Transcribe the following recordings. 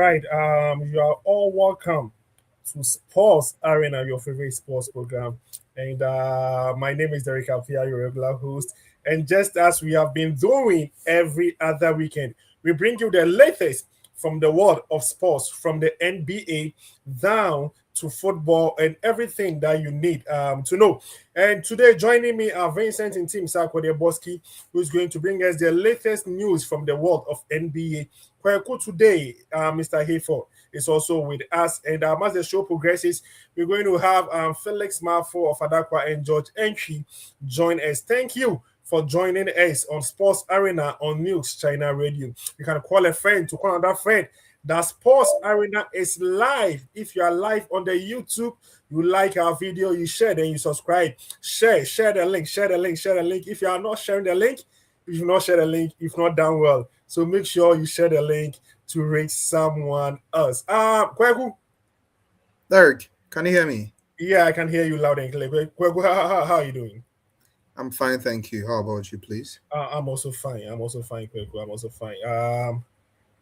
right. You are all welcome to Sports Arena, your favorite sports program. And my name is Derek Alfia, your regular host. And just as we have been doing every other weekend, we bring you the latest from the world of sports, from the NBA down to football and everything that you need to know. And today, joining me are Vincent and Tim Sarkodie, who's going to bring us the latest news from the world of NBA. Kweku today, Mr. Hayford is also with us. And as the show progresses, we're going to have Felix Mafo of Adakwa and George Entry join us. Thank you for joining us on Sports Arena on NUGS-CHINA Radio. You can call a friend to call another friend. The Sports Arena is live. If you are live on the YouTube, you like our video, you share, then you subscribe. Share the link, share the link, share the link. If you are not sharing the link, if you not share the link, if not done well. So make sure you share the link to reach someone else. Kweku. Derek, can you hear me? Yeah, I can hear you loud and clear. Kweku, how are you doing? I'm fine, thank you. How about you, please? I'm also fine. I'm also fine, Kweku. I'm also fine.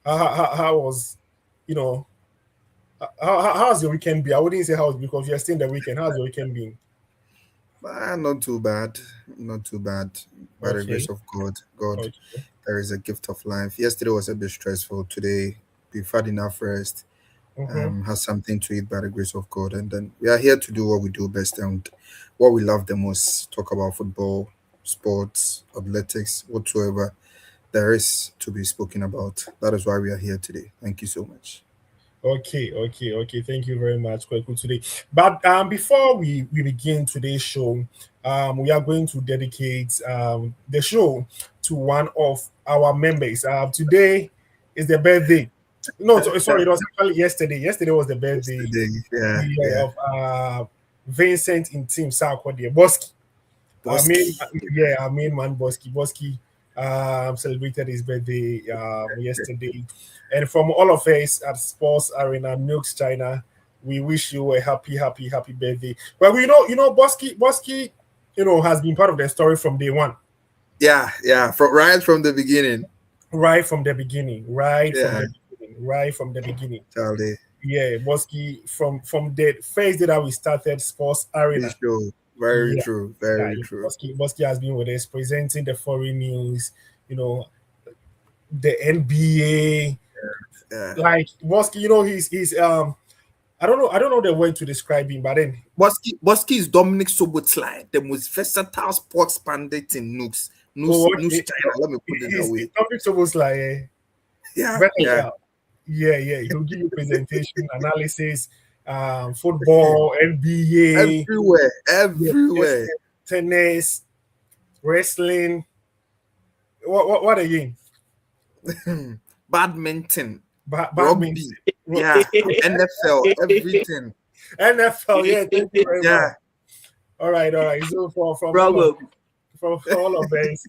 How was, you know, how's your weekend been? I wouldn't say how's because you're still in the weekend. How's your weekend been? Not too bad. Not too bad. By the Okay. grace of God, Okay. there is a gift of life. Yesterday was a bit stressful. Today, we've had enough rest. Mm-hmm. Has something to eat by the grace of God. And then we are here to do what we do best and what we love the most. Talk about football, sports, athletics, whatsoever there is to be spoken about. That is why we are here today. Thank you so much. Okay. Thank you very much, Kweku, today. But before we begin today's show, we are going to dedicate the show to one of our members. Today is the birthday. No, sorry, it was actually yesterday. Yesterday was the birthday, Yesterday, yeah, yeah, yeah. of Vincent in Team Sarkodie Boski. I mean, Boski. yeah, I mean, man, Boski. Boski celebrated his birthday yesterday. And from all of us at Sports Arena, Milks China, we wish you a happy birthday. Well, Boski, has been part of the story from day one, Yeah, yeah. From the beginning. right from the beginning, Yeah, right from the beginning. Charlie. Yeah, Boski, from the first day that we started Sports Be Arena. sure. Very Yeah, true. yeah, Very true. Bosky has been with us presenting the foreign news, you know, the NBA. Yeah. Like Bosky, he's I don't know the word to describe him, but then Boski is Dominic Sobotlai, the most versatile sports pundit in Nooks. oh, Nooks okay, China. Let me put it that his way. topics almost like Yeah, yeah. versatile. Yeah, he'll give you presentation, analysis, football, NBA, Everywhere. yeah, Everywhere. tennis, wrestling. What again? Badminton. Badminton. Rugby. Yeah. NFL. Everything. NFL, yeah, thank you very much. Yeah. All right. So Bravo. from all of us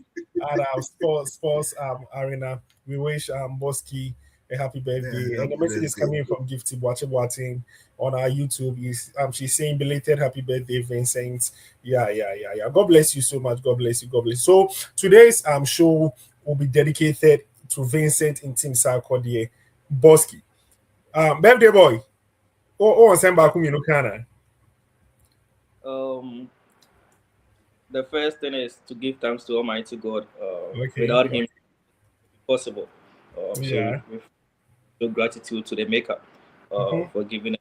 at our sports arena, we wish Boski a happy birthday. Yeah. And the Happy message is birthday. coming from Gifty Boating on our YouTube. Is she's saying belated happy birthday, Vincent. Yeah. God bless you so much. God bless you. God bless you. So today's show will be dedicated to Vincent in Team Sarkodie Boski. Birthday boy. On Semba Kumino. Um, the first thing is to give thanks to Almighty God. Okay. Without Him, possible. So Yeah. we show gratitude to the Maker Mhm. for giving us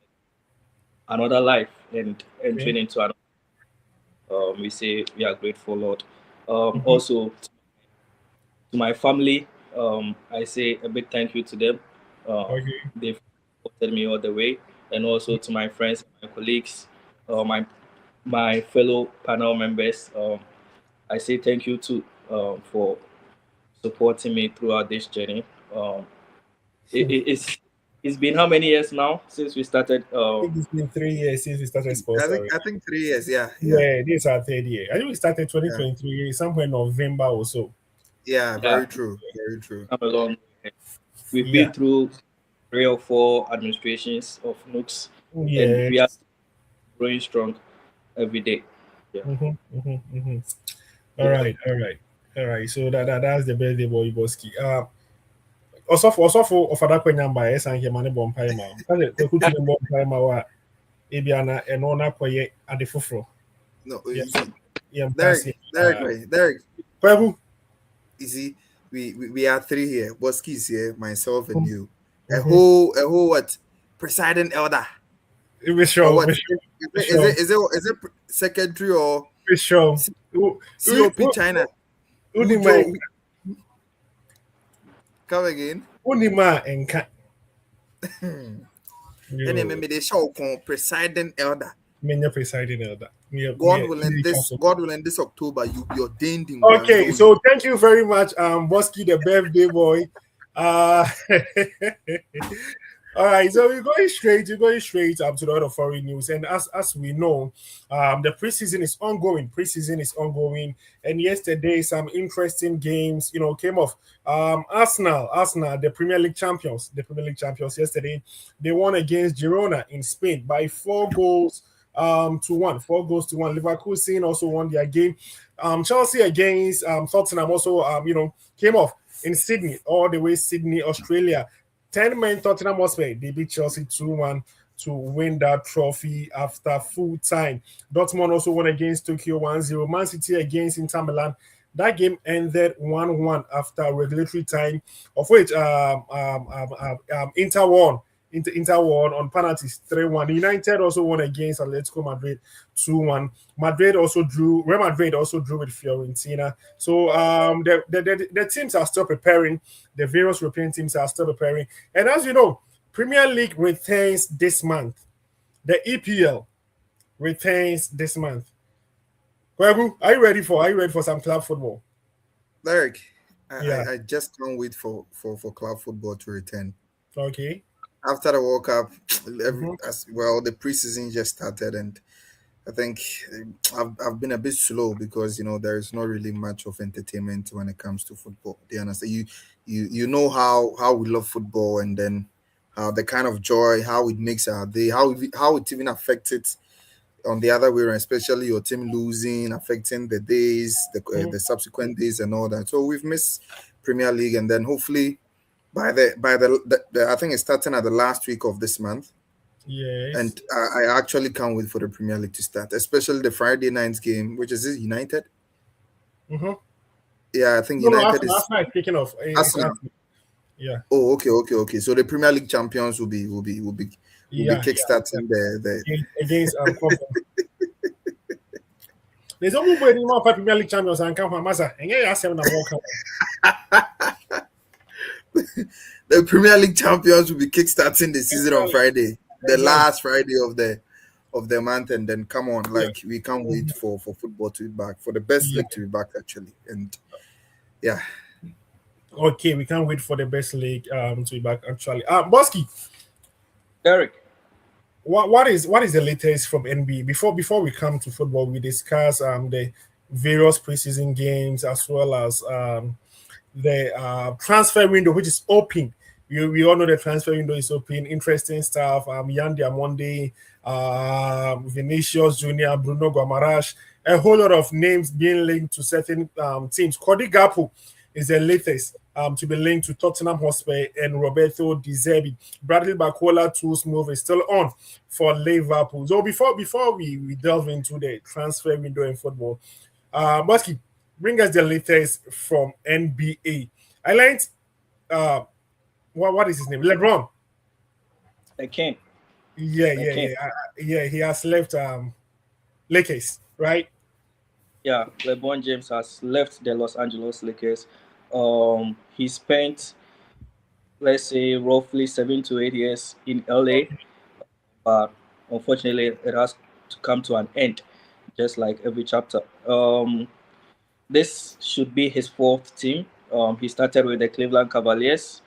another life and entering Okay. into another. We say we are grateful, Lord. Mhm. Also to my family, I say a big thank you to them. Okay. They've supported me all the way, and also to my friends, my colleagues, my fellow panel members. I say thank you too for supporting me throughout this journey. Um, Hmm. it's been how many years now since we started? I think it's been 3 years since we started Sports Arena. I think 3 years. Yeah. Yeah. Yeah, this is our third year. I think we started Yeah. 2023, somewhere in November or so. Yeah. Yeah, Very true. Very true. come along. We've Yeah. been through 3 or 4 administrations of NUGS, and we are Yes. growing strong every day. Yeah. Mm-hmm. All Yeah. right. So that's the birthday boy Boski. Osofo ofada kwenya mba esan ke mane bɔ mpae ma. Kale kwakutu ne bɔ mpae ma wa ebia na ɛno na kɔyɛ ade foforɔ. No, Yeah, you see, yeah, Derek, mpase. Derek, right, Derek. Kwaku. You see, we are three here. Boski's here, myself and you. Mhm. A whole what? Presiding elder or Visual, what? visual, visual, Is it secretary or visual. COP China? Who Unima Joe? Come again? unima enka. And then Yo, maybe they show presiding elder. menya presiding elder. God willing, this October you'll be ordained in Okay, Guangzhou. so thank you very much, Bosky, the birthday boy. Uh, all right, so we're going straight to the other foreign news, and as we know, the preseason is ongoing. Preseason is ongoing, and yesterday some interesting games, came off. Arsenal, the Premier League champions. Yesterday, they won against Girona in Spain by 4 goals to one. 4 goals to 1. Leverkusen also won their game. Chelsea against Tottenham also came off in Sydney, all the way Sydney, Australia. 10 men Tottenham Hotspur, they beat Chelsea 2-1 to win that trophy after full time. Dortmund also won against Tokyo 1-0. Man City against Inter Milan. That game ended 1-1 after regulatory time, of which Inter won. Inter won on penalties 3-1. United also won against Atletico Madrid 2-1. Real Madrid also drew with Fiorentina. So the teams are still preparing. The various European teams are still preparing. And as you know, Premier League returns this month. The EPL returns this month. Kwebu, are you ready for some club football? Derek, Yeah. I just can't wait for club football to return. Okay. After the World Cup, Mhm. as well, the preseason just started, and I think I've been a bit slow because there is not really much of entertainment when it comes to football. Do you understand? You know how we love football, and then how the kind of joy, how it makes our day, how it even affects it on the other way around, especially your team losing, affecting the days, Mhm. the subsequent days, and all that. So we've missed Premier League, and then hopefully by the I think it's starting at the last week of this month, Yes. and I actually can't wait for the Premier League to start, especially the Friday night's game, which is this United. Mm-hmm. Yeah, I think No, United Arsenal, is Arsenal is kicking off. It's Arsenal. Arsenal. Yeah. Oh, okay. So the Premier League champions will be Yeah. kickstarting the Against Company. There's only way more Premier League champions and come from Masa. And yeah, 7 World Cup. the Premier League champions will be kickstarting the season on Friday, the Exactly. last Friday of the month, and then come on, Yeah. like we can't wait Mhm. for football to be back, for the best Yeah. league to be back actually, and yeah. Okay, we can't wait for the best league to be back actually. Bosky, Derek. what is the latest from NBA? Before we come to football, we discuss the various preseason games as well as the transfer window, which is open. We all know the transfer window is open. Interesting stuff. Yandy Amonde, Vinicius Junior, Bruno Guamarash, a whole lot of names being linked to certain teams. Cody Gakpo is the latest to be linked to Tottenham Hotspur and Roberto De Zerbi. Bradley Bacola tools move is still on for Liverpool. So before we delve into the transfer window in football, Bosky, bring us the latest from NBA. I learned what is his name? LeBron. The king. Yeah, The yeah, king. yeah, yeah. He has left Lakers, right? Yeah, LeBron James has left the Los Angeles Lakers. He spent, let's say, roughly 7 to 8 years in LA, but unfortunately, it has to come to an end, just like every chapter. This should be his fourth team. He started with the Cleveland Cavaliers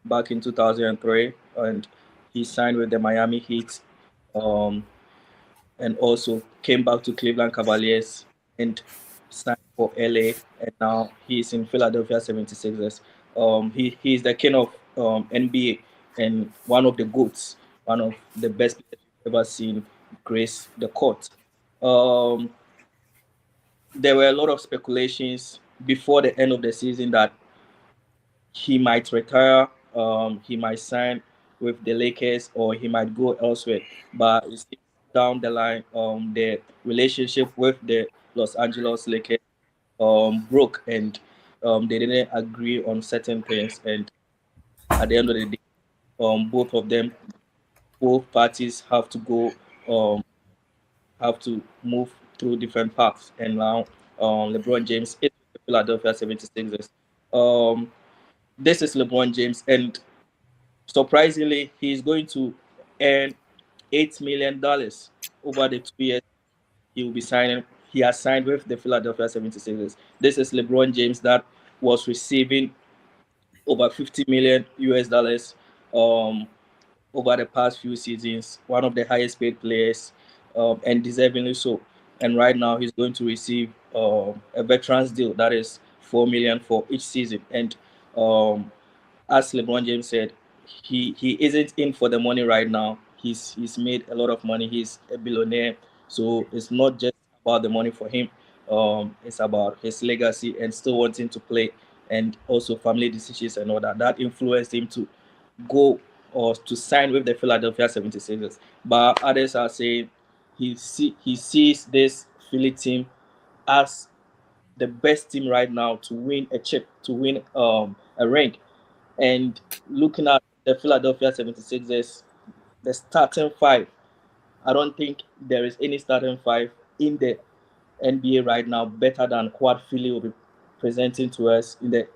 back in 2003, and he signed with the Miami Heat. Um, and also came back to Cleveland Cavaliers and signed for LA, and now he's in Philadelphia 76ers. He's the king of NBA and one of the GOATs, one of the best players we've ever seen grace the court. Um, there were a lot of speculations before the end of the season that he might retire, he might sign with the Lakers, or he might go elsewhere. But it seems down the line, the relationship with the Los Angeles Lakers broke, and they didn't agree on certain things. And at the end of the day, both of them, both parties um, have to move through different paths. And now, LeBron James is with the Philadelphia 76ers. Um, this is LeBron James, and surprisingly, he's going to earn $8 million over the 2 years he will be signing. He has signed with the Philadelphia 76ers. This is LeBron James that was receiving over 50 million US dollars over the past few seasons, one of the highest paid players, and deservingly so. And right now, he's going to receive a veterans deal that is 4 million for each season. And as LeBron James said, he isn't in for the money right now. He's made a lot of money. He's a billionaire, so it's not just about the money for him. It's about his legacy and still wanting to play, and also family decisions and all that. That influenced him to go or to sign with the Philadelphia 76ers. But others are saying he sees this Philly team as the best team right now to win a chip, to win a ring. And looking at the Philadelphia 76ers, the starting five, I don't think there is any starting five in the NBA right now better than what Philly will be presenting to us in the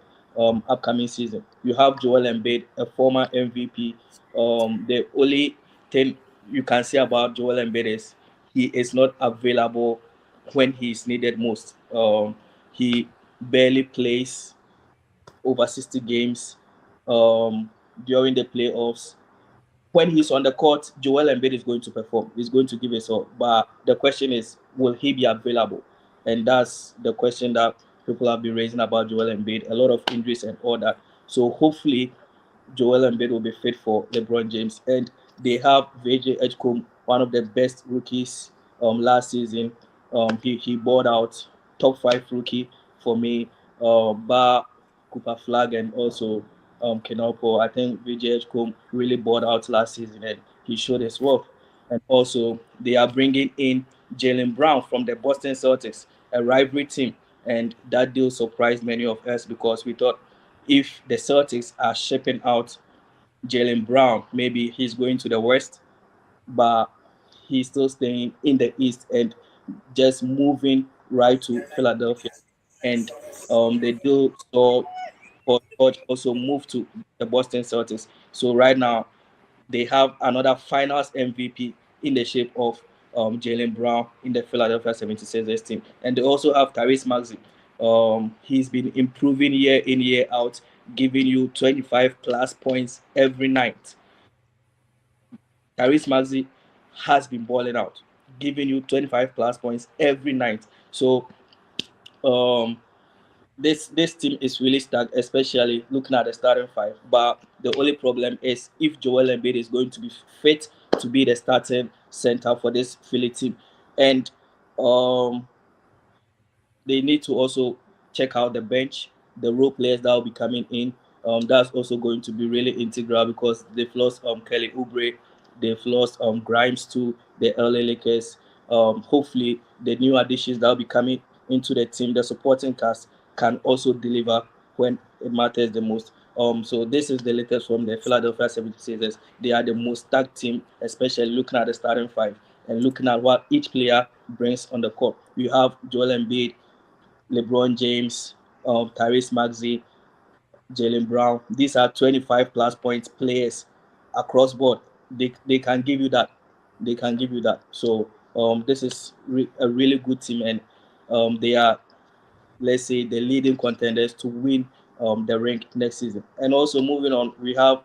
upcoming season. You have Joel Embiid, a former MVP. The only thing you can say about Joel Embiid is he is not available when he is needed most. He barely plays over 60 games during the playoffs. When he's on the court, Joel Embiid is going to perform. He's going to give his all. But the question is, will he be available? And that's the question that people have been raising about Joel Embiid. A lot of injuries and all that. So hopefully, Joel Embiid will be fit for LeBron James. And they have VJ Edgecombe, one of the best rookies last season. He bought out top five rookie for me, Bar Cooper Flag, and also Kenopo. I think VJ Edgecombe really bought out last season, and he showed his worth. And also, they are bringing in Jalen Brown from the Boston Celtics, a rivalry team. And that deal surprised many of us because we thought if the Celtics are shipping out Jalen Brown, maybe he's going to the West, but he's still staying in the East and just moving right to Philadelphia. And the deal saw Paul George also moved to the Boston Celtics. So right now they have another Finals MVP in the shape of Jalen Brown in the Philadelphia 76ers team, and they also have Tyrese Maxey. He's been improving year in year out, giving you 25 plus points every night. Tyrese Maxey has been balling out, giving you 25 plus points every night. So um, this team is really stacked, especially looking at the starting five. But the only problem is if Joel Embiid is going to be fit to be the starting center for this Philly team, and um, they need to also check out the bench, the role players that will be coming in. That's also going to be really integral because they've lost Kelly Oubre, they've lost Grimes to the LA Lakers. Hopefully, the new additions that will be coming into the team, the supporting cast, can also deliver when it matters the most. So this is the latest from the Philadelphia 76ers. They are the most stacked team, especially looking at the starting five and looking at what each player brings on the court. You have Joel Embiid, LeBron James, Tyrese Maxey, Jalen Brown. These are 25 plus points players across board. They can give you that. They can give you that. So this is a really good team, and they are, let's say, the leading contenders to win the ring next season. And also moving on, we have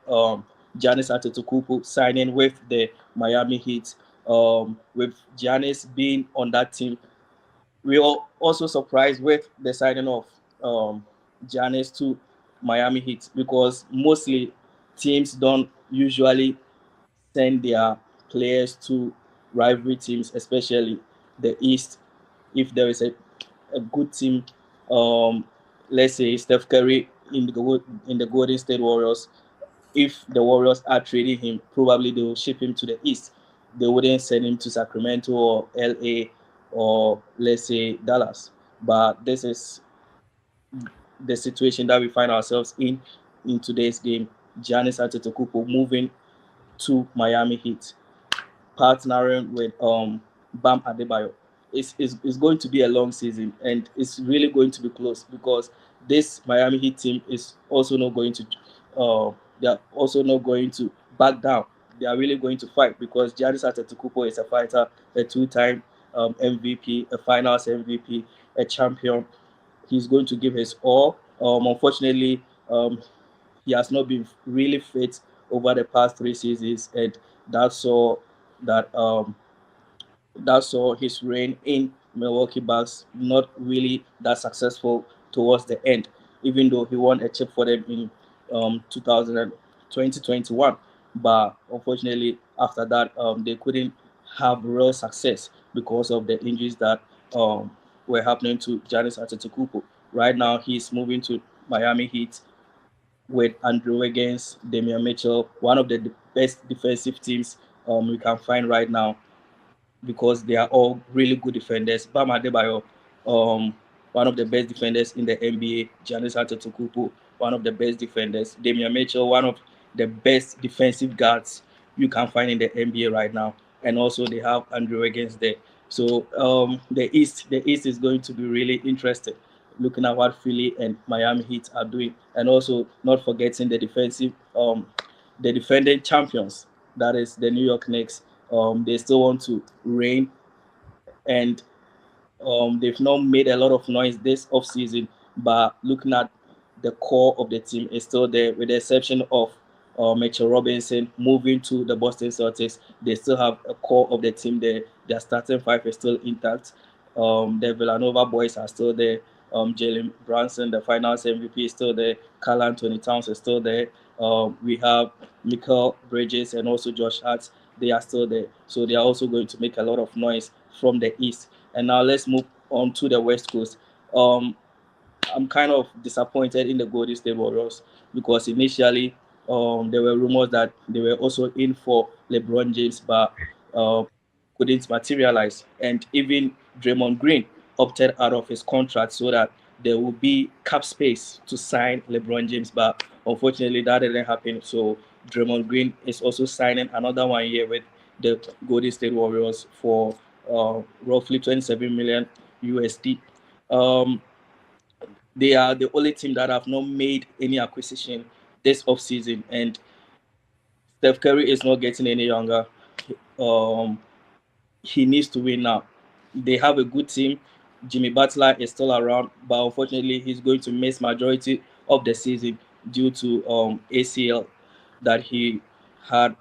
Giannis Antetokounmpo signing with the Miami Heat. With Giannis being on that team, we are also surprised with the signing of Giannis to Miami Heat because mostly teams don't usually send their players to rivalry teams, especially the East. If there is a good team, let's say Steph Curry in the Golden State Warriors. If the Warriors are trading him, probably they will ship him to the East. They wouldn't send him to Sacramento or LA or let's say Dallas. But this is the situation that we find ourselves in today's game. Giannis Antetokounmpo moving to Miami Heat, partnering with Bam Adebayo. It's going to be a long season, and it's really going to be close because this Miami Heat team is also not going to they are also not going to back down. They are really going to fight because Giannis Antetokounmpo is a fighter, a two-time MVP, a Finals MVP, a champion. He's going to give his all. Unfortunately, he has not been really fit over the past 3 seasons, and that saw that that saw his reign in Milwaukee Bucks not really that successful towards the end, even though he won a chip for them in 2021. But unfortunately, after that, they couldn't have real success because of the injuries that were happening to Giannis Antetokounmpo. Right now, he's moving to Miami Heat with Andrew Wiggins, Damian Mitchell, one of the best defensive teams we can find right now because they are all really good defenders. Bam Adebayo, one of the best defenders in the NBA. Giannis Antetokounmpo, one of the best defenders. Damian Mitchell, one of the best defensive guards you can find in the NBA right now. And also they have Andrew Wiggins there. So the East is going to be really interesting. Looking at what Philly and Miami Heat are doing, and also not forgetting the defending champions, that is the New York Knicks. They still want to reign, and they've not made a lot of noise this offseason, but looking at the core of the team is still there, with the exception of Mitchell Robinson moving to the Boston Celtics. They still have a core of the team there. Their starting five is still intact. The Villanova boys are still there. Jalen Brunson, the Finals MVP, is still there. Carl Anthony Towns is still there. We have Michael Bridges and also Josh Hart. They are still there. So they are also going to make a lot of noise from the East. And now let's move on to the West Coast. Um, I'm kind of disappointed in the Golden State Warriors because initially there were rumors that they were also in for LeBron James, but uh, couldn't materialize. And even Draymond Green opted out of his contract so that there will be cap space to sign LeBron James, but unfortunately that didn't happen. So Draymond Green is also signing another 1 year with the Golden State Warriors for roughly 27 million USD. Um, they are the only team that have not made any acquisition this offseason, and Steph Curry is not getting any younger. Um, he needs to win now. They have a good team. Jimmy Butler is still around, but unfortunately, he's going to miss majority of the season due to ACL that he had.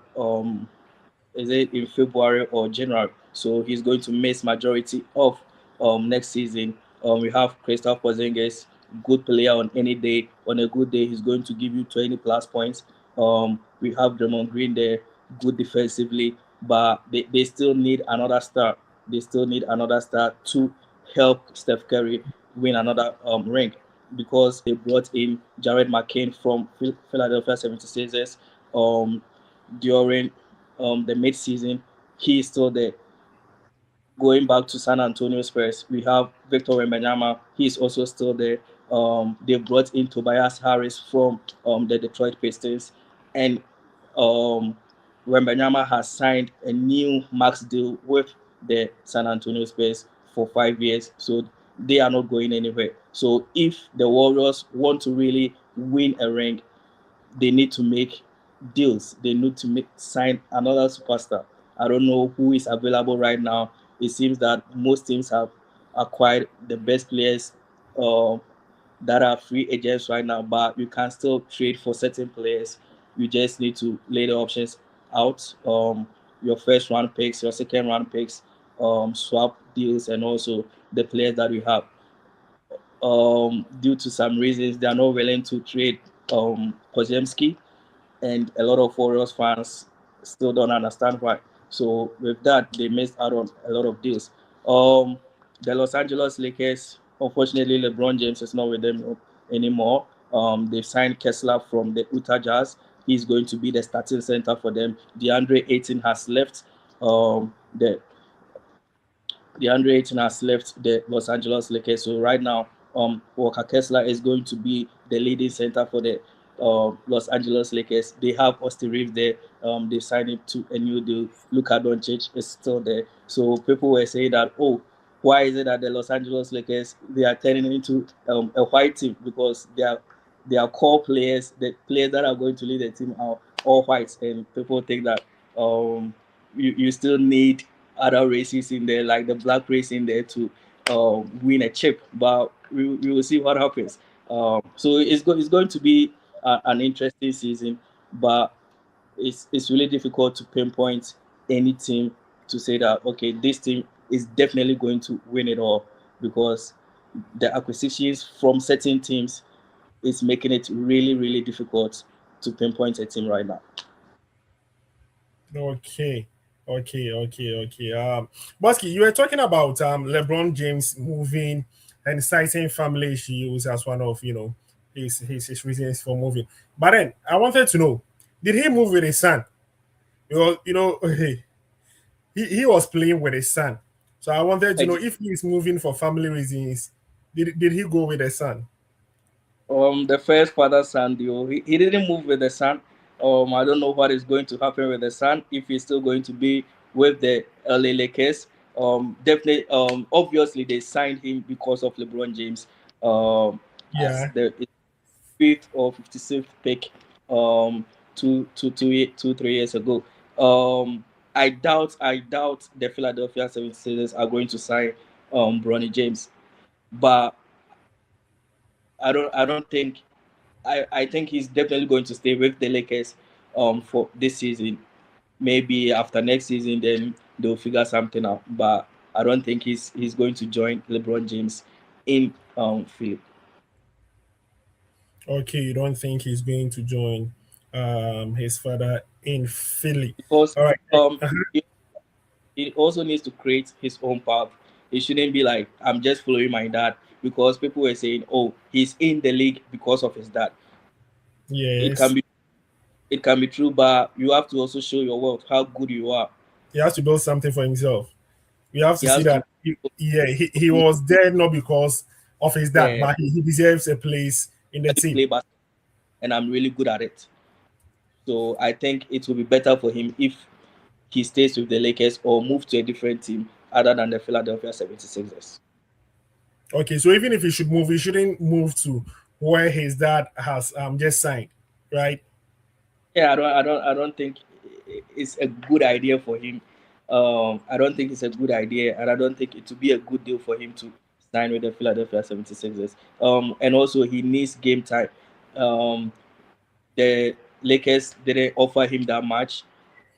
Is it in February or January? So he's going to miss majority of next season. We have Kristaps Porzingis, good player on any day. On a good day, he's going to give you 20 plus points. We have Draymond Green there, good defensively, but they still need another star. They still need another star to help Steph Curry win another ring because they brought in Jared McCain from Philadelphia 76ers during the mid-season. He is still there. Going back to San Antonio Spurs, we have Victor Wembanyama. He is also still there. They brought in Tobias Harris from the Detroit Pistons, and um, Wembanyama has signed a new max deal with the San Antonio Spurs for 5 years. So they are not going anywhere. So if the Warriors want to really win a ring, they need to make deals. They need to sign another superstar. I don't know who is available right now. It seems that most teams have acquired the best players uh, that are free agents right now, but you can still trade for certain players. You just need to lay the options out. Your first round picks, your second round picks, swap deals, and also the players that you have. Due to some reasons, they are not willing to trade Pozemski, and a lot of Warriors fans still don't understand why. So with that, they missed out on a lot of deals. The Los Angeles Lakers, unfortunately, LeBron James is not with them anymore. They've signed Kessler from the Utah Jazz. He's going to be the starting center for them. DeAndre Ayton has left. DeAndre Ayton has left the Los Angeles Lakers. So right now, Walker Kessler is going to be the leading center for the Los Angeles Lakers. They have Austin Reeves there. They signed him to a new deal. Luka Doncic is still there. So people were saying that, oh, why is it that the Los Angeles Lakers they are turning into a white team because their core players, the players that are going to lead the team are all whites, and people think that you still need other races in there, like the black race in there, to win a chip. But we will see what happens. So it's going to be an interesting season, but it's really difficult to pinpoint any team to say that okay, this team is definitely going to win it all because the acquisitions from certain teams is making it really really difficult to pinpoint a team right now. Okay, okay. Bosky, you were talking about LeBron James moving and citing family issues as one of his reasons for moving. But then I wanted to know, did he move with his son? Because he was playing with his son, so I wanted to know if he's moving for family reasons. Did he go with his son? The first father son deal, he didn't move with the son. I don't know what is going to happen with the son if he's still going to be with the LA Lakers. Definitely, obviously they signed him because of LeBron James. As Yeah. the fifth or 56th pick, two 3 years ago. I doubt the Philadelphia 76ers are going to sign Bronny James, but I don't think I think he's definitely going to stay with the Lakers for this season. Maybe after next season, then they'll figure something out. But I don't think he's going to join LeBron James in Philly Okay, you don't think he's going to join his father in Philly? because All right. um he also needs to create his own path. It shouldn't be like I'm just following my dad because people were saying, "Oh, he's in the league because of his dad." It can Yes, be it can be true, but you have to also show your world how good you are. he has to build something for himself. We have He to see has to that. He was there not because of his dad, yeah, but he deserves a place in the team. play basketball, and I'm really good at it. So I think it will be better for him if he stays with the Lakers or move to a different team other than the Philadelphia 76ers. Okay, so even if he should move, he shouldn't move to where his dad has just signed, right? Yeah, I don't think it's a good idea for him. I don't think it's a good idea, and I don't think it would be a good deal for him to sign with the Philadelphia 76ers. And also he needs game time. Um, the Lakers didn't offer him that much.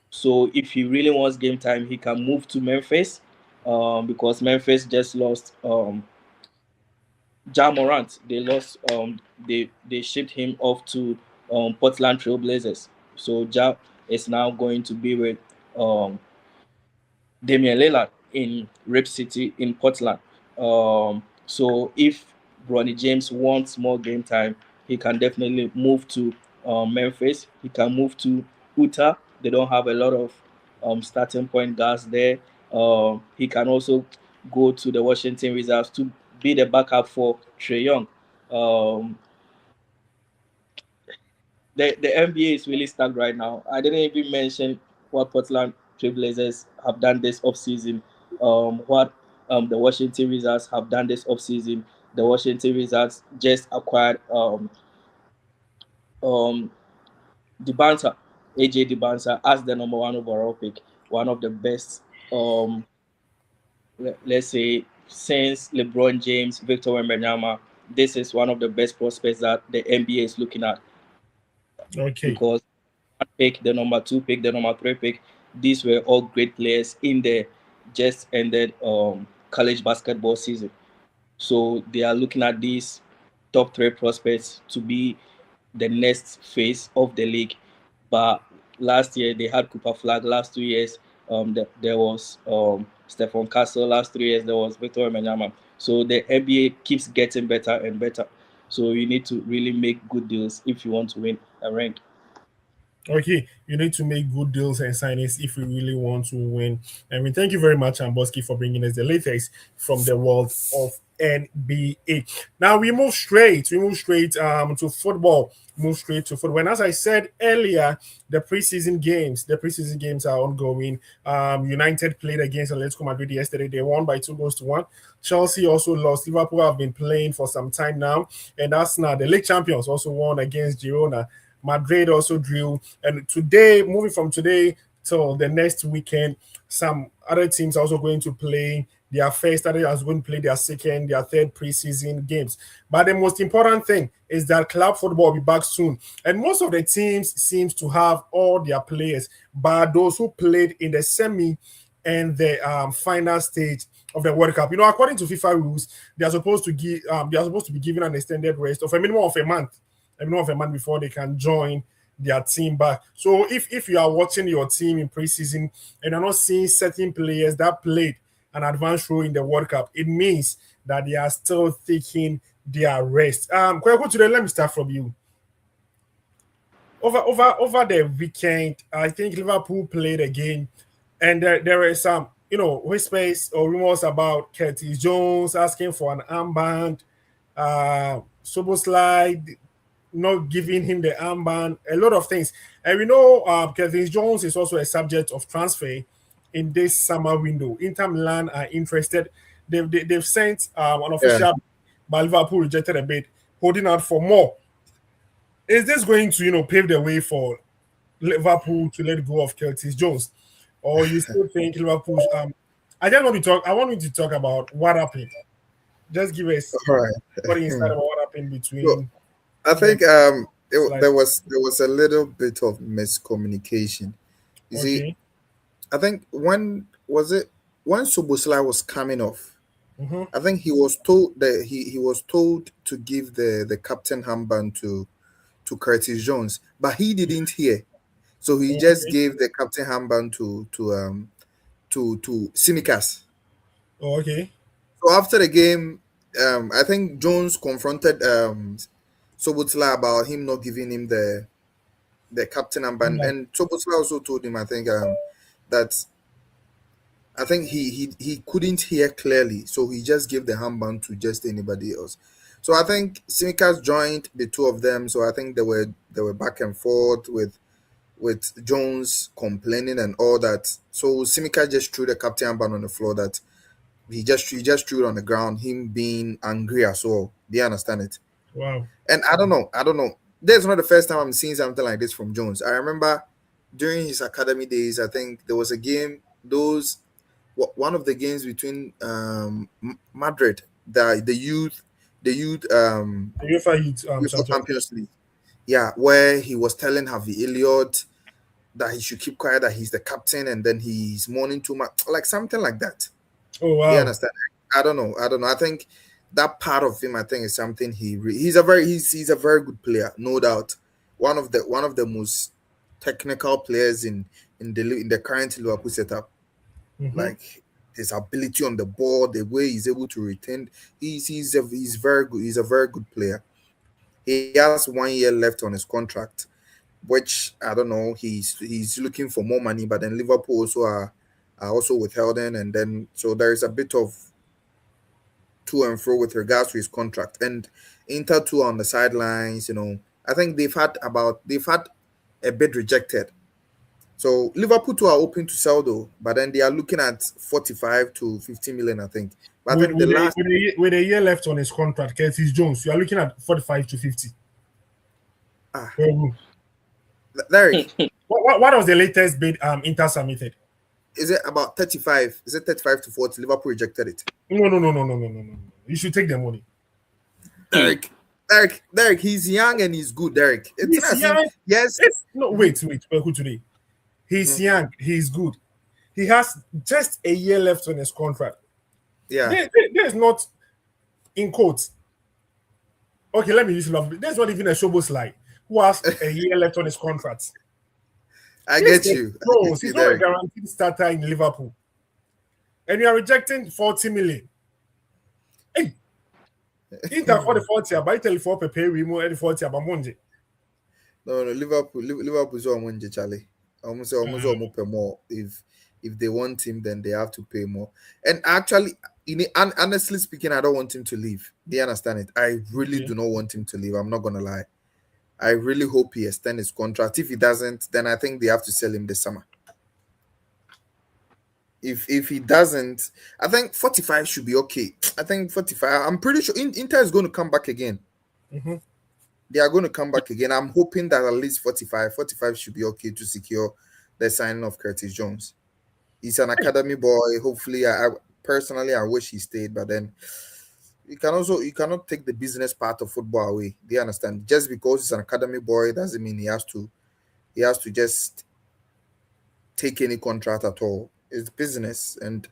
So if he really wants game time, he can move to Memphis, because Memphis just lost Ja Morant. They lost. They shipped him off to Portland Trailblazers. So Ja is now going to be with um, Damian Lillard in Rip City in Portland. So if Bronny James wants more game time, he can definitely move to Memphis. He can move to Utah. They don't have a lot of starting point guards there. He can also go to the Washington Wizards to be the backup for Trey Young. Um, the NBA is really stuck right now. I didn't even mention what Portland Trailblazers have done this offseason, what the Washington Wizards have done this offseason. The Washington Wizards just acquired um, DeBanter, AJ DeBanter, as the number one overall pick, one of the best, let's say, since LeBron James, Victor Wembanyama. This is one of the best prospects that the NBA is looking at Okay. because pick, the number two pick, the number three pick. These were all great players in the just ended college basketball season. So they are looking at these top three prospects to be the next phase of the league. But last year they had Cooper Flag. Last 2 years, there was Stephon Castle. Last 3 years there was Victor Wembanyama. So the NBA keeps getting better and better. So you need to really make good deals if you want to win a ring. Okay, you need to make good deals and signings if you really want to win. I mean, thank you very much, Amboski, for bringing us the latest from the world of NBA. Now we move straight to football. Move straight to football. And as I said earlier, the preseason games are ongoing. United played against Atletico Madrid yesterday. They won by 2 goals to 1. Chelsea also lost. Liverpool have been playing for some time now, and Arsenal, the league champions, also won against Girona. Madrid also drew. And today, moving from today till the next weekend, some other teams are also going to play their first, others are going to play their second, their third preseason games. But the most important thing is that club football will be back soon. And most of the teams seems to have all their players, but those who played in the semi and the final stage of the World Cup. According to FIFA rules, they are supposed to be given an extended rest of a minimum of a month, before they can join their team back. So if you are watching your team in preseason and you're not seeing certain players that played an advanced role in the World Cup, it means that they are still taking their rest. Kweku, today, let me start from you. Over the weekend, I think Liverpool played a game, and there were some whispers or rumors about Curtis Jones asking for an armband, Soboslai not giving him the armband, a lot of things. And we know Curtis Jones is also a subject of transfer in this summer window. Inter Milan are interested. They've sent an Yeah. official, but Liverpool rejected a bid, holding out for more. Is this going to pave the way for Liverpool to let go of Curtis Jones, or you still think Liverpool? I just want to talk. I want you to talk about what happened. Just give us All right. what insight about what happened So between I them. think there was a little bit of miscommunication. You see, Okay. I think when Soboslai was coming off, Mm-hmm. I think he was told to give the captain handband to Curtis Jones, but he didn't hear. So he just Okay. gave the captain handband to Simikas. Oh, okay. So after the game, I think Jones confronted Sobotla about him not giving him the captain armband, Right. and Sobotla also told him, I think, that I think he couldn't hear clearly, so he just gave the handband to just anybody else. So I think Simikas joined the two of them. So I think they were back and forth with Jones complaining and all that. So Simikas just threw the captain armband on the floor. That he just threw it on the ground, him being angry as well. Do you understand it? Wow. And I don't know. This is not the first time I'm seeing something like this from Jones. I remember during his academy days, I think there was a game, one of the games between Madrid, the The UEFA Youth UEFA Champions. Champions League. Yeah, where he was telling Harvey Elliott that he should keep quiet, that he's the captain, and then he's mourning too much, like something like that. Oh, Do you wow. understand? I don't know. I think that part of him, I think, is something he's a very good player, no doubt. One of the most technical players in the current Liverpool setup. Mm-hmm. Like his ability on the ball, the way he's able to retain, he's very good. He's a very good player. He has 1 year left on his contract, which I don't know. He's looking for more money, but then Liverpool also are also withholding, and then so there is a bit of to and fro with regards to his contract. And Inter too on the sidelines, I think they've had a bid rejected. So Liverpool too are open to sell though, but then they are looking at 45 to 50 million, I think. But I With think the last with a year left on his contract, Curtis Jones, you are looking at 45 to 50. ah Well, Derek, what was the latest bid Inter submitted? is it about 35? Is it 35 to 40? Liverpool rejected it. No, no, no, no, no, no, no, no. You should take the money. Derek, he's young and he's good, Derek. It's He's not as if young. yes. No, wait. Who today? He's Mhm. young. He's good. He has just a year left on his contract. Yeah, There's not, in quotes. Okay, let me use love. There's not even a Showbo slide who has a year left on his contract. I This get guy you. I get knows you, he's not a Derek. guaranteed starter in Liverpool, and you are rejecting 40 million. Hey, Inter for the 40, by tell for pay we more the 40 about Monday. No, no, Liverpool is on Monday, Charlie. Almost almost pay more. If they want him, then they have to pay more. And actually, honestly speaking, I don't want him to leave. Do you understand it? I really Okay. do not want him to leave. I'm not gonna lie. I really hope he extends his contract. If he doesn't, then I think they have to sell him this summer. If he doesn't, I think 45 should be okay. I think 45. I'm pretty sure Inter is going to come back again. Mm-hmm. They are going to come back again. I'm hoping that at least 45 should be okay to secure the signing of Curtis Jones. He's an academy boy. Hopefully, I personally I wish he stayed, but then you cannot take the business part of football away. Do you understand? Just because he's an academy boy doesn't mean he has to just take any contract at all. It's business, and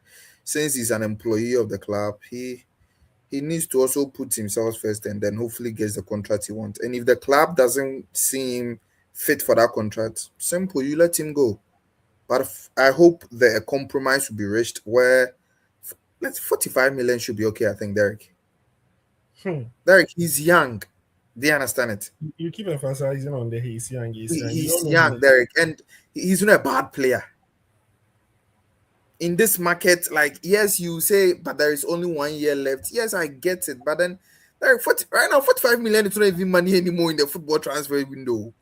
since he's an employee of the club, he needs to also put himself first, and then hopefully gets the contract he wants. And if the club doesn't see him fit for that contract, simple, you let him go. But I hope that a compromise will be reached where let's 45 million should be okay. I think Derek. Hmm. Derek, he's young. Do you understand it? You keep emphasizing on the he's young, he's young. You He's don't know young, Derek, and he's not a bad player. In this market, like yes, you say, but there is only 1 year left. Yes, I get it, but then like 40, right now, 45 million is not even money anymore in the football transfer window.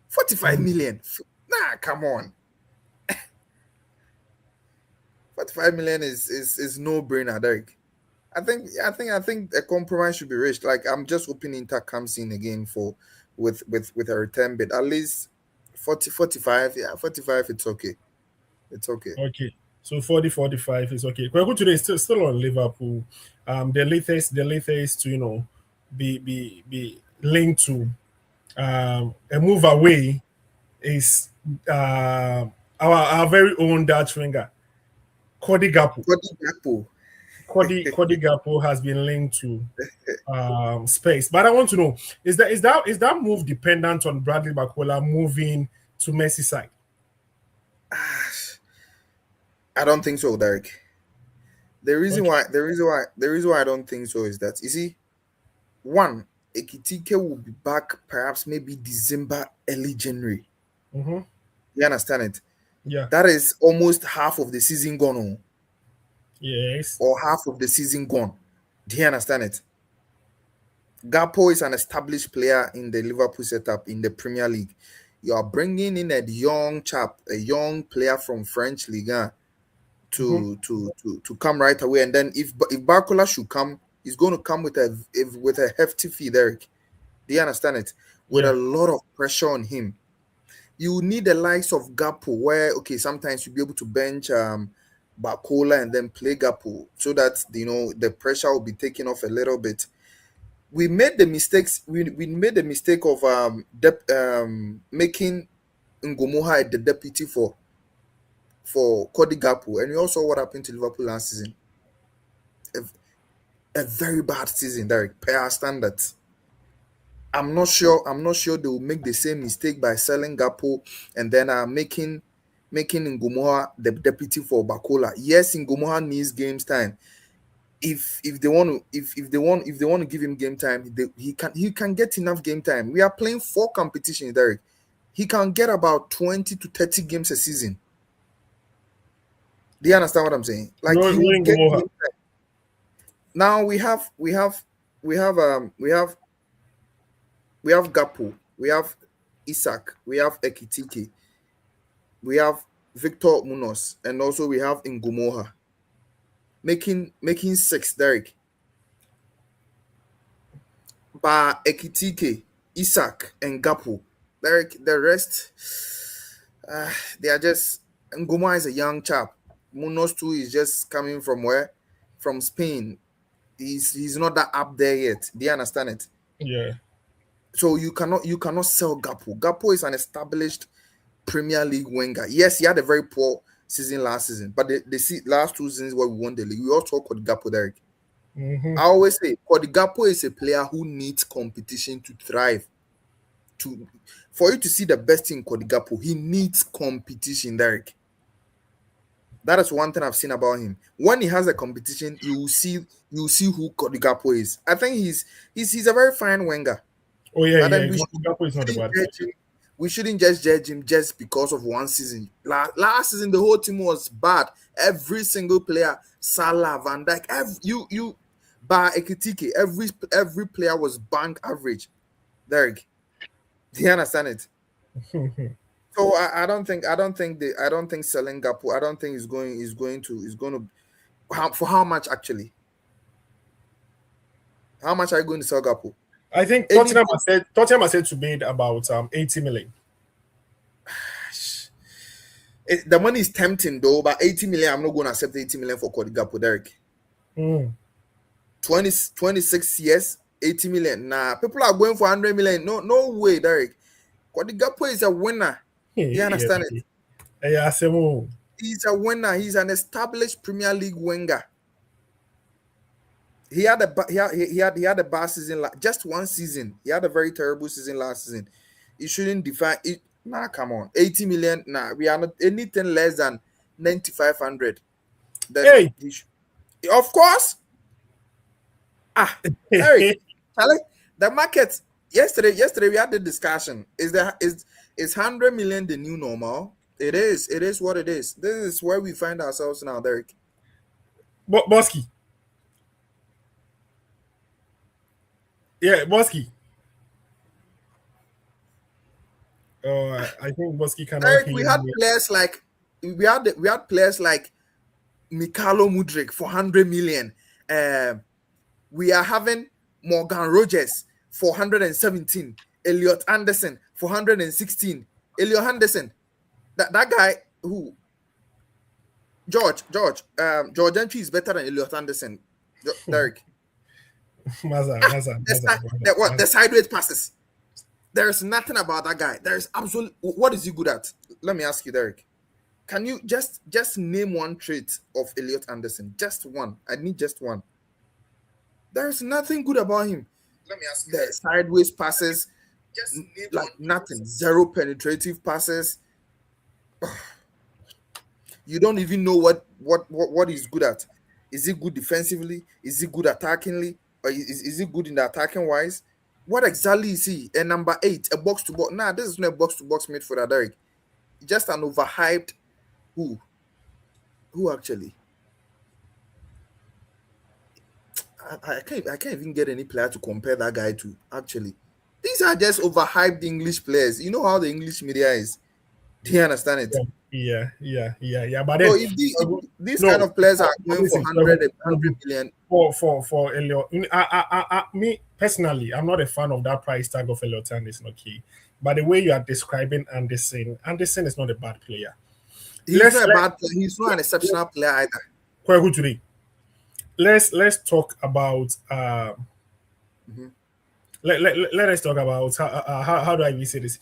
45 Mhm. million. Nah, come on. 45 million is no brainer, Derek. I think a compromise should be reached. Like I'm just hoping Inter comes in again for with a return bid. At least 40, 45. Yeah, 45, it's okay. It's okay. Okay. So 40, 45 is okay. Kweku today is still on Liverpool. The latest to be linked to a move away is our very own Dutch winger, Cody Gakpo. Cody Gakpo. Cody Gakpo has been linked to space. But I want to know, is that move dependent on Bradley Bacola moving to Merseyside? I don't think so, Derek. The reason Okay. why I don't think so is that you see, one, Ekitike will be back perhaps maybe December, early January. Mm-hmm. You understand it? Yeah. That is almost half of the season gone on, Yes. or half of the season gone. Do you understand it? Gapo is an established player in the Liverpool setup in the Premier League. You are bringing in a young chap, a young player from French Ligue 1 Mm-hmm. to come right away. And then if Barcola should come, he's going to come with a hefty fee, Derek. Do you understand it? With Yeah. a lot of pressure on him. You need the likes of Gapo, where okay, sometimes you'll be able to bench Barcola and then play Gapo so that the pressure will be taken off a little bit. We made the mistakes. We made the mistake of making Ngomoha the deputy for Cody Gakpo, and we also saw what happened to Liverpool last season. A very bad season, Derek, per our standards. I'm not sure they will make the same mistake by selling Gakpo and then making Ngomoha the deputy for Bakola. Yes, Ngomoha needs games time. If they want to if they want to give him game time, he can get enough game time. We are playing 4 competitions, Derek. He can get about 20 to 30 games a season. Do you understand what I'm saying? Like he will Knowing get Gomoha. game time. Now we have Gapo, we have Isak, we have Ekitike, we have Victor Munoz, and also we have Ngumoha. Making 6, Derek. Ba Ekitike, Isak, and Gapo. Derek, the rest, they are just. Nguma is a young chap. Munoz too is just coming from where? From Spain. He's not that up there yet. Do you understand it? Yeah. So you cannot sell Gapo. Gapo is an established Premier League winger. Yes, he had a very poor season last season, but the last 2 seasons where we won the league, we also called Gapo, Derek. Mm-hmm. I always say Gapo is a player who needs competition to thrive. For you to see the best in Gapo, he needs competition, Derek. That is one thing I've seen about him. When he has a competition, you will see who Kodigapo is. I think he's a very fine winger. Oh yeah, But yeah. then Gakpo is not a shouldn't bad player. judge him. We shouldn't just judge him just because of one season. Last season, the whole team was bad. Every single player, Salah, Van Dijk, Bar Ekitike, every player was bank average. Derek, do you understand it? So I don't think selling Gapo. I don't think is going to for how much actually? How much are you going to sell Gapo? I think Any Tottenham has said to bid about 80 million. the money is tempting though, but 80 million, I'm not going to accept 80 million for Cody Gapo, Derek. Mm. 26 years, 80 million. Nah, people are going for 100 million. No way, Derek. Cody Gapo is a winner. You understand it? Yeah, Semo. He's a winner. He's an established Premier League winger. He had a bad season. Just one season. He had a very terrible season last season. He shouldn't define it. Nah, come on. 80 million. Nah, we are not anything less than 9,500. Then Hey, of course. Eric, Charlie, the market yesterday we had the discussion. Is 100 million the new normal? It is. It is what it is. This is where we find ourselves now, Derek. Bosky. Yeah, Bosky. I think Bosky cannot Derek, hear we had me. players like we had players like Mikalo Mudrik for 100 million. We are having Morgan Rogers for 117. Elliot Anderson for 116. Elliot Anderson, that guy who George Entry is better than Elliot Anderson. Derek, Maza. the sideways passes. There's nothing about that guy. There's absolutely what is he good at? Let me ask you, Derek. Can you just name one trait of Elliot Anderson? Just one. I need just one. There's nothing good about him. Let me ask you The this. sideways passes, Just name like one nothing. Zero penetrative passes. You don't even know what he's good at. Is he good defensively? Is he good attackingly? Or is he good in the attacking wise? What exactly is he? A number 8, a box to box. Nah, this is not a box to box midfielder, Derek. Just an overhyped who? Who actually? I can't even get any player to compare that guy to. Actually, these are just overhyped English players. You know how the English media is. Do you understand it? Yeah. But So then if these no, kind of players are going for listen, 100 million, for Elliot, me personally, I'm not a fan of that price tag of Elliot Anderson. Okay, but the way you are describing Anderson is not a bad player. he's not a bad player. He's not an exceptional player either. Kwaku today. Let's talk about let us talk about how do I even say this?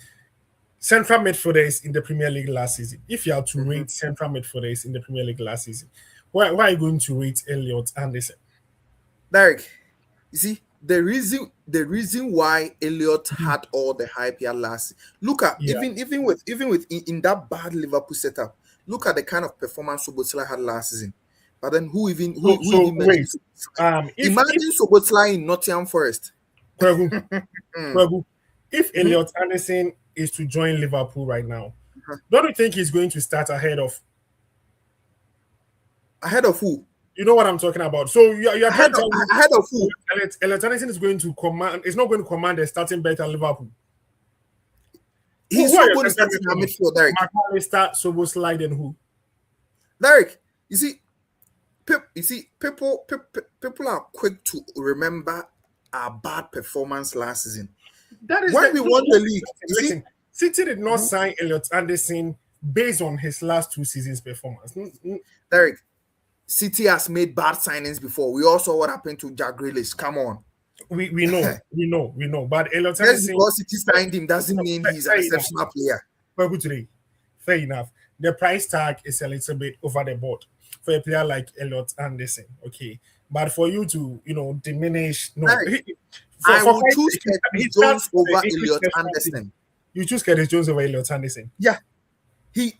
Central midfielders in the Premier League last season. If you are to rate central midfielders in the Premier League last season, why are you going to rate Elliot Anderson? Derek, you see the reason why Elliot had all the hype here last. Look at even with in that bad Liverpool setup. Look at the kind of performance Szoboszlai had last season. But then who even wait? Imagine Szoboszlai in Nottingham Forest. Kwegu, if Elliot Anderson is to join Liverpool right now, don't you think he's going to start ahead of who? You know what I'm talking about. So you are ahead of who? Elliot Anderson is going to command. It's not going to command a starting bet at Liverpool. He's not going to start in our midfield, Derek. McAllister, Szoboszlai, and who? Derek, you see, people are quick to remember our bad performance last season. That is when we won the league. Listen, City did not sign Elliot Anderson based on his last 2 seasons' performance. Derek, City has made bad signings before. We all saw what happened to Jack Grealish. Come on. We know. But Elliot Just Anderson, because City signed him doesn't mean he's an exceptional player. Fair enough. The price tag is a little bit over the board for a player like Elliot Anderson. Okay. But for you to, diminish, no. I would choose Curtis Jones over Elliot Anderson. You choose Curtis Jones over Elliot Anderson? Yeah.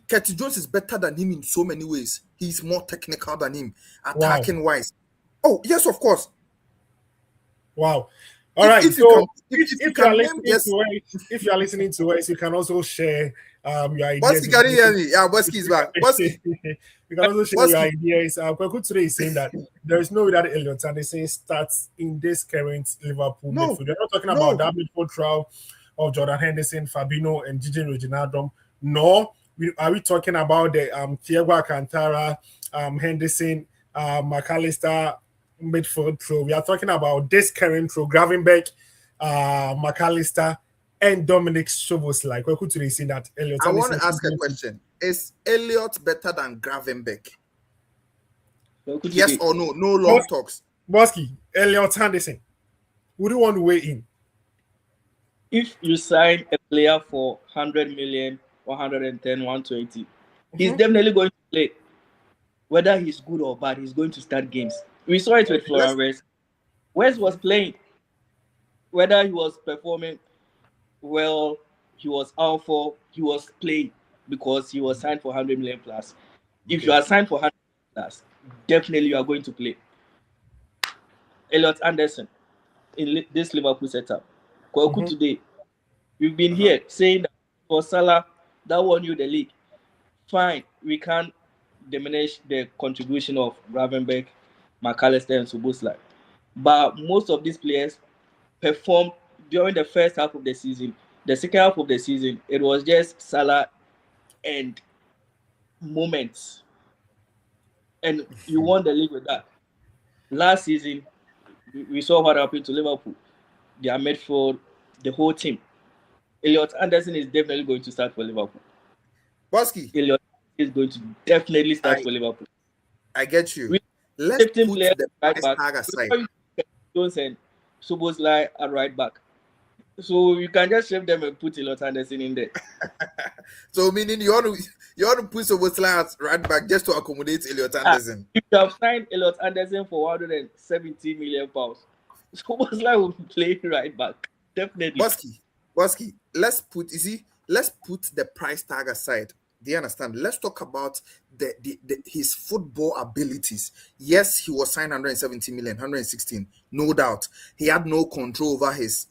Curtis Jones is better than him in so many ways. He's more technical than him, Wow. attacking wise. Oh, yes, of course. Wow. All right. If you So can, if you if you are can name, listening yes. to us, if you are listening to us, you can also share your ideas. Boski, can you hear me? Yeah, Boski is back. Boski, You can also share your Boski. ideas. Kwaku today is saying that there is no way that Elliot Anderson starts in this current Liverpool No, midfield. We're not talking about no. that midfield trial of Jordan Henderson, Fabinho, and Gigi Reginaldum. No, are we talking about the Thiago Alcantara, Henderson, McAllister midfield throw? We are talking about this current throw, Gravenberch, McAllister, and Dominic Szoboszlai. Kwaku today is saying that Elliot I want Anderson to ask a question. Is Elliot better than Gravenberch? Yes or no? No long talks. Boski, Elliot Anderson. Would you want to weigh in? If you sign a player for 100 million, 110, 120, he's definitely going to play. Whether he's good or bad, he's going to start games. We saw it with Florian Wirtz. West was playing. Whether he was performing well, he was out for, he was playing because he was signed for 100 million plus. If you are signed for 100 million plus, definitely you are going to play. Elliot Anderson in this Liverpool setup. Kwaku today, we've been here saying that for Salah, that won you the league. Fine, we can't diminish the contribution of Gravenberch, McAllister, and Szoboszlai. But most of these players performed during the first half of the season. The second half of the season, it was just Salah and moments. And you won the league with that. Last season, we saw what happened to Liverpool. Their midfield, the whole team. Elliot Anderson is definitely going to start for Liverpool. Boski, Elliot is going to definitely start for Liverpool. I get you. Let's put the right price back. tag aside. Jones and Szoboszlai at right back. So you can just shift them and put Elliot Anderson in there. So meaning you want to put Szoboszlai at right back just to accommodate Elliot Anderson. If you have signed Elliot Anderson for 170 million pounds, Szoboszlai will play right back. Definitely. Boski, let's put the price tag aside. Do you understand? Let's talk about his football abilities. Yes, he was signed 170 million, 116, no doubt. He had no control over his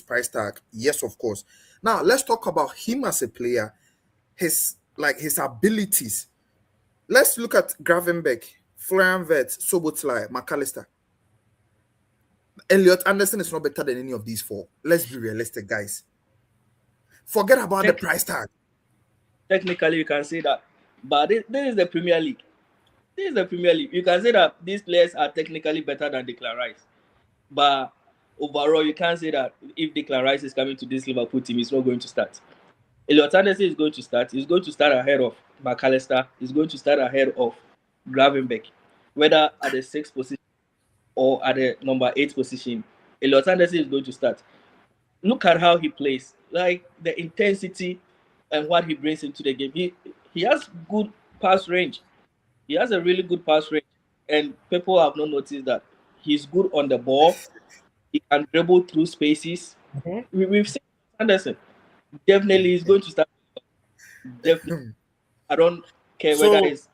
price tag. Yes, of course. Now let's talk about him as a player, his abilities. Let's look at Gravenberch, Florian Wirtz, Szoboszlai, McAllister. Elliot Anderson is not better than any of these four. Let's be realistic, guys. Forget about the price tag. Technically, you can say that. But this is the Premier League. This is the Premier League. You can say that these players are technically better than Declan Rice. But overall, you can't say that if Declan Rice is coming to this Liverpool team, he's not going to start. Elliot Anderson is going to start. He's going to start ahead of McAllister. He's going to start ahead of Gravenberch. Whether at the 6th position or at the number 8 position, Elliot Anderson is going to start. Look at how he plays. Like the intensity and what he brings into the game. He has good pass range. He has a really good pass range. And people have not noticed that he's good on the ball. He can dribble through spaces. We've seen Anderson. Definitely he's going to start. Definitely. I don't care whether it's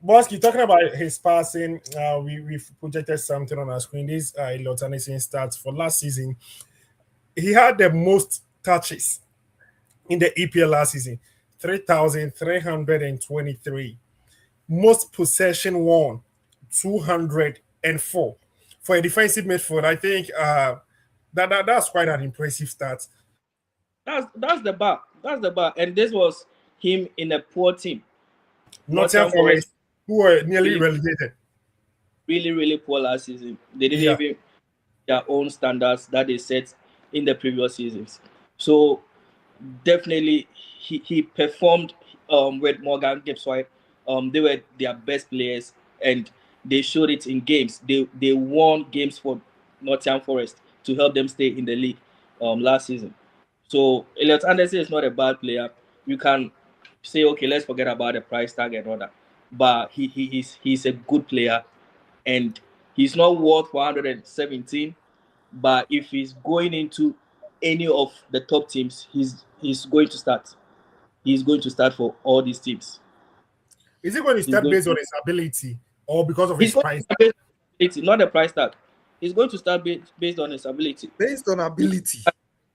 Boski, talking about his passing, we've projected something on our screen. This Elliot Anderson stats for last season. He had the most touches in the EPL last season, 3,323. Most possession won, 204. For a defensive midfield, I think that's quite an impressive stat. That's the bar. That's the bar. And this was him in a poor team. Nottingham Forest, who were nearly relegated. Really, really poor last season. They didn't even their own standards that they set in the previous seasons. So definitely he performed with Morgan Gibbs White. They were their best players and they showed it in games. They won games for Nottingham Forest to help them stay in the league last season. So Elliot Anderson is not a bad player. You can say, okay, let's forget about the price tag and all that. But he's a good player and he's not worth 117. But if he's going into any of the top teams, he's going to start. he's going to start for all these teams. Is it going to He's start going. based on his ability or because of He's his going price? to start based on his ability, not the price tag. He's going to start based on his ability. Based on ability.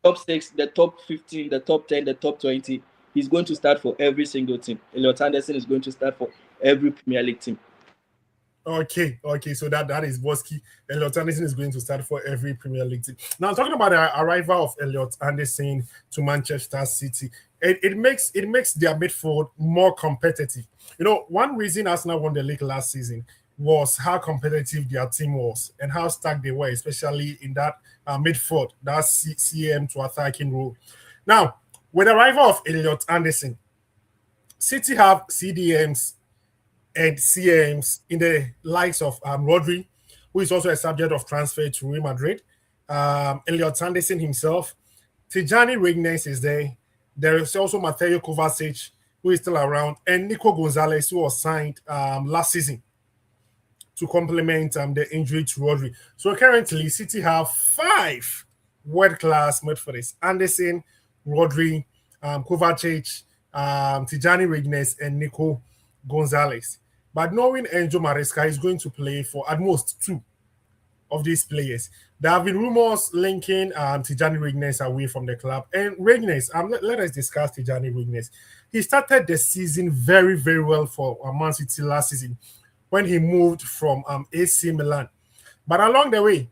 Top 6, the top 15, the top 10, the top 20. He's going to start for every single team. Elliot Anderson is going to start for every Premier League team. Okay. So that is Bosky. Elliot Anderson is going to start for every Premier League team. Now, talking about the arrival of Elliot Anderson to Manchester City, it makes their midfield more competitive. You know, one reason Arsenal won the league last season was how competitive their team was and how stacked they were, especially in that midfield, that CM to attacking role. Now, with the arrival of Elliot Anderson, City have CDMs and CMs in the likes of Rodri, who is also a subject of transfer to Real Madrid. Elliot Anderson himself, Tijani Rignes is there. There is also Mateo Kovacic, who is still around, and Nico Gonzalez, who was signed last season to complement the injury to Rodri. So currently, City have 5 world-class midfielders: Anderson, Rodri, Kovacic, Tijani Rignes, and Nico Gonzalez. But knowing Enzo Maresca is going to play for at most 2 of these players. There have been rumors linking Tijani Rignes away from the club. And Rignes, let us discuss Tijani Rignes. He started the season very, very well for Man City last season when he moved from AC Milan. But along the way,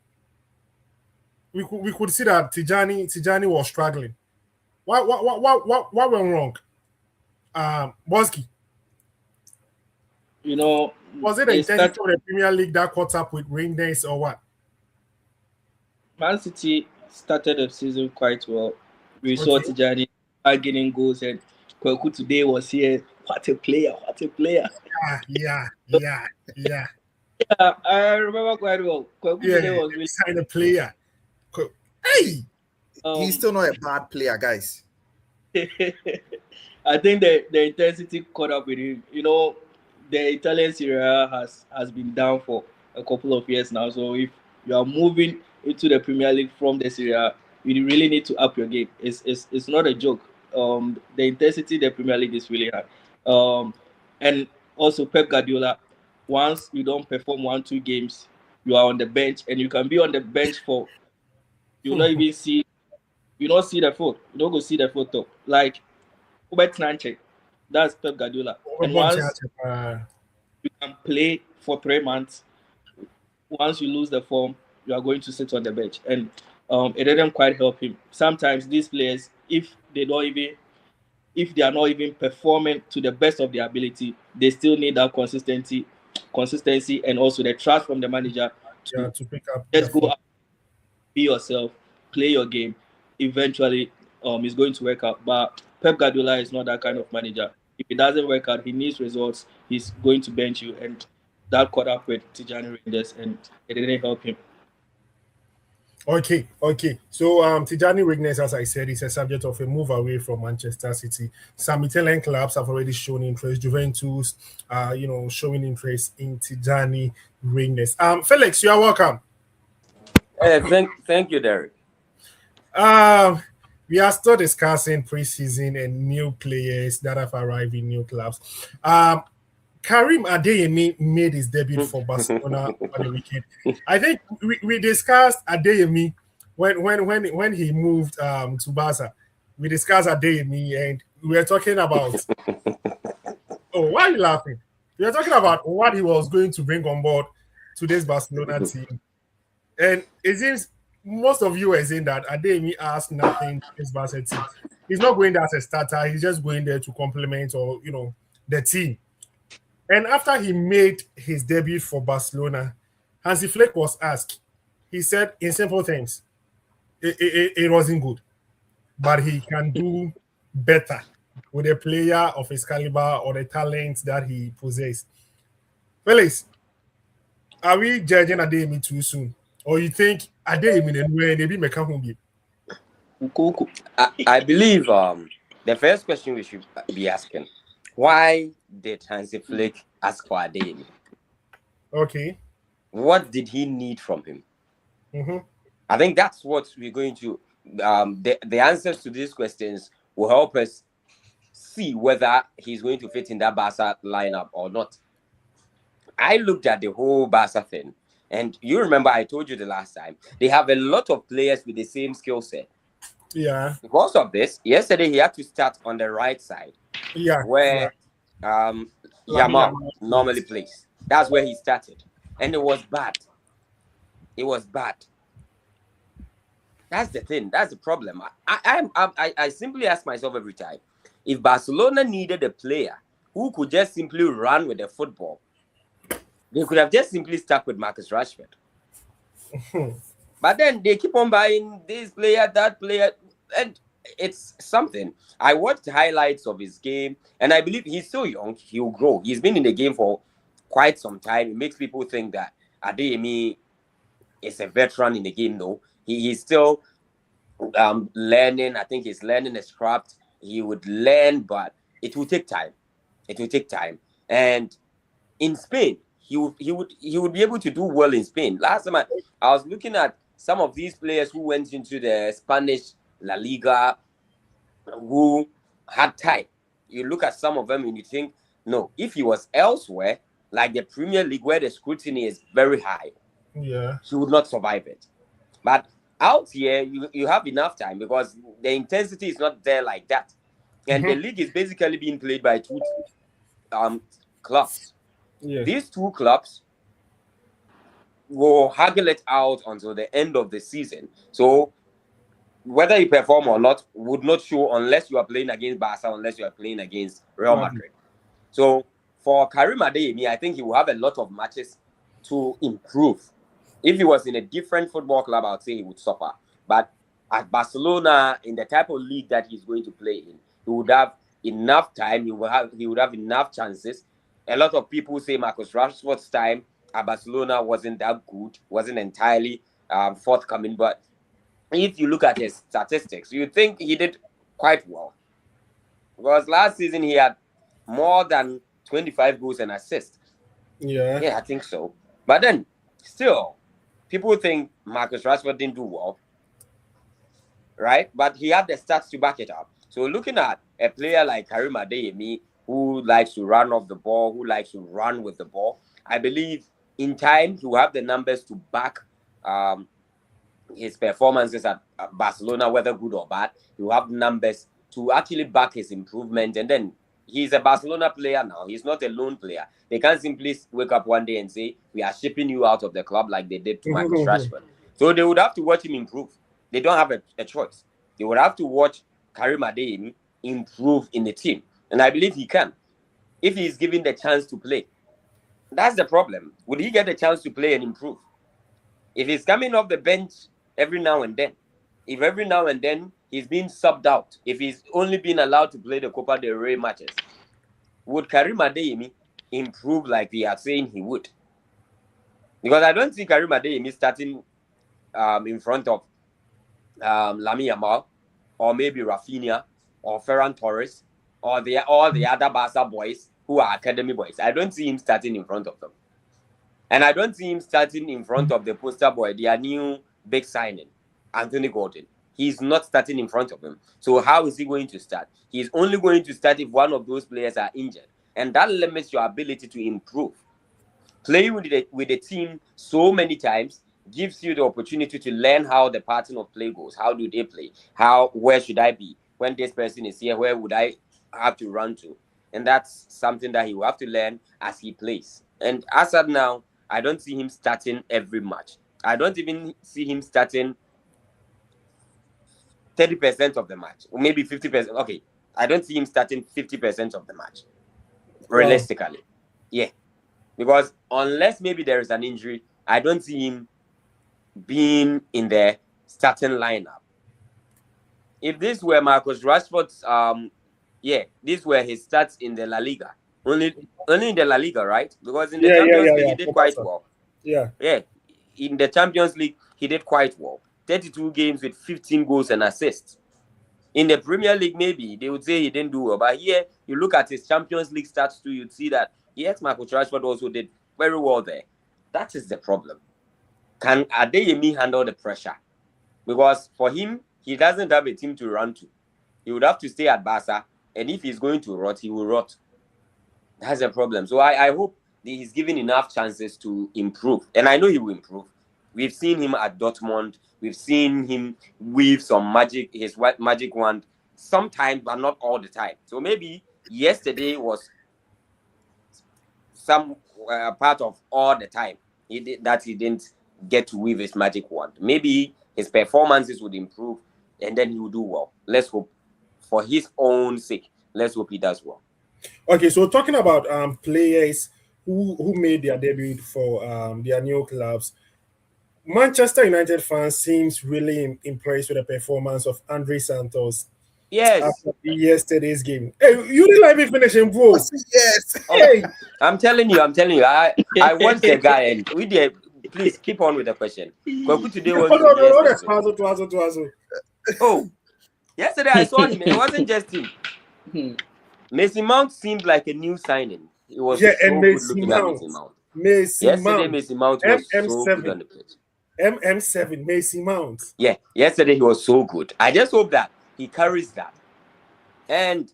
we could see that Tijani was struggling. What went wrong? Bosky, You know, was it the intensity of the Premier League that caught up with Rignes or what? Man City started the season quite well. We saw Tijani getting goals, and Kweku today was here. What a player! What a player! Yeah. I remember quite well. Kweku today was really signed a player. Hey, he's still not a bad player, guys. I think the intensity caught up with him. You know, the Italian Serie A has been down for a couple of years now. So if you are moving into the Premier League from the Serie A, you really need to up your game. It's not a joke. The intensity the Premier League is really high. And also Pep Guardiola, once you don't perform 1-2 games, you are on the bench, and you can be on the bench for you not even see you don't see the foot. You don't go see the photo. Like Ubet Nanche, that's Pep Guardiola. And once you can play for 3 months, once you lose the form, you are going to sit on the bench. And it didn't quite help him. Sometimes these players, if they are not even performing to the best of their ability, they still need that consistency, and also the trust from the manager to pick up. Just go out, be yourself, play your game. Eventually, it's going to work out. But Pep Guardiola is not that kind of manager. If it doesn't work out, he needs results. He's going to bench you, and that caught up with Tijani Rangers, and it didn't help him. Okay. So Tijani Rignes, as I said, is a subject of a move away from Manchester City. Some Italian clubs have already shown interest. Juventus, showing interest in Tijani Rignes. Felix, you are welcome. Thank you, Derek. We are still discussing preseason and new players that have arrived in new clubs. Karim Adeyemi made his debut for Barcelona over the weekend. I think we discussed Adeyemi when he moved to Barca. We discussed Adeyemi and we were talking about. Oh, why are you laughing? We were talking about what he was going to bring on board to this Barcelona team, and it seems most of you are saying that Adeyemi asked nothing to this Barca team. He's not going there as a starter. He's just going there to complement the team. And after he made his debut for Barcelona, Hansi Flick was asked. He said, in simple terms, it wasn't good, but he can do better with a player of his caliber or the talent that he possesses. Felix, are we judging Adeyemi too soon? Or you think Adeyemi and where they be making? I believe the first question we should be asking: why did Hansi Flick ask for Adeyemi? Okay. What did he need from him? Mm-hmm. I think that's what we're going to. The answers to these questions will help us see whether he's going to fit in that Barca lineup or not. I looked at the whole Barca thing, and you remember I told you the last time they have a lot of players with the same skill set. Yeah. Because of this, yesterday he had to start on the right side Yeah. Yeah. where Lamine Yamal Yamal normally plays. plays. That's where he started, and it was bad. It was bad. That's the thing. That's the problem. I simply ask myself every time, if Barcelona needed a player who could just simply run with the football, they could have just simply stuck with Marcus Rashford. But then they keep on buying this player, that player, and it's something. I watched highlights of his game, and I believe he's still young. He'll grow. He's been in the game for quite some time. It makes people think that Adeyemi is a veteran in the game, though. He's still learning. I think he's learning his craft. He would learn, but it will take time. It will take time. And in Spain, he would be able to do well in Spain. Last time I was looking at some of these players who went into the Spanish La Liga who had time. You look at some of them and you think, no, if he was elsewhere, like the Premier League where the scrutiny is very high, Yeah. he would not survive it. But out here, you have enough time because the intensity is not there like that. And the league is basically being played by two clubs. Yeah. These two clubs will haggle it out until the end of the season. So whether you perform or not would not show unless you are playing against Barca, unless you are playing against Real Madrid. So for Karim Adeyemi, I think he will have a lot of matches to improve. If he was in a different football club, I would say he would suffer. But at Barcelona, in the type of league that he's going to play in, he would have enough time. He would have enough chances. A lot of people say Marcus Rashford's time at Barcelona wasn't that good, wasn't entirely forthcoming. But if you look at his statistics, you think he did quite well. Because last season he had more than 25 goals and assists. Yeah. Yeah, I think so. But then, still, people think Marcus Rashford didn't do well, right? But he had the stats to back it up. So looking at a player like Karim Adeyemi, who likes to run off the ball, who likes to run with the ball, I believe in time he will have the numbers to back his performances at Barcelona, whether good or bad. He will have numbers to actually back his improvement. And then he's a Barcelona player now. He's not a lone player. They can't simply wake up one day and say, we are shipping you out of the club like they did to Marcus Rashford. So they would have to watch him improve. They don't have a choice. They would have to watch Karim Adeyemi improve in the team. And I believe he can, if he's given the chance to play. That's the problem. Would he get the chance to play and improve? If he's coming off the bench every now and then, if every now and then he's being subbed out, if he's only been allowed to play the Copa del Rey matches, would Karim Adeyemi improve like we are saying he would? Because I don't see Karim Adeyemi starting in front of Lamine Yamal, or maybe Rafinha, or Ferran Torres, or all the other Barca boys who are academy boys. I don't see him starting in front of them. And I don't see him starting in front of the poster boy, their new big signing, Anthony Gordon. He's not starting in front of him. So how is he going to start? He's only going to start if one of those players are injured. And that limits your ability to improve. Playing with the team so many times gives you the opportunity to learn how the pattern of play goes. How do they play? Where should I be? When this person is here, where would I have to run to? And that's something that he will have to learn as he plays. And as of now, I don't see him starting every match. I don't even see him starting 30% of the match, or maybe 50%. Okay, I don't see him starting 50% of the match, realistically. Yeah, because unless maybe there is an injury, I don't see him being in the starting lineup. If this were Marcus Rashford's, these were his stats in the La Liga. Only in the La Liga, right? Because in the Champions League he did quite well. Yeah. In the Champions League he did quite well. 32 games with 15 goals and assists. In the Premier League, maybe they would say he didn't do well, but here you look at his Champions League stats too, you'd see that yes, Marcus Rashford also did very well there. That is the problem. Can Adeyemi handle the pressure? Because for him, he doesn't have a team to run to. He would have to stay at Barca And if he's going to rot, he will rot. That's a problem. So I hope that he's given enough chances to improve. And I know he will improve. We've seen him at Dortmund. We've seen him weave some magic, his magic wand, sometimes, but not all the time. So maybe yesterday was some part of all the time that he didn't get to weave his magic wand. Maybe his performances would improve and then he will do well. Let's hope. For his own sake, let's hope he does well. Okay, so talking about players who made their debut for their new clubs, Manchester United fans seems really impressed with the performance of Andre Santos. Yes. After yesterday's game. Hey, you didn't let me finish in bro. Yes. Hey, I'm telling you. I want the guy, and we did. Please keep on with the question. Kwaku today was Oh, yesterday I saw him. It wasn't just him. Mason Mount seemed like a new signing. It was so and good looking at Mason Mount. Yesterday, Mason Mount was so good on the pitch. MM7, Mason Mount. Yeah, yesterday he was so good. I just hope that he carries that. And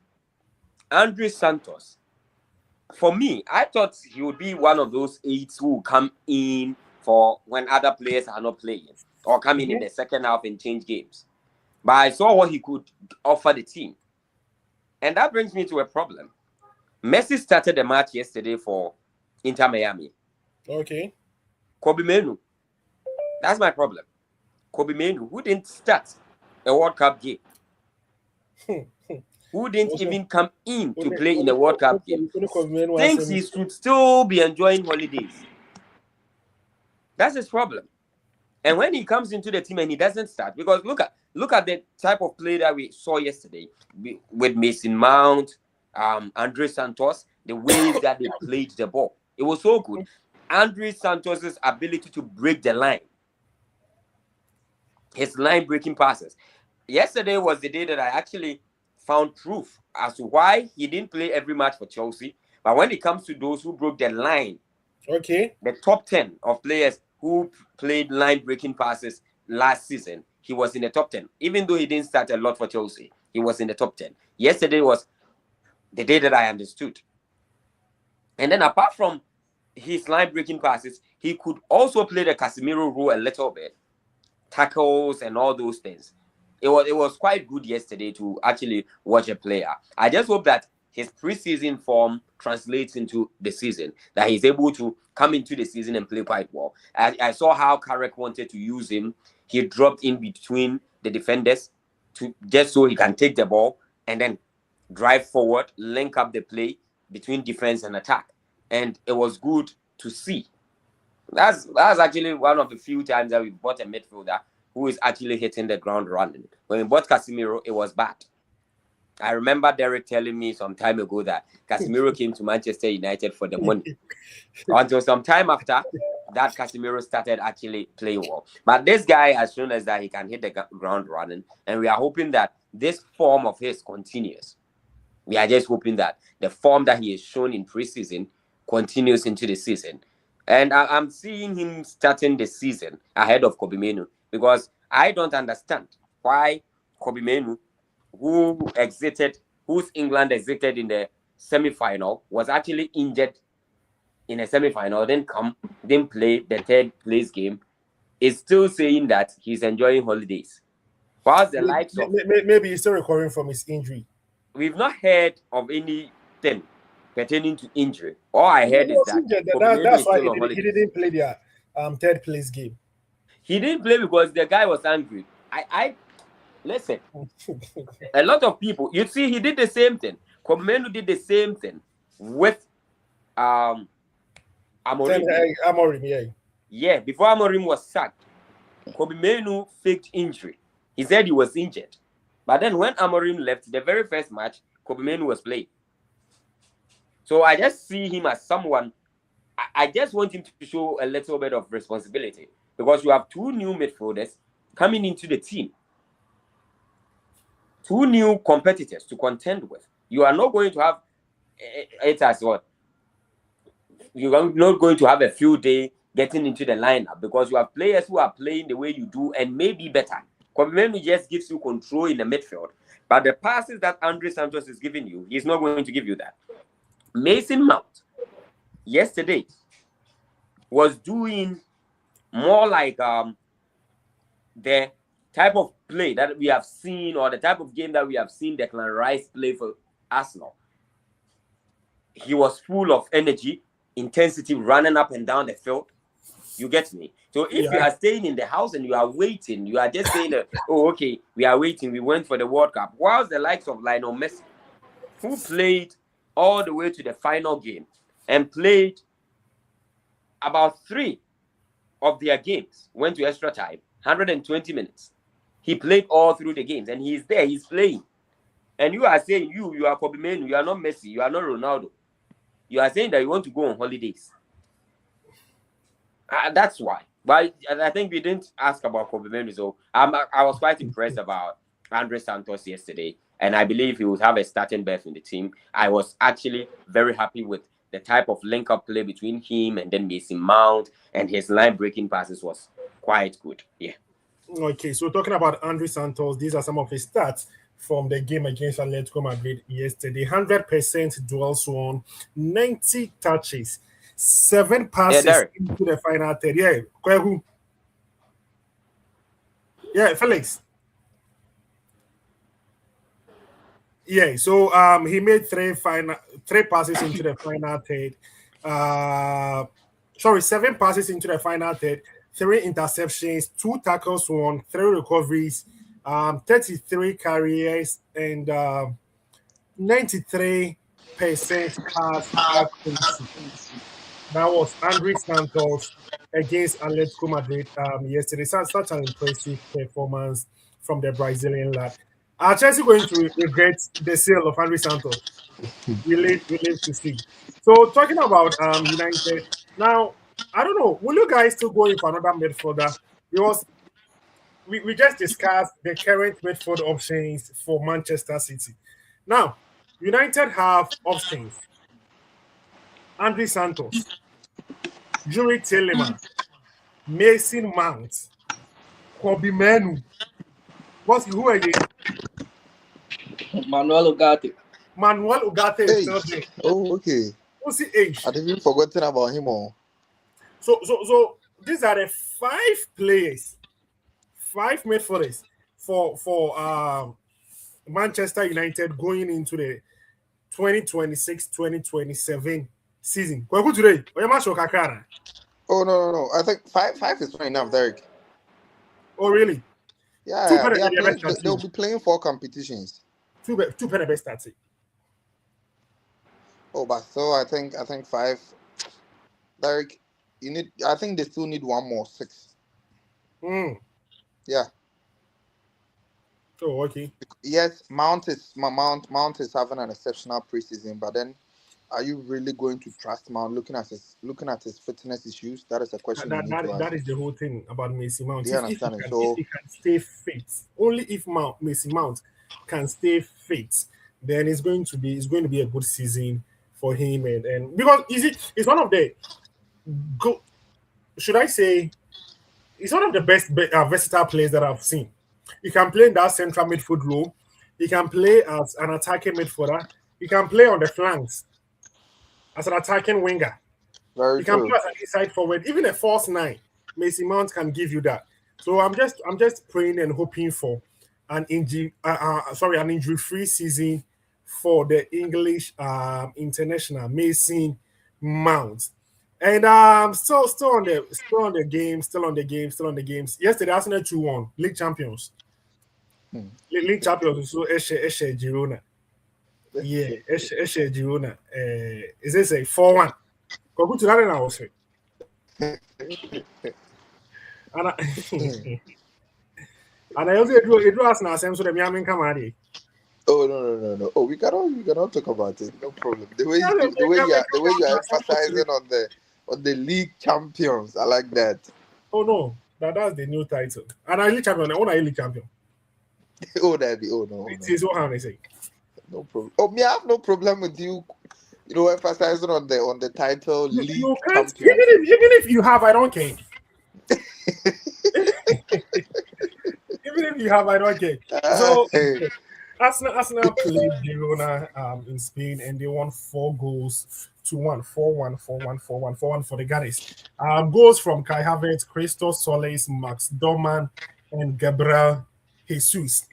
Andre Santos, for me, I thought he would be one of those eights who will come in for when other players are not playing or come in the second half and change games. But I saw what he could offer the team. And that brings me to a problem. Messi started the match yesterday for Inter Miami. Okay. Kobe Menu. That's my problem. Kobe Menu, who didn't start a World Cup game. Who didn't even come in to play in a World Cup game. Thinks he should still be enjoying holidays. That's his problem. And when he comes into the team and he doesn't start, because look at the type of play that we saw yesterday with Mason Mount, Andre Santos, the way that they played the ball. It was so good. Andre Santos's ability to break the line. His line breaking passes. Yesterday was the day that I actually found proof as to why he didn't play every match for Chelsea. But when it comes to those who broke the line, the top 10 of players who played line breaking passes last season, he was in the top 10. Even though he didn't start a lot for Chelsea, he was in the top 10. Yesterday was the day that I understood. And then apart from his line breaking passes, he could also play the Casemiro role a little bit. Tackles and all those things. It was quite good yesterday to actually watch a player. I just hope that his preseason form translates into the season, that he's able to come into the season and play quite well. I saw how Carrick wanted to use him. He dropped in between the defenders to just so he can take the ball and then drive forward, link up the play between defense and attack. And it was good to see. That's actually one of the few times that we bought a midfielder who is actually hitting the ground running. When we bought Casemiro, it was bad. I remember Derek telling me some time ago that Casemiro came to Manchester United for the money. Until some time after that, Casemiro started actually playing well. But this guy has shown us that he can hit the ground running, and we are hoping that this form of his continues. We are just hoping that the form that he has shown in preseason continues into the season. And I'm seeing him starting the season ahead of Kobe Menu because I don't understand why Kobe Menu, whose England exited in the semi-final, was actually injured in a semi-final, didn't play the third place game, is still saying that he's enjoying holidays. Whilst the likes of... Maybe he's still recovering from his injury. We've not heard of anything pertaining to injury. All I heard is that that's why he didn't play their third place game. He didn't play because the guy was angry. I listen. A lot of people, you see, he did the same thing. Komenu did the same thing with Amorim. Amorim, yeah. Before Amorim was sacked, Komenu faked injury. He said he was injured, but then when Amorim left, the very first match, Komenu was playing. So I just see him as someone. I just want him to show a little bit of responsibility because you have two new midfielders coming into the team. Two new competitors to contend with. You are not going to have it as what? You are not going to have a few days getting into the lineup because you have players who are playing the way you do and maybe better. Komenu just gives you control in the midfield. But the passes that Andre Santos is giving you, he's not going to give you that. Mason Mount, yesterday, was doing more like the type of play that we have seen, or the type of game that we have seen Declan Rice play for Arsenal. He was full of energy, intensity, running up and down the field. You get me? So if you are staying in the house and you are waiting, you are just saying, oh, okay, we are waiting. We went for the World Cup. Whilst the likes of Lionel Messi, who played all the way to the final game and played about 3 of their games, went to extra time, 120 minutes. He played all through the games, and he's there, he's playing. And you are saying, you are Kobe Manu, you are not Messi, you are not Ronaldo. You are saying that you want to go on holidays. That's why. But I think we didn't ask about Kobe Manu, so I was quite impressed about Andre Santos yesterday, and I believe he would have a starting berth in the team. I was actually very happy with the type of link-up play between him and then Mason Mount, and his line-breaking passes was quite good. Yeah. Okay, so talking about Andre Santos, these are some of his stats from the game against Atletico Madrid yesterday. 100% duels won, 90 touches, 7 passes into the final third. Yeah, Felix. Yeah, so he made 3 passes into the final third. 7 passes into the final third, 3 interceptions, 2 tackles won, 3 recoveries, 33 carries, and 93% pass accuracy. That was Andre Santos against Atletico Madrid yesterday. Such an impressive performance from the Brazilian lad. Are Chelsea going to regret the sale of Andre Santos? We live to see. So talking about United, now, I don't know, will you guys still go in for another midfielder? Because we just discussed the current midfield options for Manchester City. Now, United have options. Andre Santos, Yuri Tielemans, Mason Mount, Kobe Manu. Who are you? Manuel Ugarte. Manuel Ugarte is still there. Oh, okay. What's the age? I'd even forgotten about him all. So these are the 5 players, 5 midfielders for Manchester United going into the 2026-2027 season. Today? Oh no. I think 5 is not enough, Derek. Oh really? Yeah, they'll be playing 4 competitions. 2 best stats. Oh, but so I think 5. Derek, I think they still need 1 more 6. Yeah. Oh, okay. Yes, Mount is having an exceptional preseason, but then are you really going to trust Mount looking at his fitness issues? That is a question. That is the whole thing about Mason Mount. If he can stay fit, only if Mason Mount can stay fit, then it's going to be a good season for him, and because it's one of the good, should I say, it's one of the best versatile players that I've seen. He can play in that central midfield role. He can play as an attacking midfielder. He can play on the flanks as an attacking winger. He can play as an inside forward, even a false 9. Mason Mount can give you that. So I'm just praying and hoping for an injury-free season for the English international Mason Mount. And still on the games. Yesterday, Arsenal 2-1, league champions. League champions. So Eshe Girona. Yeah, Eshe Girona. Is this a 4-1? Go to that now, also. And I also do Arsenal same so the Miami come out. Oh no. Oh, we cannot talk about it. No problem. The way you are emphasizing on the league champions, I like that. Oh no, that's the new title. And I league champion. I want a league champion. Oh, that be. Oh no. It is what I say. No problem. Oh, me, I have no problem with you. Emphasizing on the title league. You can't. Even if you have, I don't care. Even if you have, I don't care. So Arsenal played Girona in Spain and they won 4 goals to 1, 4-1, 4-1, 4-1, 4-1 for the Gunners. Goals from Kai Havertz, Christos Solis, Max Doman, and Gabriel Jesus.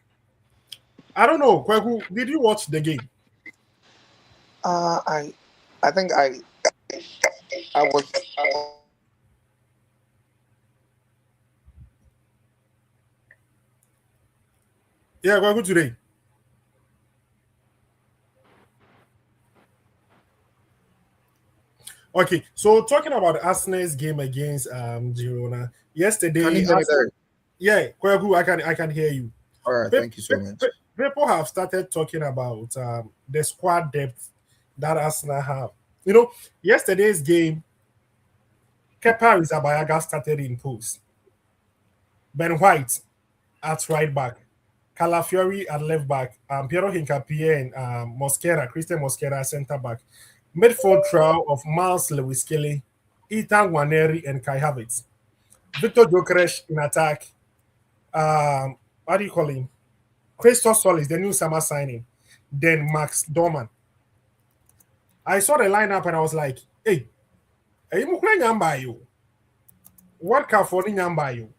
I don't know, Kweku, did you watch the game? Uh, I, I think I was. Yeah, Kweku today. Okay, so talking about Arsenal's game against Girona Can you yesterday. hear me there? Yeah, Kweku, I can hear you. All right, Pe- thank you so pe- much. People have started talking about the squad depth that Arsenal have. You know, yesterday's game, Kepa Arrizabalaga started in post. Ben White at right back. Calafiori at left back. Piero Hincapié and Mosquera, Christian Mosquera centre back. Midfield trio of Miles Lewis Kelly, Ethan Waneri, and Kai Havertz. Victor Gyökeres in attack. What do you call him? Christos Solis, the new summer signing. Then Max Dorman. I saw the lineup and I was like, hey, you nyamba you. What can for nyamba you?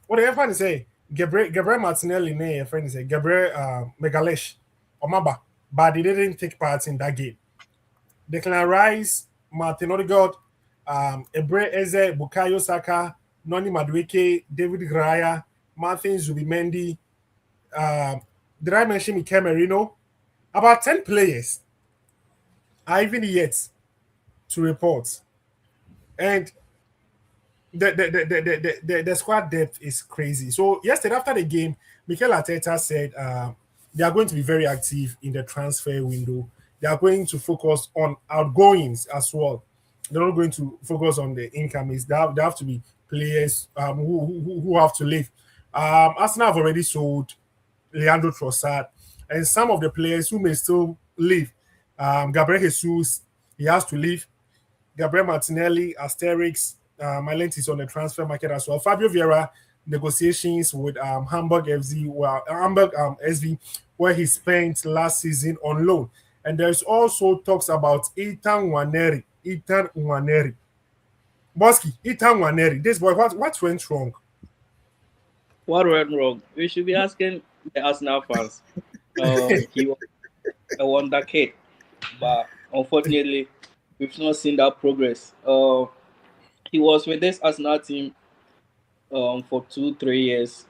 What the friend say? Gabriel Martinelli, ne friend say Gabriel Megalesh, Omaba, but they didn't take part in that game. Declan Rice, Martin Odegaard, Ebre Eze, Bukayo Saka, Noni Madueke, David Graya, Martin Zubimendi. Did I mention Mikel Merino? About 10 players are even yet to report. And the squad depth is crazy. So yesterday after the game, Mikel Arteta said they are going to be very active in the transfer window. They are going to focus on outgoings as well. They're not going to focus on the incomings. They have to be players who have to leave. Arsenal have already sold Leandro Trossard, and some of the players who may still leave. Gabriel Jesus, he has to leave. Gabriel Martinelli, Asterix, Malent is on the transfer market as well. Fabio Vieira negotiations with Hamburg FZ, well, Hamburg SV, where he spent last season on loan. And there's also talks about Ethan Waneri. Ethan Waneri. Bosky, Ethan Waneri. This boy, what went wrong? What went wrong? We should be asking the Arsenal fans. He was a wonder kid, but unfortunately, we've not seen that progress. He was with this Arsenal team for 2 3 years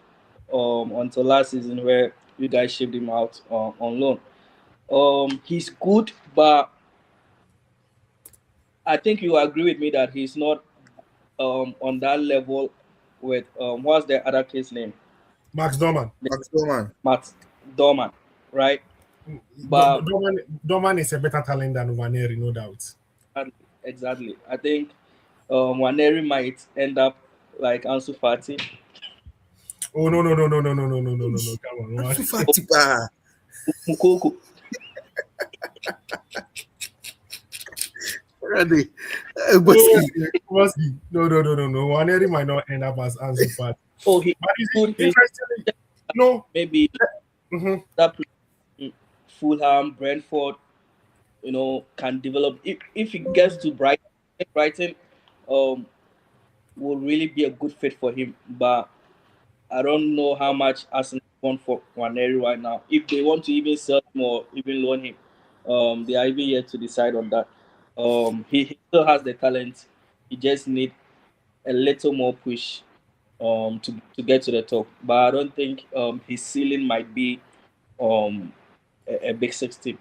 until last season where you guys shipped him out on loan. He's good, but I think you agree with me that he's not on that level with what's the other kid's name? Max Dorman. Max Bowman. Matt Dorman, right? But Dorman is a better talent than Waneri, no doubt. exactly, I think Waneri might end up like Ansu Fati. Oh no! Come on, Ansu man. Fati pa. Mukoko. Ready. But No. Waneri might not end up as Ansu Fati. Oh, he But is good. it interestingly, no. Maybe Mhm. that Fulham, Brentford, can develop. If he gets to Brighton, um, will really be a good fit for him. But I don't know how much Arsenal want for Waneri right now. If they want to even sell him or even loan him, they are even yet to decide on that. He still has the talent. He just need a little more push to get to the top. But I don't think his ceiling might be um a big 16.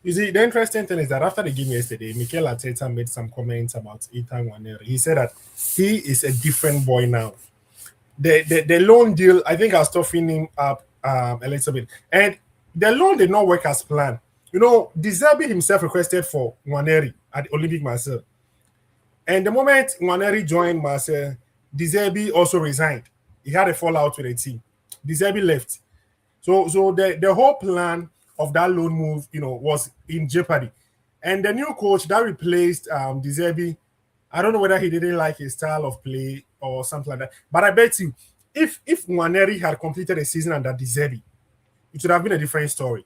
You see, the interesting thing is that after the game yesterday, Mikel Arteta made some comments about Ethan Waneri. He said that he is a different boy now. The loan deal, I think, has toughened him up a little bit. And the loan did not work as planned. You know, Deserbi himself requested for Waneri at the Olympic Marseille. And the moment Waneri joined Marseille, Deserbi also resigned. He had a fallout with the team. Deserbi left. So the whole plan of that loan move, was in jeopardy. And the new coach that replaced De Zerbi, I don't know whether he didn't like his style of play or something like that. But I bet you, if Waneri had completed a season under De Zerbi, it would have been a different story.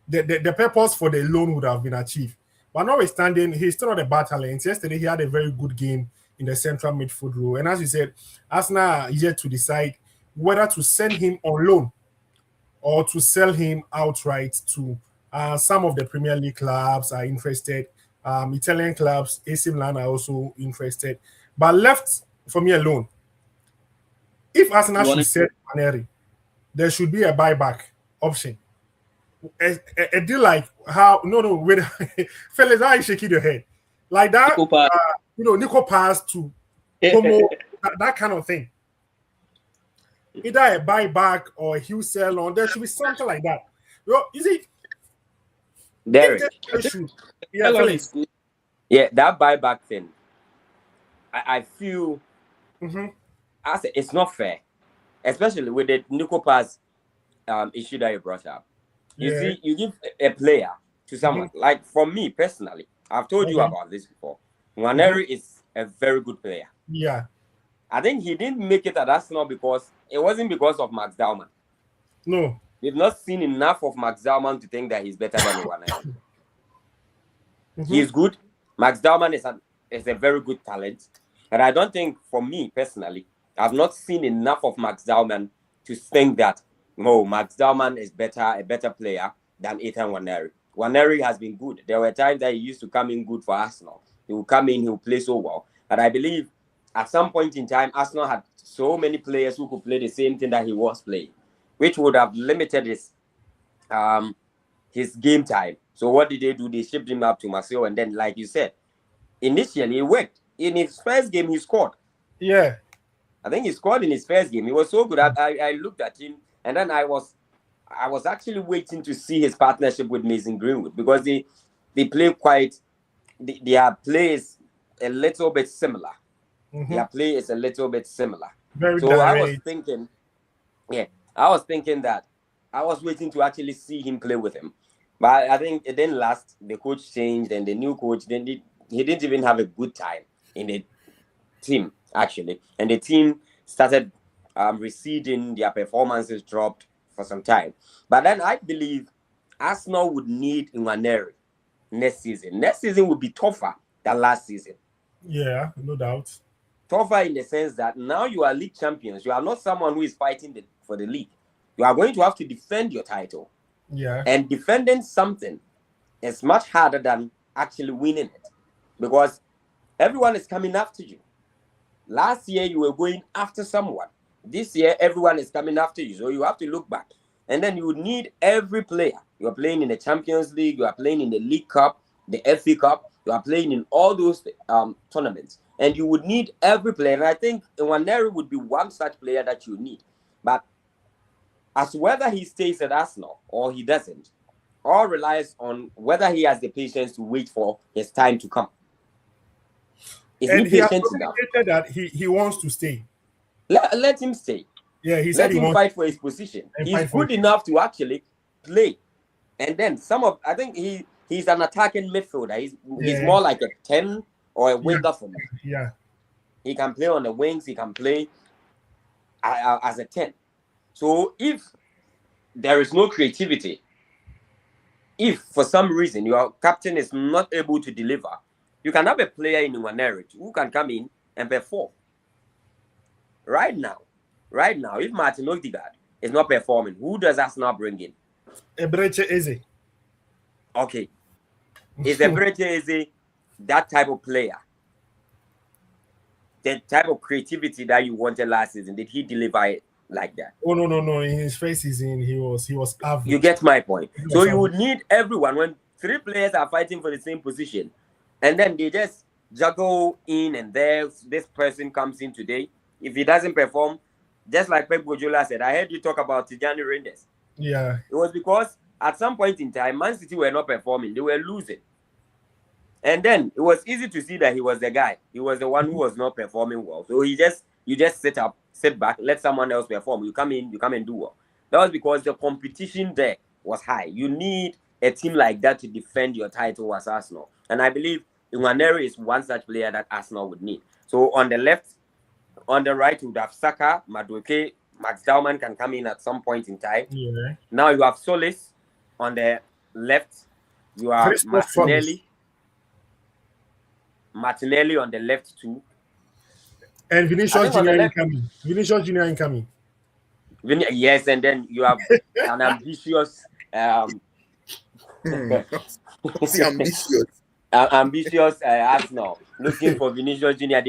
The purpose for the loan would have been achieved. But notwithstanding, he's still not a bad talent. Yesterday, he had a very good game in the central midfield role. And as you said, Arsenal are yet to decide whether to send him on loan or to sell him outright to some of the Premier League clubs are interested. Italian clubs, AC Milan are also interested. But left for me alone, if Arsenal should sell Maneri, there should be a buyback option. A deal like how no wait fellas, why are you shaking your head like that? Nico pass to Como, that kind of thing. Either a buyback or a huge sell on. There should be something like that. You see, Derek. Yeah, fellas. Yeah, that buyback thing. I feel it's not fair, especially with the Nico pass issue that you brought up. You see, you give a player to someone. Like for me personally, I've told you about this before. Nwaneri is a very good player. Yeah. I think he didn't make it at Arsenal because it wasn't because of Max Dallman. No. We've not seen enough of Max Dallman to think that he's better than Nwaneri. He is good. Max Dallman is a very good talent. And I don't think, for me personally, I've not seen enough of Max Dallman to think that no, Max Dallman is a better player than Ethan Nwaneri. Nwaneri has been good. There were times that he used to come in good for Arsenal. He will come in, he will play so well. But I believe at some point in time, Arsenal had so many players who could play the same thing that he was playing, which would have limited his game time. So what did they do? They shipped him up to Marseille, and then, like you said, initially it worked. In his first game, he scored. Yeah. I think he scored in his first game. He was so good. I looked at him. And then I was actually waiting to see his partnership with Mason Greenwood because they play their play is a little bit similar. Their play is a little bit similar. Very so direct. I was thinking that I was waiting to actually see him play with him. But I think it didn't last. The coach changed and the new coach he didn't even have a good time in the team, actually. And the team started receding, their performances dropped for some time. But then I believe Arsenal would need Nwaneri next season. Next season would be tougher than last season. Yeah, no doubt. Tougher in the sense that now you are league champions. You are not someone who is fighting for the league. You are going to have to defend your title. Yeah. And defending something is much harder than actually winning it because everyone is coming after you. Last year, you were going after someone. This year, everyone is coming after you. So you have to look back. And then you need every player. You are playing in the Champions League. You are playing in the League Cup, the FA Cup. You are playing in all those tournaments. And you would need every player. And I think Nwaneri would be one such player that you need. But as whether he stays at Arsenal or he doesn't, all relies on whether he has the patience to wait for his time to come. And he has communicated that he wants to stay. Let him stay. Yeah, he said let him fight for his position. He's good enough to actually play. And then I think he's an attacking midfielder. He's more like a 10 or a winger for me. Yeah. He can play on the wings. He can play as a 10. So if there is no creativity, if for some reason your captain is not able to deliver, you can have a player in Nwaneri who can come in and perform. Right now, if Martin Odegaard is not performing, who does Arsenal bring in? Eberechi Eze. Okay. Is Eberechi Eze that type of player? The type of creativity that you wanted last season, did he deliver it like that? Oh no. In his first season, he was average. You get my point. So you would need everyone when 3 players are fighting for the same position, and then they just juggle in and there. This person comes in today. If he doesn't perform, just like Pep Guardiola said, I heard you talk about Tijani Reinders. Yeah. It was because at some point in time, Man City were not performing. They were losing. And then it was easy to see that he was the guy. He was the one who was not performing well. So you just sit back, let someone else perform. You come and do well. That was because the competition there was high. You need a team like that to defend your title as Arsenal. And I believe Nwaneri is one such player that Arsenal would need. So on the left, on the right, you would have Saka, Madueke, Max Dowman can come in at some point in time. Yeah. Now you have Solis on the left. You have Martinelli on the left too. And Vinicius Junior incoming. Vinicius Junior incoming. Yes, and then you have an ambitious ambitious Arsenal looking for Vinicius Junior.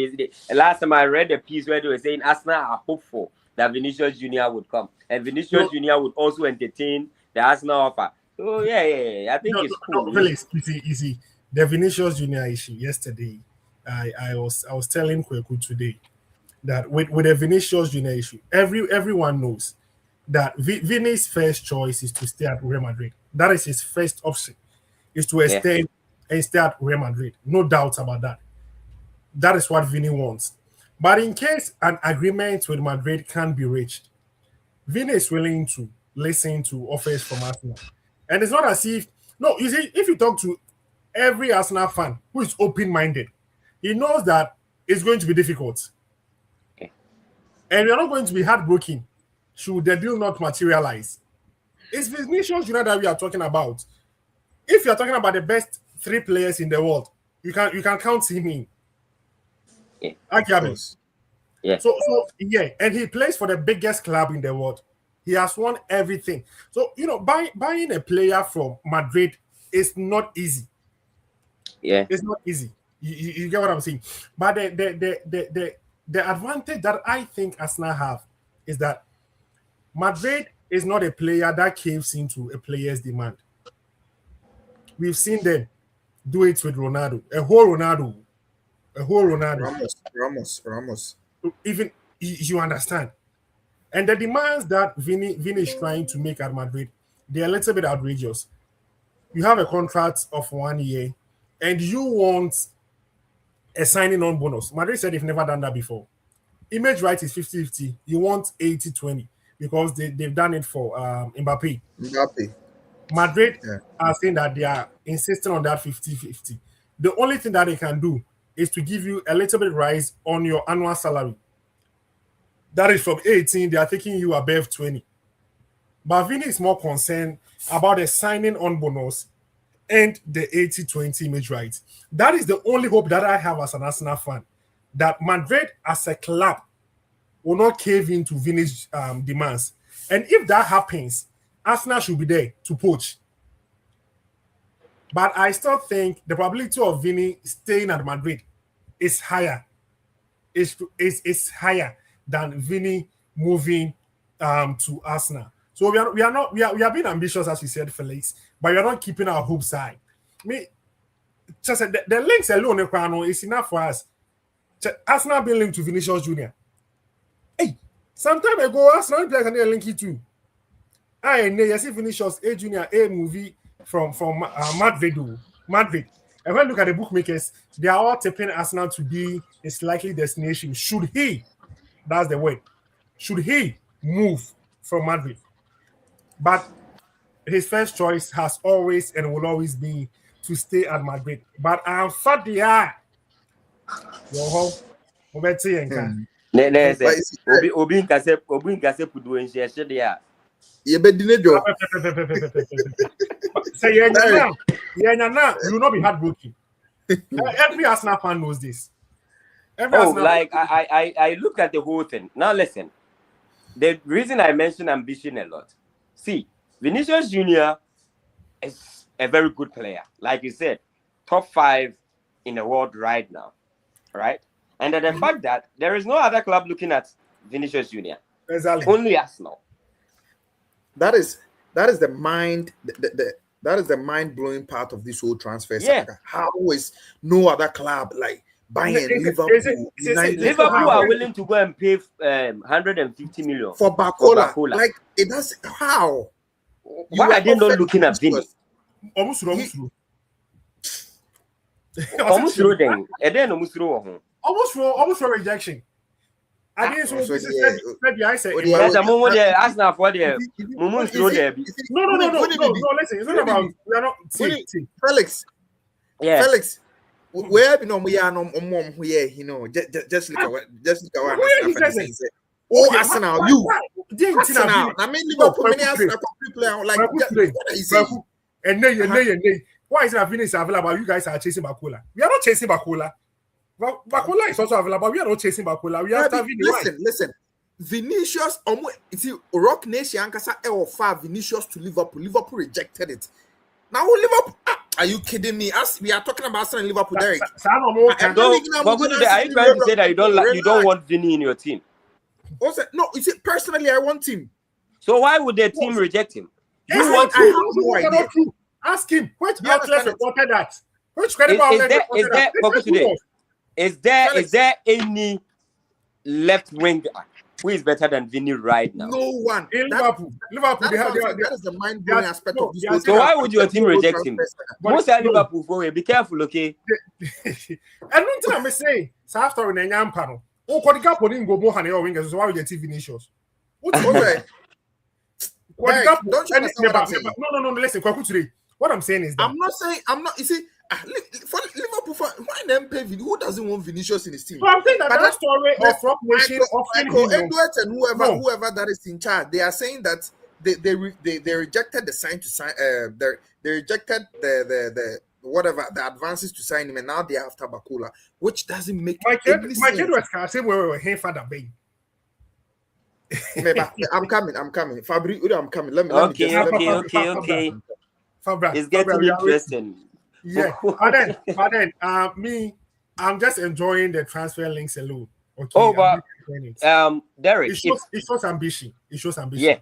Last time I read the piece where they were saying Arsenal are hopeful that Vinicius Junior would come, and Vinicius Junior would also entertain the Arsenal offer. So yeah, I think it's cool. Felix, easy. The Vinicius Junior issue yesterday, I was telling Kweku today that with the Vinicius Junior issue, everyone knows that Vini's first choice is to stay at Real Madrid. That is his first option, is to stay at Real Madrid. No doubt about that. That is what Vini wants. But in case an agreement with Madrid can be reached, Vini is willing to listen to offers from Arsenal. And it's not as if, no, you see, if you talk to every Arsenal fan who is open-minded, he knows that it's going to be difficult. And you're not going to be heartbroken should the deal not materialize. It's Vinicius Junior that we are talking about. If you're talking about the best 3 players in the world, you can count him in. Yeah. So yeah, and he plays for the biggest club in the world. He has won everything. So buying a player from Madrid is not easy. Yeah, it's not easy. You get what I'm saying? But the advantage that I think Arsenal have is that Madrid is not a player that caves into a player's demand. We've seen them do it with Ronaldo. A whole Ronaldo. Ramos. Even you understand. And the demands that Vini is trying to make at Madrid, they're a little bit outrageous. You have a contract of 1 year, and you want a signing on bonus. Madrid said they've never done that before. Image right is 50-50. You want 80-20 because they've done it for Mbappe. Madrid are saying that they are insisting on that 50-50. The only thing that they can do is to give you a little bit rise on your annual salary. That is from 18, they are taking you above 20. But Vini is more concerned about the signing on bonus and the 80-20 image rights. That is the only hope that I have as an Arsenal fan, that Madrid as a club will not cave into Vini's demands. And if that happens, Arsenal should be there to poach. But I still think the probability of Vini staying at Madrid is higher. It's higher than Vini moving to Arsenal. So we are being ambitious, as you said, Felix, but we are not keeping our hopes high. Just the links alone is enough for us. Arsenal being linked to Vinicius Junior. Hey, some time ago, Arsenal players can link it too. You see Vinicius A Junior A movie from Madrid. And when you look at the bookmakers, they are all tipping Arsenal to be its likely destination. Should he? That's the word. Should he move from Madrid? But his first choice has always and will always be to stay at Madrid. But I'm fat the eye. Obi say you will not be heartbroken. Every Arsenal fan knows this. I look at the whole thing. Now listen, the reason I mention ambition a lot. See, Vinicius Junior is a very good player. Like you said, top 5 in the world right now. Right? And the fact that there is no other club looking at Vinicius Junior. Exactly. Only Arsenal. That is the mind that is the mind-blowing part of this whole transfer saga. How is no other club like Bayern, Liverpool, Liverpool are willing to go and pay 150 million for Bacola? Like it does. How? Why are they not looking at Vini? Almost rejection. I didn't say I said Arsenal for the no. Listen, it's not about we are not Felix. Yeah. Felix. Where we are no here, just look at what Arsenal, you Arsenal. I mean, Liverpool. Many Arsenal player like what are you saying? And then. Why is Vini available? You guys are chasing Bakula. We are not chasing Bakula. Bakula is also available. We are not chasing Bakula. We have Vini. Listen. Vinicius, Rock Nation, Kasa offer Vinicius to Liverpool. Liverpool rejected it. Now Liverpool, are you kidding me? As we are talking about Arsenal and Liverpool, Derek. Are you trying to say that you don't want Vini in your team? Also, no, is it personally I want him. So why would the team reject him? You want I have no idea. Ask him. Which outlet reported that? Which credible outlet reported that? Is there any left wing who is better than Vini right now? No one. In Liverpool, that is the mind-blowing aspect of this. So why would your team reject him? Most are Liverpool for be careful, okay? And one thing I'm saying, so after in a young panel, Kodiga putting go more than wingers, so why would you see Vinicius? What's okay? No, listen, what I'm saying is that I'm not. You see, for Liverpool, why them pay Vini? Who doesn't want Vinicius in his team? So I'm saying that story of Rock Nation Edwards and whoever that is in charge, they are saying that they rejected the sign to sign. They rejected the whatever the advances to sign him, and now they are after Bakula, which doesn't make any sense. My kid was saying we were here for the baby. I'm coming. Fabri, I'm coming. Let me. Okay. It's getting interesting. Yeah, but then, I'm just enjoying the transfer links alone. Okay. But Derek, it shows ambition. Yeah.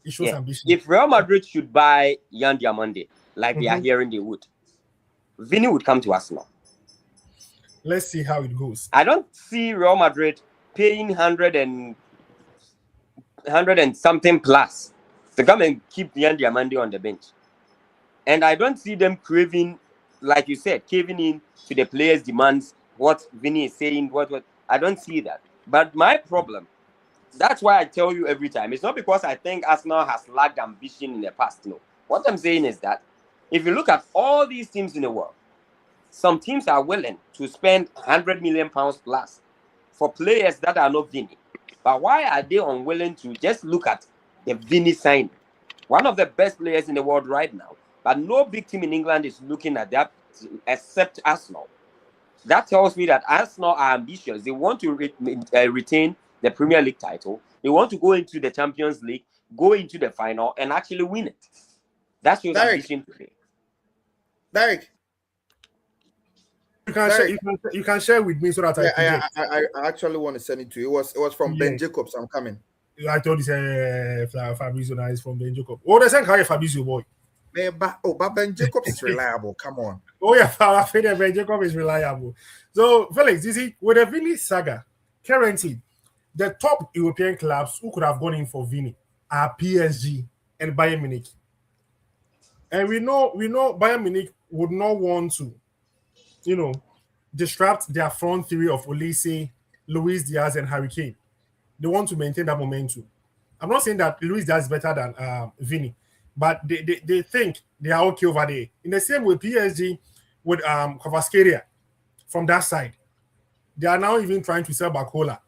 It shows ambition. If Real Madrid should buy Yan Diamande, like they are hearing they would, Vini would come to Arsenal. Let's see how it goes. I don't see Real Madrid paying 100 and something plus to come and keep Yan Diamande on the bench. And I don't see them craving, like you said, caving in to the players' demands, what Vini is saying, what. I don't see that. But my problem, that's why I tell you every time, it's not because I think Arsenal has lacked ambition in the past. No. What I'm saying is that if you look at all these teams in the world, some teams are willing to spend £100 million plus for players that are not Vini. But why are they unwilling to just look at the Vini sign? One of the best players in the world right now. But no big team in England is looking at that except Arsenal. That tells me that Arsenal are ambitious. They want to retain the Premier League title. They want to go into the Champions League, go into the final, and actually win it. That's your ambition today. Derek, you can share with me so that I actually want to send it to you. It was from Ben Jacobs. I'm coming. I told you Fabrizio is from Ben Jacobs. Oh, they sent Fabrizio boy. But Ben Jacobs is reliable. Come on. Oh yeah, Ben Jacobs is reliable. So Felix, you see, with the Vini saga, currently the top European clubs who could have gone in for Vini are PSG and Bayern Munich. And we know Bayern Munich would not want to, disrupt their front three of Olise, Luis Diaz, and Harry Kane. They want to maintain that momentum. I'm not saying that Luis Diaz is better than Vini, but they think they are okay over there. In the same way, PSG with Kvaratskhelia from that side, they are now even trying to sell Bakola,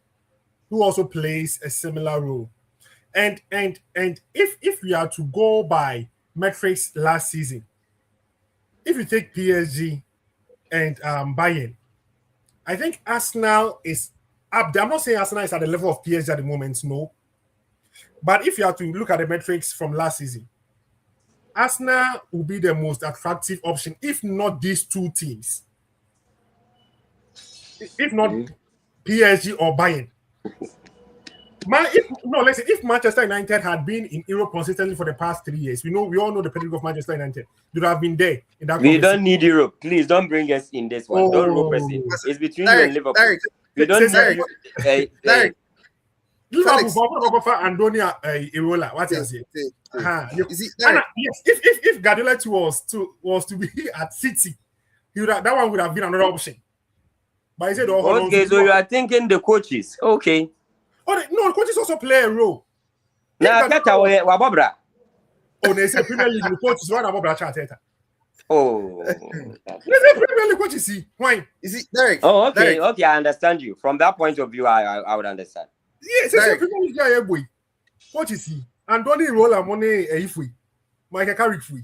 who also plays a similar role. And if we are to go by metrics last season, if you take PSG and Bayern, I think Arsenal is up there. I'm not saying Arsenal is at the level of PSG at the moment, no. But if you have to look at the metrics from last season, Arsenal will be the most attractive option, if not these two teams. If not PSG or Bayern. If Manchester United had been in Europe consistently for the past 3 years, we all know the pedigree of Manchester United. They would have been there in that. We don't need Europe. Please don't bring us in this one. Don't rope us in. It's between you and Liverpool. We don't need Liverpool for Andonia Irola. What is it? Yes. If Guardiola was to be at City, that one would have been another option. But he said, okay, so you are thinking the coaches. Okay. No, coaches also play a role. Now, Wabobra. Oh, they say Premier League coaches run Wabobra Chateta. Oh, they say Premier League coaches see why? Is it Derek? Oh, okay, Derek. Okay, I understand you. From that point of view, I would understand. Yes, it's a Premier League guy, boy. What is he? And don't he roll a money if we Michael carry free.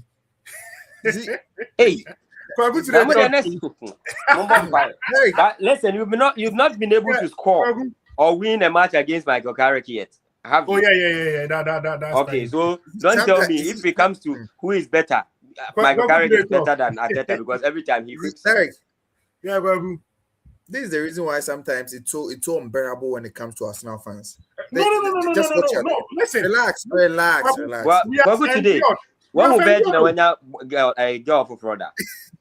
Hey, Kwaku to I'm the the next. But listen, you've not been able to score or win a match against Michael Carrick yet. Have you? Oh yeah. That's okay, fine. so don't tell me if it comes to who is better. Michael Carrick is better than Arteta because every time he whips. Yeah, Kwaku. This is the reason why sometimes it's so unbearable when it comes to Arsenal fans. No. Listen. Relax. Well, Kwaku today, when we bet when a girl for brother,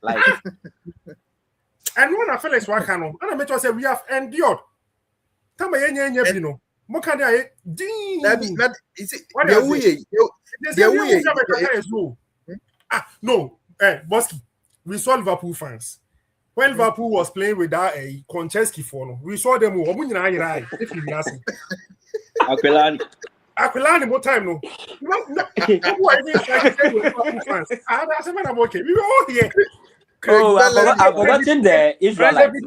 like, and when I feel like Swakano, and I make sure say we have endured. Tama yenye bino. Mo kan dey ding. That is it. No. Bosky. We saw Liverpool fans. When Liverpool was playing with that Konchesky for we saw them if you ask. Aquilani more time no. Who are even trying Liverpool fans? I said man, I'm okay. We were all here. Oh, I've forgotten the Israelites.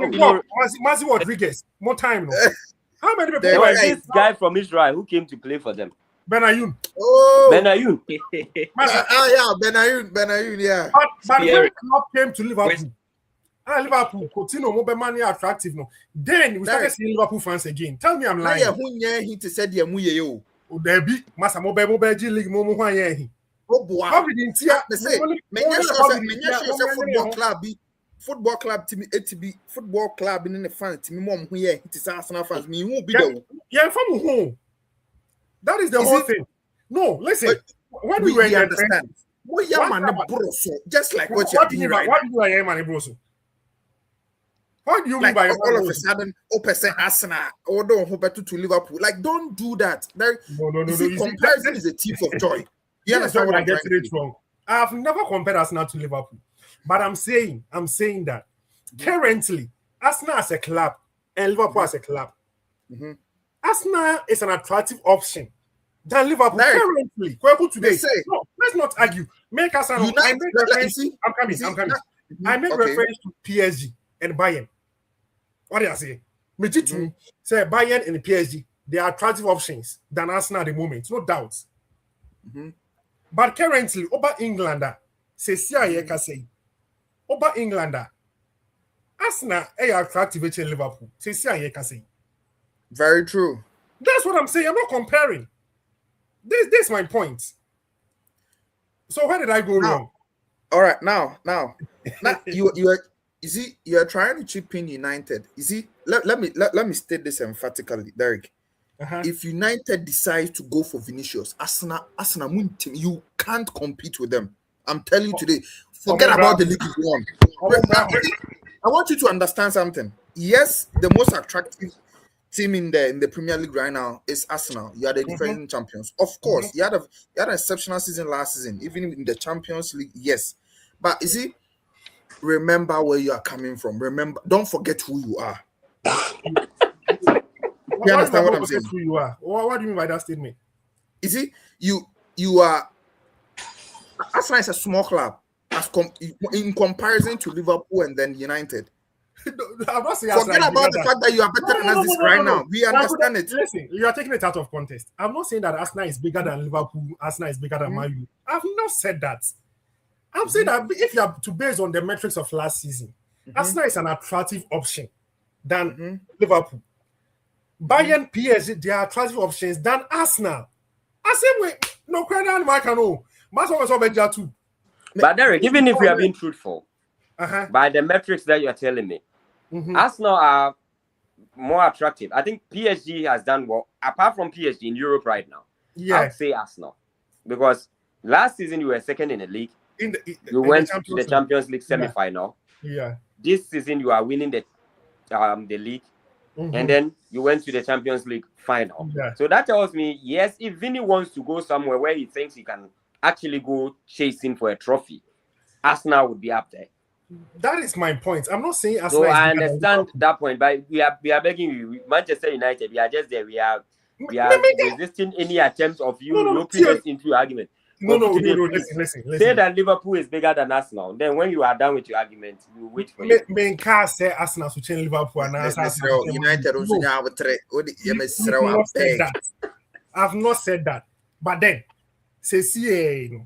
Mazi Rodriguez. More time no. How many people? There was this guy from Israel who came to play for them. Benayoun. Oh, Benayoun. Benayoun, yeah. But when club came to Liverpool, Liverpool continue more money attractive no. Then we started seeing Liverpool fans again. Tell me I'm lying. He said yeah, muye O debi masa mobile league mo ho ayen. Oh boy. How did Intia say football club team ATB football club in the fans team mom who here it is Arsenal fans me who be there. Yeah, from who? That is the whole thing. No, listen. When we were understand. Just like what you're doing right now. What do you mean man broso? What do you mean by all of a sudden percent Arsenal or don't hope to Liverpool? Like don't do that. No. Comparison is a thief of joy. You understand what I'm getting it wrong? I've never compared Arsenal to Liverpool, but I'm saying that currently Arsenal as a club and Liverpool as a club, Arsenal is an attractive option than Liverpool currently. Today, no, let's not argue. Make Arsenal. I'm coming. I make reference to PSG and Bayern. What do I say? Me too. Say Bayern and PSG, they are attractive options than Arsenal at the moment, no doubt. But currently, over Englander, say over Englander, Arsenal are attractive in Liverpool. Say very true. That's what I'm saying. I'm not comparing. This is my point. So where did I go wrong? All right, now you see, you are trying to chip in United. You see, let me state this emphatically, Derek. If United decides to go for Vinicius, Arsenal team, you can't compete with them. I'm telling you today. Forget about the league you won. I want you to understand something. Yes, the most attractive team in the Premier League right now is Arsenal. You are the defending champions. Of course, you had an exceptional season last season, even in the Champions League. Yes, but you see, remember where you are coming from. Remember, don't forget who you are. You understand what I'm saying? Who you are? What do you mean by that statement? You see, you are. Arsenal is a small club in comparison to Liverpool and then United. I'm not saying forget about the fact that you are better than us right now. We understand it. Listen, you are taking it out of context. I'm not saying that Arsenal is bigger than Liverpool. Arsenal is bigger than Man U. I've not said that. I'm saying that if you are to base on the metrics of last season, Arsenal is an attractive option than Liverpool. Bayern, PSG, they are attractive options than Arsenal. I say, wait, no credit on my canoe. Too. But Derek, even if we are being truthful, by the metrics that you are telling me, Arsenal are more attractive. I think PSG has done well, apart from PSG in Europe right now. Yeah. I'd say Arsenal. Because last season you were second in the league. You went to the Champions League semi-final. Yeah. This season you are winning the league. And then you went to the Champions League final. Yeah. So that tells me, yes, if Vinny wants to go somewhere where he thinks he can actually go chasing for a trophy, Arsenal would be up there. That is my point. I'm not saying Arsenal. So I understand that point, but we are begging you, Manchester United. We are just there. We are resisting any attempts of you roping us into your argument. No, listen. Say that Liverpool is bigger than Arsenal. Then when you are done with your argument, we will wait for you. Men can't say Arsenal to change Liverpool and United also have a threat. I've not said that. But then, say, see,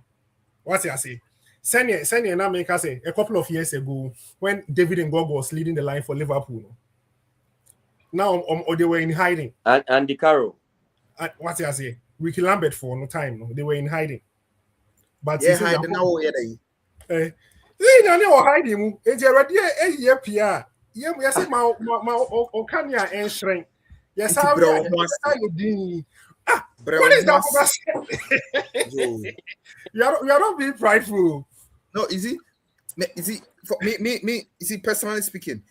what I say? Send you now make us say a couple of years ago when David Ngog was leading the line for Liverpool. Now they were in hiding. And the Carroll. What I say? Ricky Lambert for no time. No, they were in hiding. But Yeah, hide now. eh, they were hiding. It's already a year PR. Yeah, we say my Okanya and shrink. Yes, how you ah, what is that? You are not being prideful. No, is it for me? Is it personally speaking?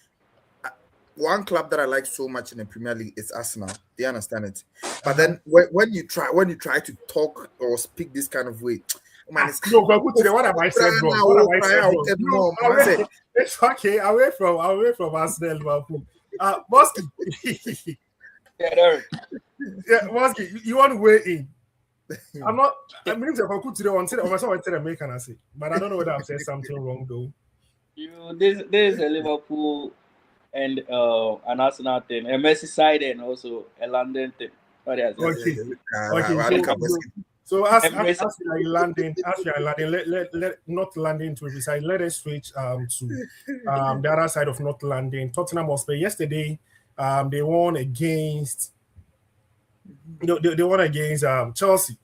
One club that I like so much in the Premier League is Arsenal. They understand it, but then when you try to talk or speak this kind of way, man, it's no. But what have I said wrong? What have I said wrong? No, it's okay. Away from Arsenal, Liverpool. Bosky. Yeah, Bosky, you want to weigh in? I'm not. I mean, if I could today on today, I tell American I say, but I don't know whether I've said something wrong though. This is a Liverpool and an Arsenal thing, a Merseyside and also a London thing. Okay. So as we are landing, let not landing to every side. Let us switch to the other side of not landing. Tottenham Hotspur yesterday, they won against. They won against Chelsea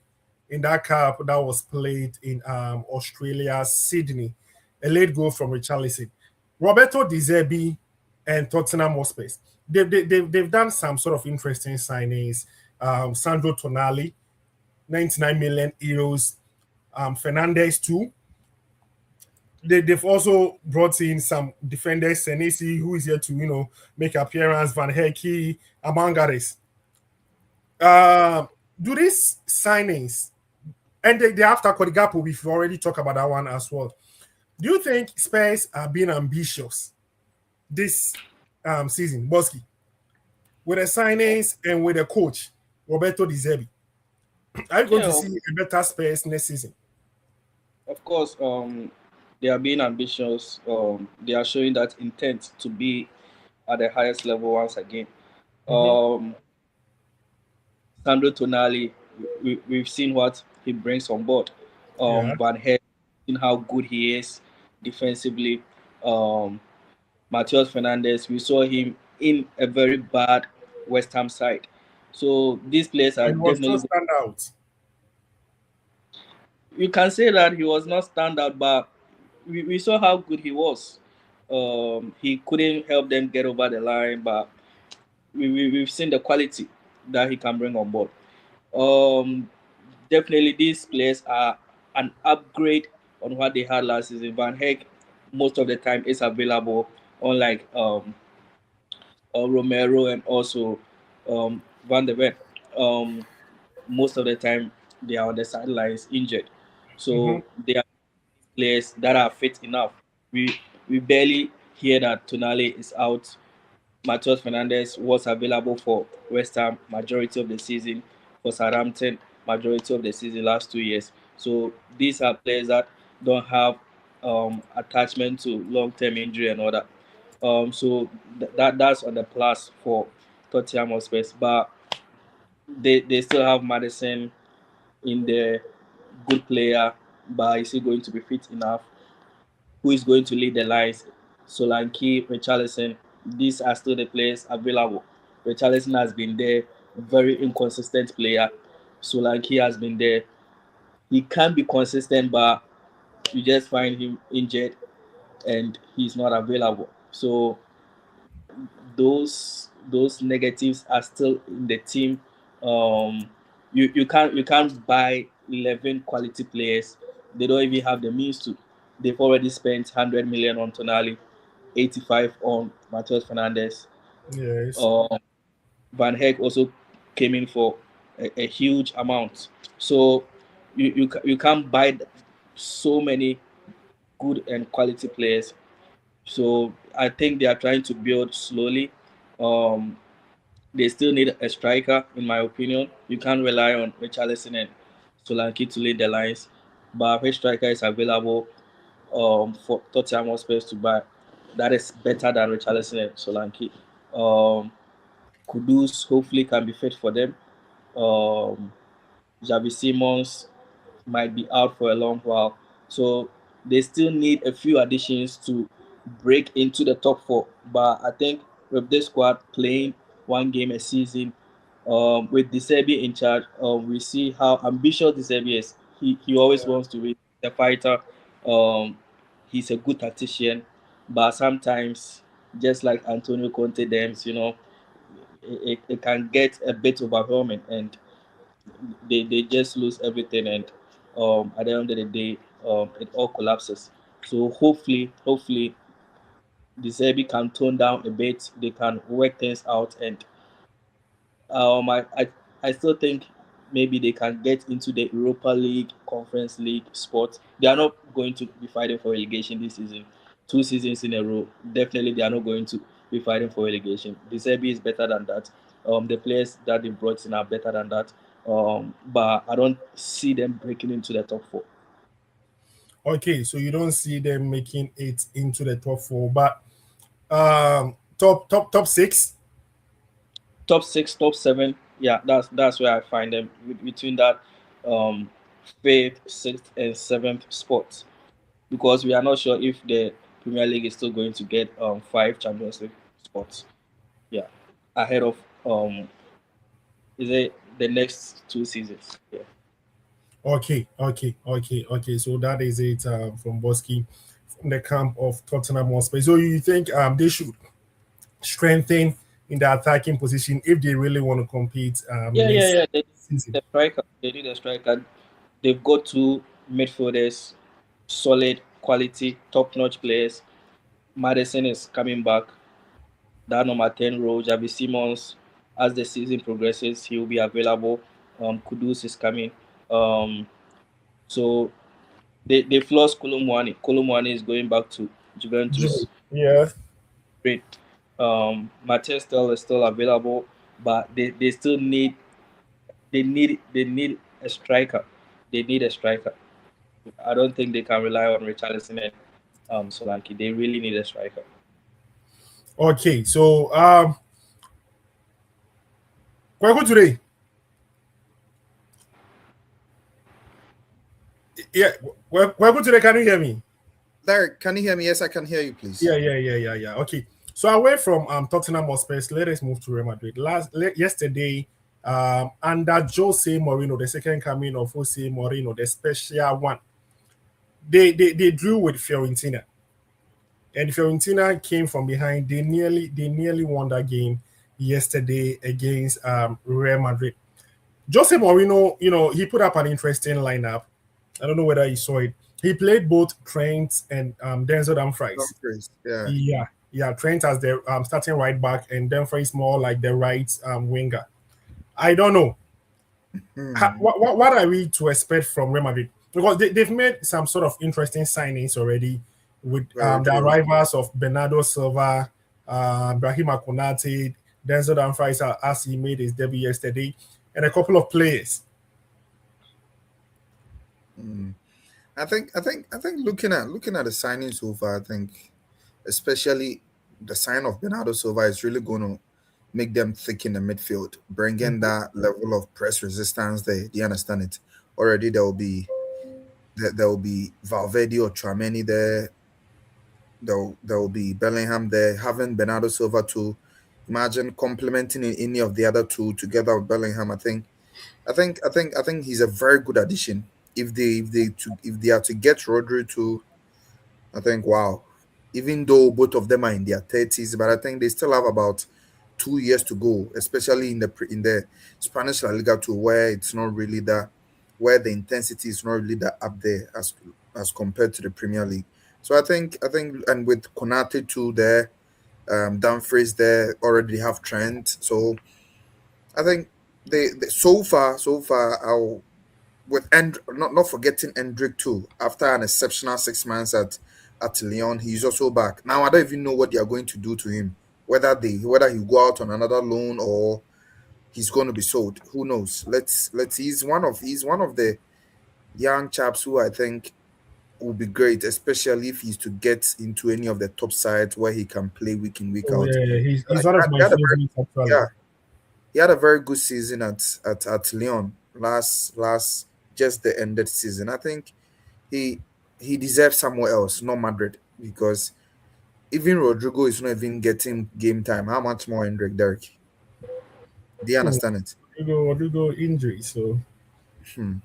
in that cup that was played in Australia, Sydney. A late goal from Richarlison. Roberto De Zerbi and Tottenham Hotspur. They've done some sort of interesting signings. Sandro Tonali, 99 million euros. Fernandes too. They've also brought in some defenders, Senesi, who is here to make appearance, Van Hecke, among others. Do these signings and the after Kodigapo, we've already talked about that one as well. Do you think Spurs are being ambitious this season, Bosky, with the signings and with the coach Roberto De Zerbi? Are you going to see a better Spurs next season? Of course, they are being ambitious. They are showing that intent to be at the highest level once again. Sandro Tonali, we've seen what he brings on board. Van Heck, seen how good he is defensively. Matheus Fernandes, we saw him in a very bad West Ham side. So these players are definitely stand out. You can say that he was not stand out, but we saw how good he was. He couldn't help them get over the line, but we've seen the quality that he can bring on board. Definitely these players are an upgrade on what they had last season. Van Heck most of the time is available, unlike Romero and also Van der Ven. Most of the time they are on the sidelines injured, so they are players that are fit enough. We barely hear that Tonali is out. Matheus Fernandes was available for West Ham majority of the season, for Southampton majority of the season last 2 years. So these are players that don't have attachment to long-term injury and all that. So that's on the plus for Tottenham Hotspur, but they still have Madison in there, good player, but is he going to be fit enough? Who is going to lead the lines? Solanke, Richarlison, these are still the players available. Richarlison has been there, very inconsistent player. Solanke has been there. He can be consistent, but you just find him injured and he's not available. So those negatives are still in the team. You can't buy 11 quality players. They don't even have the means to. They've already spent 100 million on Tonali, 85 on Matheus Fernandes. Yes. Van Heck also came in for a huge amount. So you can't buy so many good and quality players. So I think they are trying to build slowly. They still need a striker, in my opinion. You can't rely on Richarlison and Solanke to lead the lines. But which striker is available for Tottenham Hotspur to buy, that is better than Richarlison and Solanke. Kudus hopefully can be fit for them. Javi Simons might be out for a long while. So they still need a few additions to break into the top four. But I think with this squad playing one game a season, with De Serbi in charge, we see how ambitious De Serbi is. He always wants to win. The fighter. Um, he's a good tactician, but sometimes, just like Antonio Conte, them, it can get a bit overwhelming, and they just lose everything, and at the end of the day, it all collapses. So hopefully the Zerbi can tone down a bit, they can work things out, and I still think maybe they can get into the Europa League, Conference League spot. They are not going to be fighting for relegation this season. 2 seasons in a row, definitely they are not going to be fighting for relegation. The Serbia is better than that. The players that they brought in are better than that. But I don't see them breaking into the top four. Okay, so you don't see them making it into the top four, but top six. Top six, top seven, yeah, that's where I find them between that um, fifth, sixth, and seventh spots, because we are not sure if the Premier League is still going to get five Champions League spots. Yeah, ahead of is it the next 2 seasons? Yeah. Okay. So that is it from Bosky, from the camp of Tottenham Hotspur. So you think they should strengthen in the attacking position if they really want to compete next Yeah. They season? need a striker. They need a striker. They've got two midfielders, solid quality, top-notch players. Madison is coming back. That number 10 role, Javi Simons, as the season progresses, he will be available. Kudus is coming. Um, so they've lost Kolomwani. Kolomwani is going back to Juventus. Yeah. Great. Martin is still available, but they still need a striker. They need a striker. I don't think they can rely on Richarlison and Solanke. They really need a striker. Okay, so Kwaku today. Yeah, Kwaku today. Can you hear me? Derek, can you hear me? Yes, I can hear you, please. Yeah. Okay. So away from Tottenham Hotspur, let us move to Real Madrid. Yesterday, under Jose Mourinho, the second coming of Jose Mourinho, the special one, they drew with Fiorentina, and Fiorentina came from behind. They nearly won that game yesterday against Real Madrid. Jose Mourinho, he put up an interesting lineup. I don't know whether you saw it. He played both Trent and Denzel Dumfries. Yeah. Yeah. Trent as the starting right back, and Dumfries more like the right winger. I don't know. What are we to expect from Real Madrid? Because they've made some sort of interesting signings already with Very the true. arrivals of Bernardo Silva, Brahima Konate, Denzel Dumfries as he made his debut yesterday, and a couple of players. I think looking at the signings so far, I think especially the sign of Bernardo Silva is really going to make them thick in the midfield, bringing that level of press resistance there. Do you understand it? Already there will be Valverde or Trameni there. There will be Bellingham there. Having Bernardo Silva to imagine complementing any of the other two together with Bellingham. I think he's a very good addition. If they are to get Rodri to, I think wow. Even though both of them are in their 30s, but I think they still have about 2 years to go, especially in the Spanish La Liga too, where it's not really that, where the intensity is not really that up there as compared to the Premier League. So I think, and with Konate too there, Dumfries there already have Trent. So I think they so far I'll with not forgetting Endrick too. After an exceptional 6 months at Lyon, he's also back. Now I don't even know what they are going to do to him. Whether he go out on another loan or he's going to be sold. Who knows? Let's he's one of the young chaps who I think will be great, especially if he's to get into any of the top sides where he can play week in week Oh out. yeah, he's Like, one of my favorites actually. yeah, he had a very good season at Lyon. last just the ended season. I think he he deserves somewhere else, not Madrid, because even Rodrigo is not even getting game time. How much more Hendrik Derek? Do you Hmm. understand it? Rodrigo injury. So Hmm.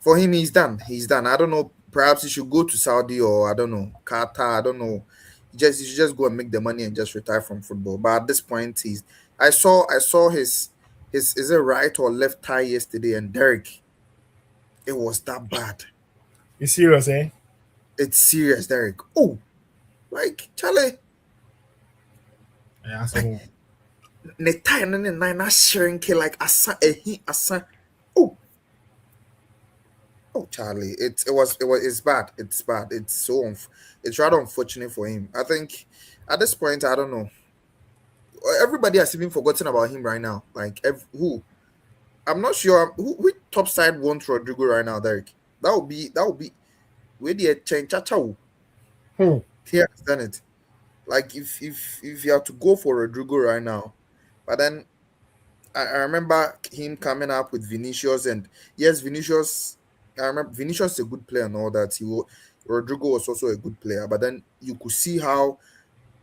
For him, he's done. He's done. I don't know. Perhaps he should go to Saudi or I don't know Qatar. I don't know. He should just go and make the money and just retire from football. But at this point, he's. I saw his is it right or left thigh yesterday, and Derek, it was that bad. you serious, eh? It's serious, Derek. Oh, like Charlie, Yeah, like so ne thigh and then nine shrink like asa ehi asa. Oh, oh, Charlie, it's bad. It's bad. It's rather unfortunate for him. I think at this point, I don't know. Everybody has even forgotten about him right now. Like who? I'm not sure who which top side wants Rodrigo right now, Derek. That would be where the change chacha. hmm. He understand it. Like if you have to go for Rodrigo right now, but then I remember him coming up with Vinicius, and yes, Vinicius. I remember Vinicius is a good player and all that. Rodrigo was also a good player, but then you could see how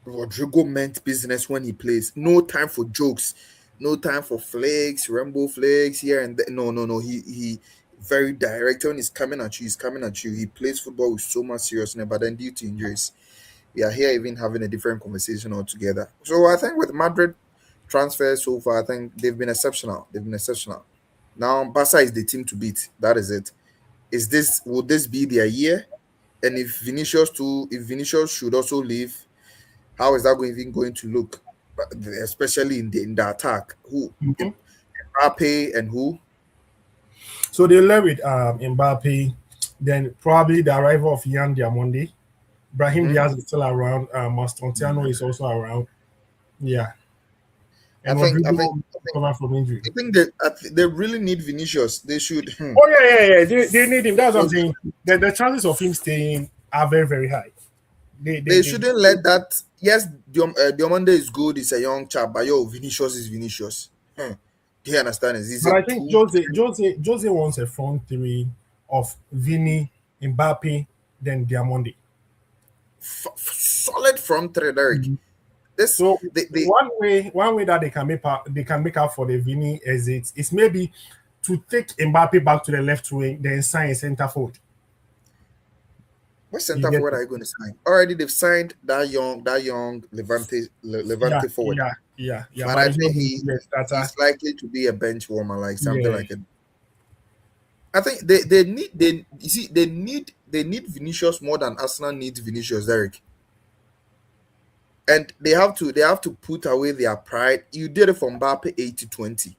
Rodrigo meant business when he plays. No time for jokes, no time for flags, rainbow flags here and there. No, no, no. He very direct when he's coming at you. He's coming at you. He plays football with so much seriousness, but then due to injuries, we are here even having a different conversation altogether. So I think with Madrid transfers so far, I think they've been exceptional. They've been exceptional. Now Barca is the team to beat. That is it. Would this be their year? And if Vinicius should also leave, how is that even going to look? Especially in the attack. Who? Mhm. Mbappe and who? So they left with Mbappe, then probably the arrival of Yan Diamonde. Brahim Hmm. Diaz is still around. Mastontiano is also around. Yeah, I and think I think Rodrigo recovered from injury. I think they really need Vinicius. They should. Oh yeah. They need him. That's what I'm Because saying. The chances of him staying are very very high. they They shouldn't let that. Yes, Diomande is good. He's a young chap, but yo, Vinicius is Vinicius. Do you understand? He's But a I think two Jose wants a front three of Vini, Mbappe, then Diamondi. solid front three, Derek. This So they one way that they can make up for the Vini exit is maybe to take Mbappe back to the left wing, then sign a center forward. what You center get forward it? are you going to sign? Already they've signed that young Levante forward, Yeah. but But I it's not think going to be a starter. he's likely to be a bench warmer, like something Yeah. like a. I think they need Vinicius more than Arsenal needs Vinicius, Derek. And they have to put away their pride. You did it for Mbappe 80-20.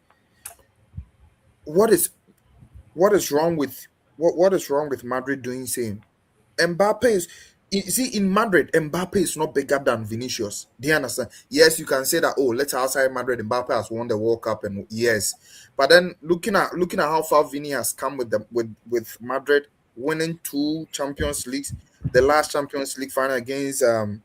What is what is wrong with what is wrong with Madrid doing same? Mbappe is you see in Madrid, Mbappe is not bigger than Vinicius. Do you understand? Yes, you can say that. Oh, let's outside Madrid, Mbappe has won the World Cup, and yes, but then looking at how far Vini has come with them with Madrid, winning two Champions Leagues, the last Champions League final against Dortmund,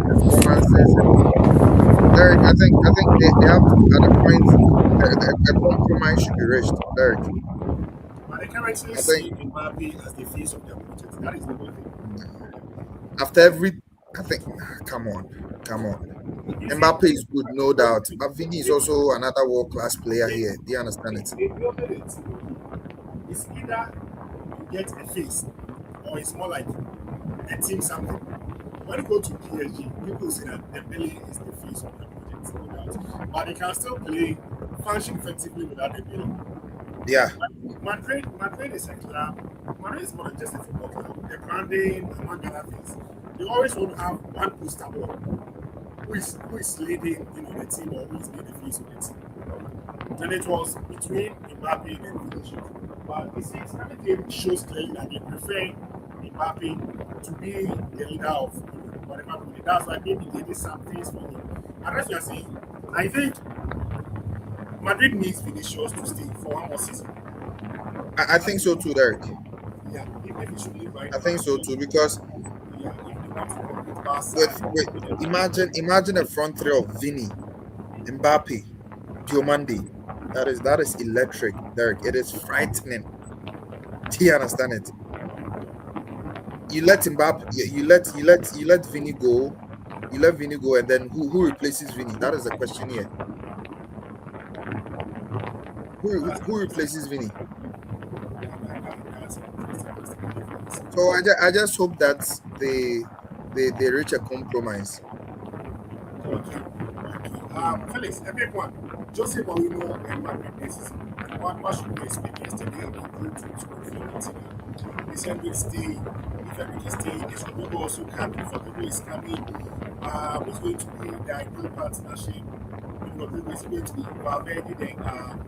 performances, and Derek, I think they have to at a point a compromise should be reached. Derek, But I currently I think see Mbappe as the face of their project. That is the good thing. after every, I think, come on, come on. You see, Mbappe is good, no doubt. But Vini is also another world class player here. Do you understand it? they built it. It's either you get a face or it's more like a team something. When you go to PSG, people say that Dembele is the face of the project, no doubt. But they can still function effectively without Dembele. Yeah, Madrid is a club. Madrid is more than just a football club. The branding, among other things. They always want to have one poster boy who is leading, the team or who is being the face of the team. And it was between Mbappe and Vinicius. But you see, everything shows clearly that they prefer Mbappe to be the leader of whatever. That's why maybe they did some things for him. And as you are saying, I think Madrid needs Vinicius to stay for one more season. I think so too, Derek. Yeah, even if he should leave right I now, think so too because yeah, if they want to compete with Barca, with with them. imagine a front three of Vini, Mbappe, Diomande. That is electric, Derek. It is frightening. Do you understand it? You let Mbappe, you let Vinny go. You let Vinny go, and then who replaces Vinny? That is the question here. Who replaces Vinny? So I just hope that they reach a compromise. Okay. Felix, everyone, Jose Mourinho and Madrid this season. What should we expect yesterday? He proved to Fiorentina. He said we stay. If everything stay, this Rodrigo also coming. If Rodrigo is coming, who's going to be the ideal partnership? If Rodrigo is going to be Valverde, then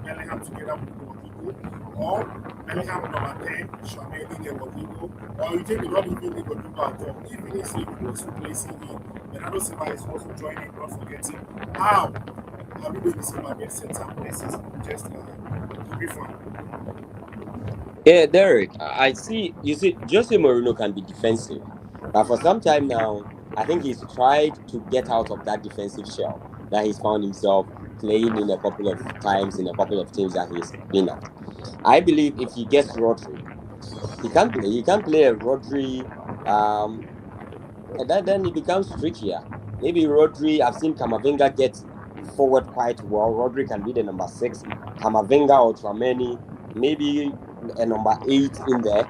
Bellingham together with Rodrigo, or Bellingham number 10, Tchouaméni, then Rodrigo, or you think we don't even need Rodrigo at all. Even if he was replacing him, Bernardo Silva is also joining, not forgetting. How are we going to see Madrid set up next season? Just to be fun. Yeah, Derek, I see. You see, Jose Mourinho can be defensive, but for some time now, I think he's tried to get out of that defensive shell that he's found himself playing in a couple of times in a couple of teams that he's been at. I believe if he gets Rodri, he can play. He can play a Rodri, and then it becomes trickier. Maybe Rodri. I've seen Camavinga get forward quite well. Rodri can be the number 6. Camavinga or Tchouaméni, maybe a number 8 in there.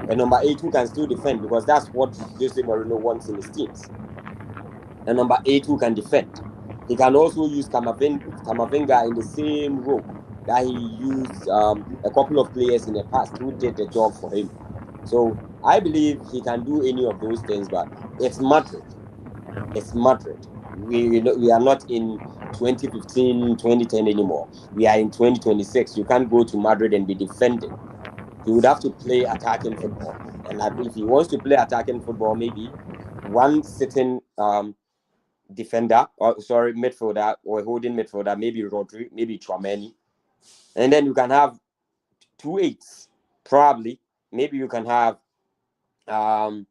A number 8 who can still defend because that's what Jose Mourinho wants in his teams. A number 8 who can defend. He can also use Camavinga in the same role that he used a couple of players in the past who did the job for him. So I believe he can do any of those things, but it's Madrid. It's Madrid. We are not in 2015, 2010 anymore. We are in 2026. You can't go to Madrid and be defending. He would have to play attacking football. And if he wants to play attacking football, maybe one sitting defender, or sorry, midfielder or holding midfielder, maybe Rodri, maybe Tchouaméni. And then you can have 2 8s, probably. Maybe you can have 2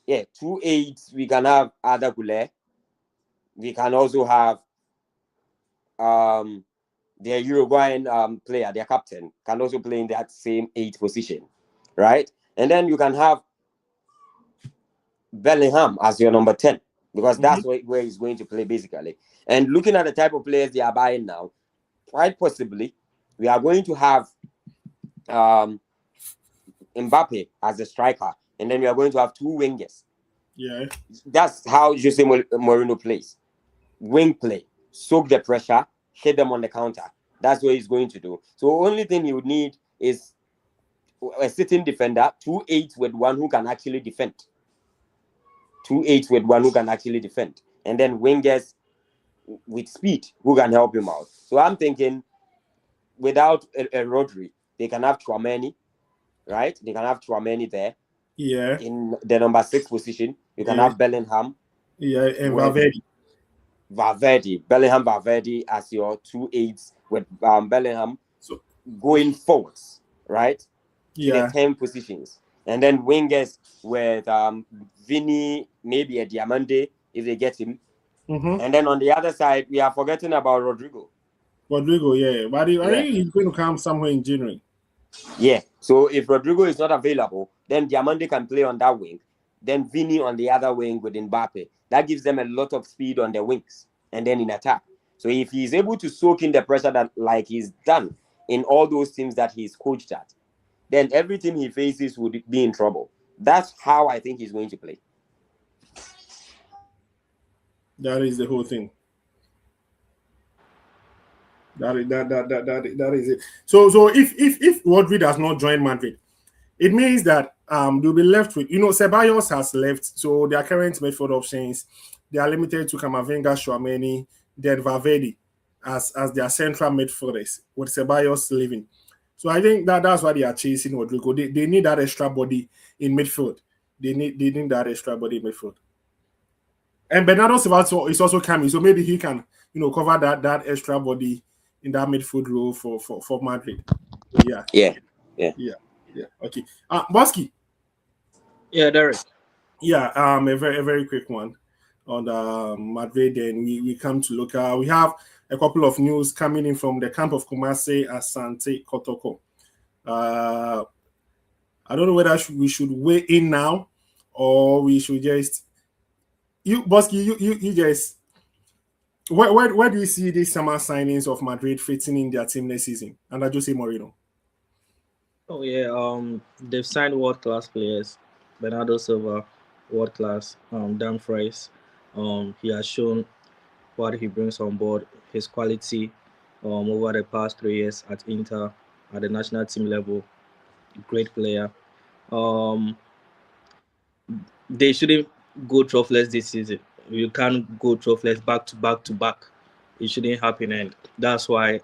8s. We can have Ada Goulet. We can also have their Uruguayan player, their captain, can also play in that same 8 position, right? And then you can have Bellingham as your number 10 because that's where he's going to play basically. And looking at the type of players they are buying now, quite possibly we are going to have Mbappe as a striker, and then we are going to have 2 wingers. Yeah. That's how Jose Mourinho plays. Wing play, soak the pressure, hit them on the counter. That's what he's going to do. So the only thing you would need is a sitting defender, 2 8 with one who can actually defend. 2 8 with one who can actually defend. And then wingers with speed who can help him out. So I'm thinking without a Rodri, they can have Tchouaméni, right? They can have Tchouaméni there. Yeah. In the number 6 position. You can have Bellingham. Yeah, and Valverde. Bellingham, Valverde as your 2 8s with Bellingham going forwards, right? To the 10 positions. And then wingers with Vinny, maybe a Diamande if they get him. And then on the other side, we are forgetting about Rodrigo. Yeah. But I think he's going to come somewhere in January. Yeah. So if Rodrigo is not available, then Diamande can play on that wing. Then Vinny on the other wing with Mbappe. That gives them a lot of speed on the wings and then in attack. So if he's able to soak in the pressure that like he's done in all those teams that he's coached at, then every team he faces would be in trouble. That's how I think he's going to play. That is the whole thing. That is it. So if Rodri does not join Madrid, it means that they'll be left with Ceballos has left, so their current midfield options they are limited to Camavinga, Tchouaméni, then Valverde as their central midfielders with Ceballos leaving. So I think that's why they are chasing Rodrigo. They need that extra body in midfield. They need that extra body in midfield. And Bernardo Silva is also coming, so maybe he can cover that extra body in that midfield role for Madrid. Yeah. Okay. Bosky. Yeah, Derek. Yeah, a very quick one. on Madrid, and we come to look at. We have a couple of news coming in from the camp of Kumasi Asante Kotoko. I don't know whether we should weigh in now or we should just you Bosky, you just where do you see these summer signings of Madrid fitting in their team next season under Jose Mourinho? Oh yeah, they've signed world class players. Bernardo Silva, world class. Dumfries, he has shown what he brings on board, his quality, over the past 3 years at Inter, at the national team level. Great player. Um, they shouldn't go troughless this season. You can't go troughless back to back to back. It shouldn't happen, and that's why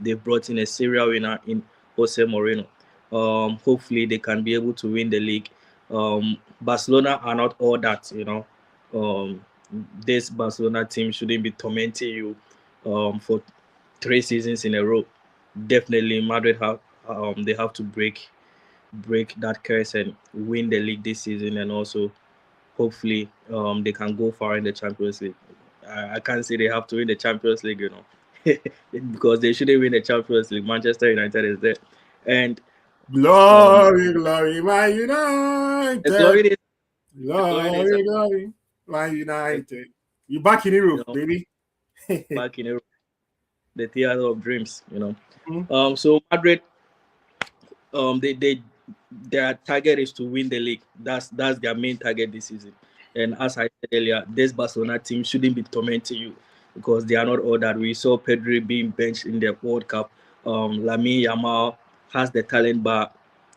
they brought in a serial winner in Jose Mourinho. Hopefully, they can be able to win the league. Barcelona are not all that, you know. Um, this Barcelona team shouldn't be tormenting you for 3 seasons in a row. Definitely, Madrid have they have to break that curse and win the league this season, and also hopefully they can go far in the Champions League. I can't say they have to win the Champions League, you know, because they shouldn't win the Champions League. Manchester United is there, and um, Glory, glory, my the United. glory days, the glory days, Glory, glory, my are, United. You back in you Europe, know, baby. back in Europe, the theater of dreams, you know. Mhm. So Madrid, they their target is to win the league. That's their main target this season. And as I said earlier, this Barcelona team shouldn't be tormenting you because they are not all that. We saw Pedri being benched in the World Cup. Lamine Yamal has the talent, but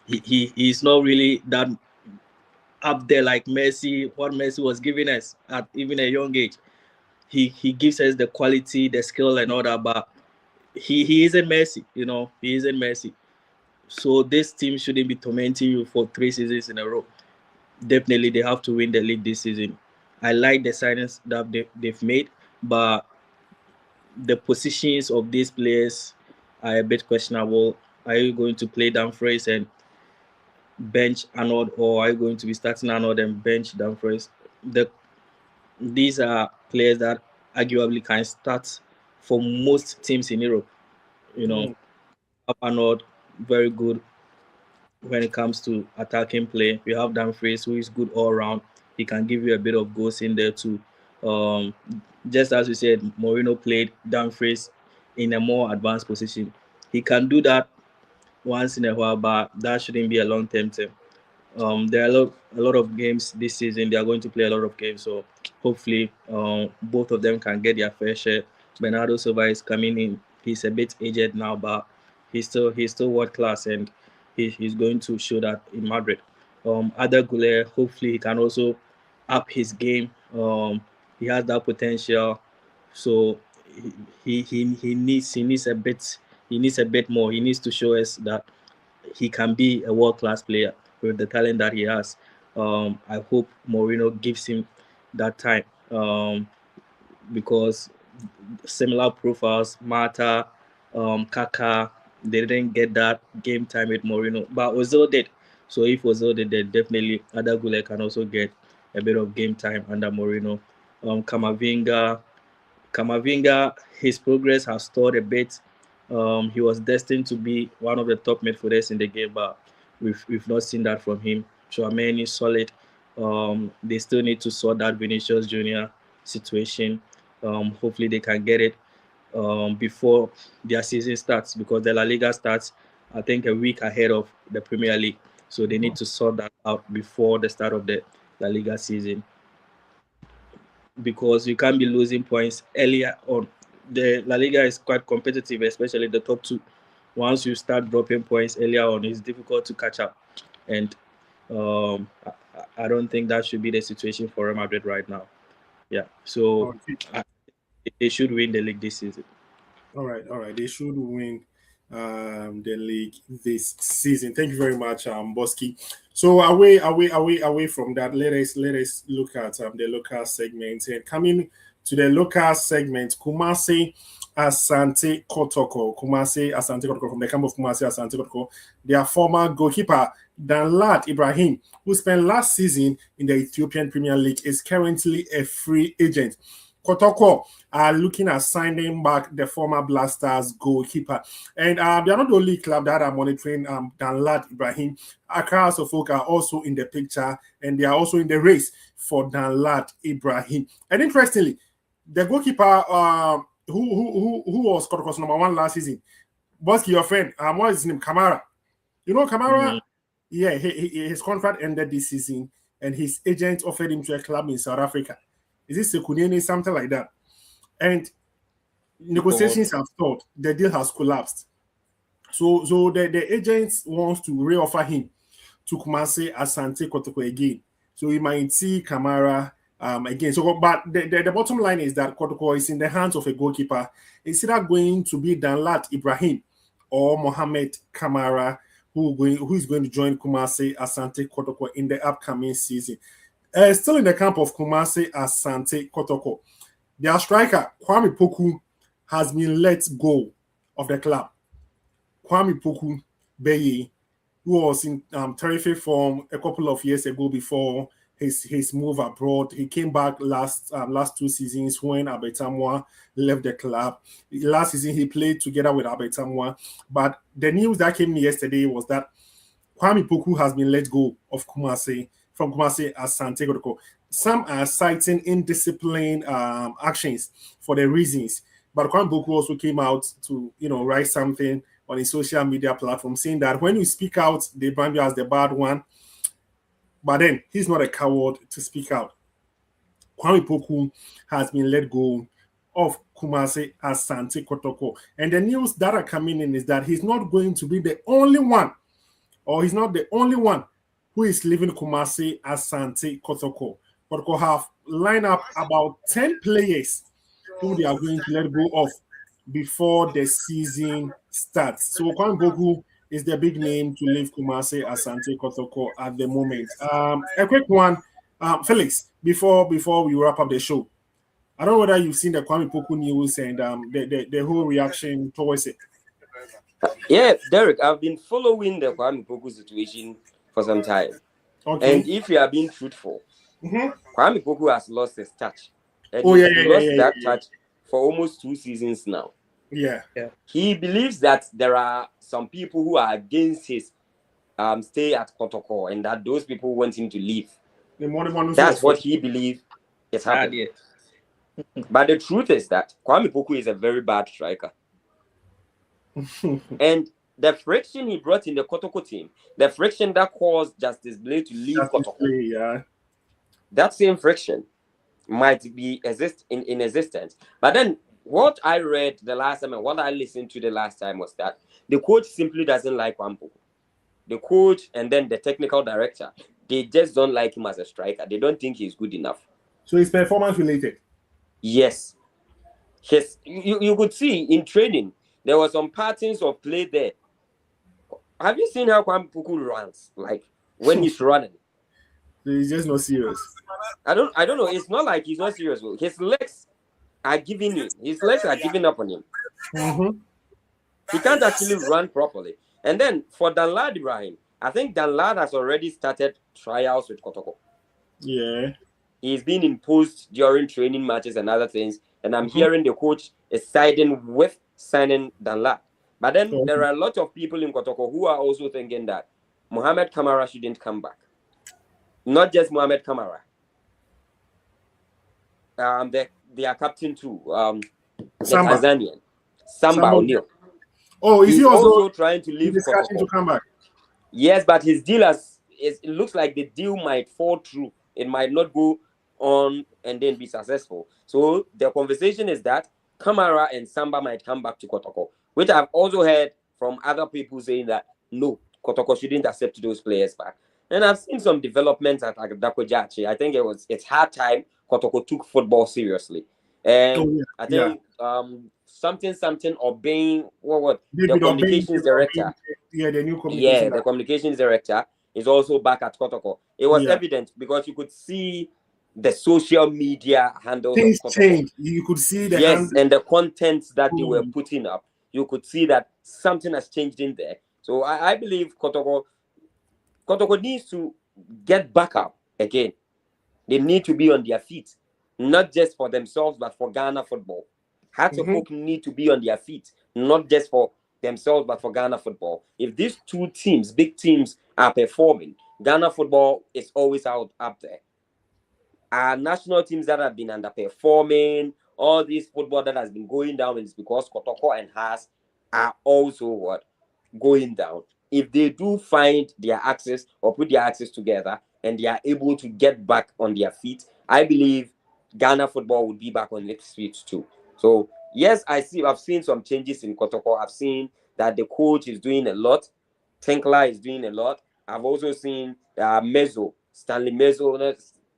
he's not really that up there like Messi. What Messi was giving us at even a young age. He gives us the quality, the skill, and all that, but he isn't Messi. You know, he isn't Messi. So this team shouldn't be tormenting you for 3 seasons in a row. Definitely, they have to win the league this season. I like the signings that they've made, but the positions of these players are a bit questionable. Are you going to play Dumfries and bench Arnold, or are you going to be starting Arnold and bench Dumfries? These are players that arguably can start for most teams in Europe. You know, Mm. Arnold, very good when it comes to attacking play. We have Dumfries, who is good all around. He can give you a bit of goals in there too. Um, just as we said, Mourinho played Dumfries in a more advanced position. He can do that once in a while, but that shouldn't be a long-term thing. There are a lot of games this season. They are going to play a lot of games, so hopefully, both of them can get their fair share. Bernardo Silva is coming in. He's a bit aged now, but he's still world class, and he's going to show that in Madrid. Other Goulet, hopefully, he can also up his game. He has that potential, so he needs a bit more. He needs to show us that he can be a world class player with the talent that he has. I hope Mourinho gives him that time because similar profiles, Mata, Kaka, they didn't get that game time with Mourinho, but Ozil did. So if Ozil did, then definitely Adagule can also get a bit of game time under Mourinho. Kamavinga, his progress has stalled a bit. He was destined to be one of the top midfielders in the game, but we've not seen that from him. Chouameni is solid. They still need to sort that Vinicius Junior situation. Hopefully they can get it before their season starts because the La Liga starts, I think, a week ahead of the Premier League. So they need to sort that out before the start of the La Liga season because you can't be losing points earlier on. The La Liga is quite competitive, especially the top two. Once you start dropping points earlier on, it's difficult to catch up. And I don't think that should be the situation for Real Madrid right now. Yeah, so Okay. I, they should win the league this season. All right. They should win the league this season. Thank you very much, Bosky. So away from that, let us look at the local segments and coming to the local segment, Kumasi Asante Kotoko. Kumasi Asante Kotoko from the camp of Kumasi Asante Kotoko. Their former goalkeeper, Danlad Ibrahim, who spent last season in the Ethiopian Premier League, is currently a free agent. Kotoko are looking at signing back the former Blasters goalkeeper. And they are not the only club that are monitoring Danlad Ibrahim. Accra Suffolk are also in the picture, and they are also in the race for Danlad Ibrahim. And interestingly, the goalkeeper who was Kotoko's number 1 last season, Bosky, your friend, what is his name? Kamara. You know Kamara? Yeah, his contract ended this season, and his agent offered him to a club in South Africa. Is this Sekunini, something like that? And negotiations have stalled. The deal has collapsed. So the agents wants to re-offer him to Kumasi Asante Kotoko again. So we might see Kamara again. So, but the bottom line is that Kotoko is in the hands of a goalkeeper. It's either going to be Danlad Ibrahim or Mohamed Kamara, who is going to join Kumasi Asante Kotoko in the upcoming season. Still in the camp of Kumasi Asante Kotoko, their striker, Kwame Poku, has been let go of the club. Kwame Poku Beye, who was in terrific form a couple of years ago before his move abroad. He came back last 2 seasons when Abetamwa left the club. Last season, he played together with Abetamwa. But the news that came yesterday was that Kwame Poku has been let go of Kumasi Asante Kotoko. Some are citing indisciplined actions for the reasons, but Kwame Poku also came out to write something on his social media platform saying that when you speak out, they brand you as the bad one, but then he's not a coward to speak out. Kwame Poku has been let go of Kumasi Asante Kotoko, and the news that are coming in is that he's not going to be the only one, or he's not the only one who is leaving Kumasi Asante Kotoko. Kotoko have lined up about 10 players who they are going to let go of before the season starts. So Kwame Poku is the big name to leave Kumasi Asante Kotoko at the moment. A quick one, Felix, before we wrap up the show. I don't know whether you've seen the Kwame Poku news and the whole reaction towards it. Yeah, Derek, I've been following the Kwame Poku situation for some time. Okay. And if you are being truthful, Kwame Poku has lost his touch. And he lost that touch for almost 2 seasons now. Yeah. He believes that there are some people who are against his stay at Kotoko, and that those people want him to leave. That's what he believes is happening. But the truth is that Kwame Poku is a very bad striker. And the friction he brought in the Kotoko team, the friction that caused Justice Blade to leave Kotoko, that same friction might be in existence. But then what I read the last time and what I listened to the last time was that the coach simply doesn't like Kwame Poku. The coach and then the technical director, they just don't like him as a striker. They don't think he's good enough. So it's performance related? Yes. You could see in training, there were some patterns of play there. Have you seen how Kwame Poku runs? Like when he's running. He's just not serious. I don't know. It's not like he's not serious. His legs are giving in. His legs are giving up on him. He can't actually run properly. And then for Danlad Ibrahim, I think Danlad has already started trials with Kotoko. Yeah. He's been imposed during training matches and other things. And I'm hearing the coach is siding with signing Danlad. But then there are a lot of people in Kotoko who are also thinking that Mohamed Kamara shouldn't come back. Not just Mohamed Kamara. Their captain too, the Tanzanian, Samba O'Neal. Oh, is he also trying to leave Kotoko to come back? Yes, but his deal it looks like the deal might fall through. It might not go on and then be successful. So the conversation is that Kamara and Samba might come back to Kotoko, which I've also heard from other people saying that no, Kotoko shouldn't accept those players back. And I've seen some developments at Dakojachi. I think it's hard time Kotoko took football seriously. And I think something obeying the communications director. The new communications. The communications director is also back at Kotoko. It was evident because you could see the social media handles Things of Kotoko. change. You could see the Yes, hand. and the content that they were putting up, you could see that something has changed in there. So I believe Kotoko needs to get back up again. They need to be on their feet, not just for themselves, but for Ghana football. Hearts of Oak need to be on their feet, not just for themselves, but for Ghana football. If these two teams, big teams, are performing, Ghana football is always up there. Our national teams that have been underperforming, all this football that has been going down is because Kotoko and Haas are also what? Going down. If they do find their access or put their access together and they are able to get back on their feet, I believe Ghana football would be back on its feet too. So yes, I've seen some changes in Kotoko. I've seen that the coach is doing a lot. Tinkler is doing a lot. I've also seen Stanley Mezzo.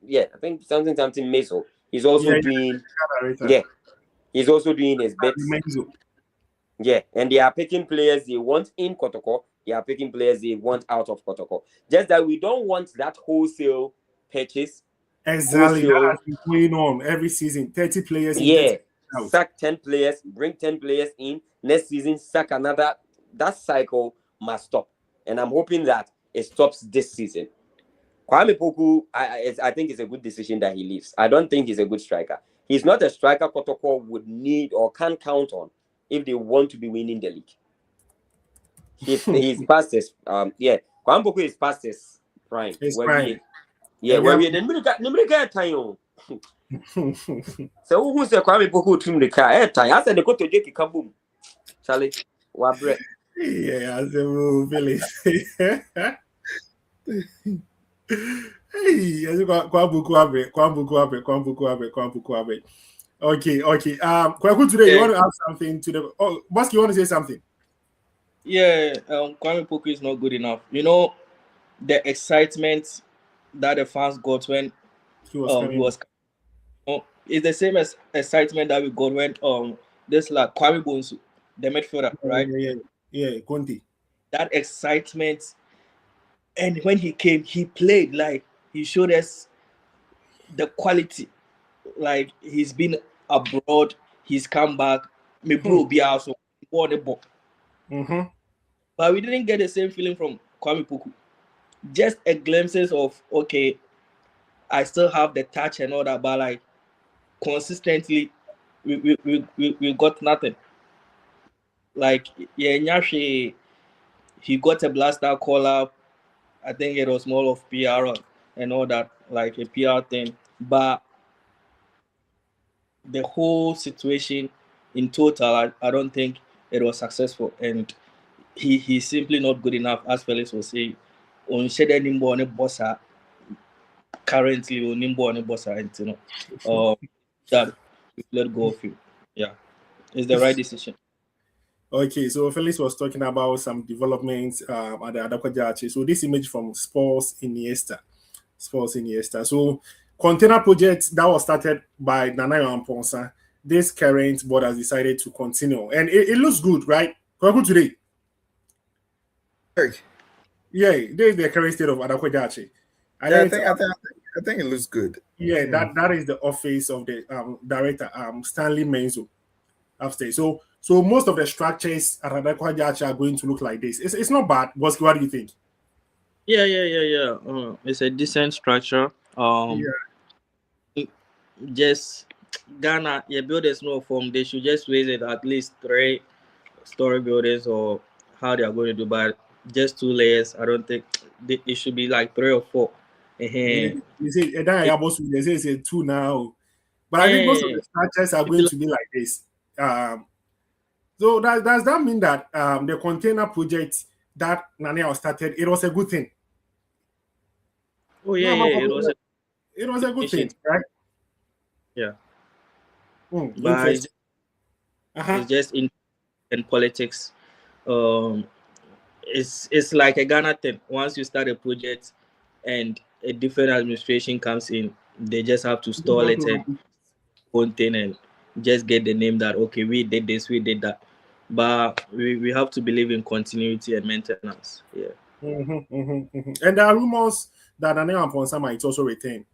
Yeah, I think something Mezzo. He's also doing he's also doing his bits. Yeah, and they are picking players they want in Kotoko. They are picking players they want out of Kotoko. Just that we don't want that wholesale purchase. Exactly. That has been going on every season. 30 players in, 30 out. Sack 10 players, bring 10 players in. Next season, sack another. That cycle must stop. And I'm hoping that it stops this season. Kwame Poku, I think it's a good decision that he leaves. I don't think he's a good striker. He's not a striker Kotoko would need or can count on if they want to be winning the league. He's past his Kwame Poku is past his prime. His prime. Where we then Nimrika time. So who's the Kwame Poku to the car? I said the go to Jake Kaboom. Charlie, Wabre. Yeah, as a Billy. Hey, Okay. Kwaku, today you want to add something to the? Oh, Bosky, you want to say something? Yeah, Kwame Poku is not good enough. You know, the excitement that the fans got when he was it's the same as excitement that we got when this like Kwame Bonsu, the midfielder, right? Yeah, Conte. That excitement, and when he came, he played like he showed us the quality. Like he's been abroad, he's come back. Me bro be also won the ball. But we didn't get the same feeling from Kwame Poku. Just a glimpses of okay, I still have the touch and all that, but like consistently, we got nothing. Like Nyashi, he got a blaster call up. I think it was more of PR and all that, like a PR thing. But the whole situation in total, I don't think it was successful, and he's simply not good enough, as Felix was saying. On Shede Nimbo on a bossa currently on Nimbo on a bossa, and that we let go of him. Yeah, it's the right decision. Okay, so Felix was talking about some developments at the Adakwajachi. So this image from Sports Iniesta. So container project that was started by Nanayo Amponsa. This current board has decided to continue, and it looks good, right? Good today. Yeah, there's the current state of Adakwajachi. I think it looks good. Yeah, that is the office of the director, Stanley Menzo, upstairs. So most of the structures at Adakwajachi are going to look like this. It's not bad. What do you think? Yeah. It's a decent structure. Just Ghana, builders no form. They should just raise it at least 3-story buildings or how they are going to do. But just 2 layers, I don't think it should be like 3 or 4. You say it's 2 now, but I think most of the structures are going to be like this. So does that mean that the container project that Nanea started, it was a good thing? Oh yeah, it was a good thing, right? Yeah. But it's just in politics. It's like a Ghana thing. Once you start a project and a different administration comes in, they just have to stall it and contain and just get the name that okay, we did this, we did that. But we have to believe in continuity and maintenance. Yeah. And there are rumors that Nanea Amponsa might also retain.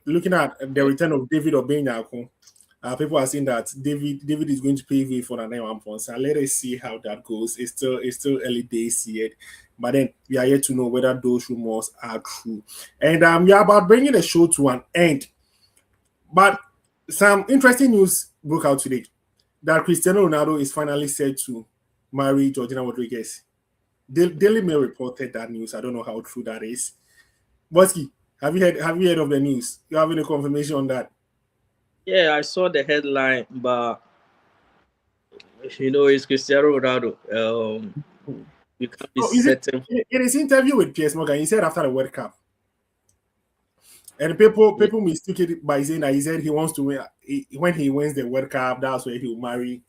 looking at the return of David Obenyako, people are saying that David is going to pay for the 9-1 So let us see how that goes. It's still early days yet, but then we are yet to know whether those rumors are true. And we are about bringing the show to an end. But some interesting news broke out today that Cristiano Ronaldo is finally set to marry Georgina Rodriguez. Daily Mail reported that news. I don't know how true that is. Bosky, have you heard of the news? You have any confirmation on that? Yeah, I saw the headline, but it's Cristiano Ronaldo. You can't be Oh, is it certain. in his interview with Piers Morgan? He said after the World Cup, and people mistook it by saying that he said he wants to win. When he wins the World Cup, that's where he will marry.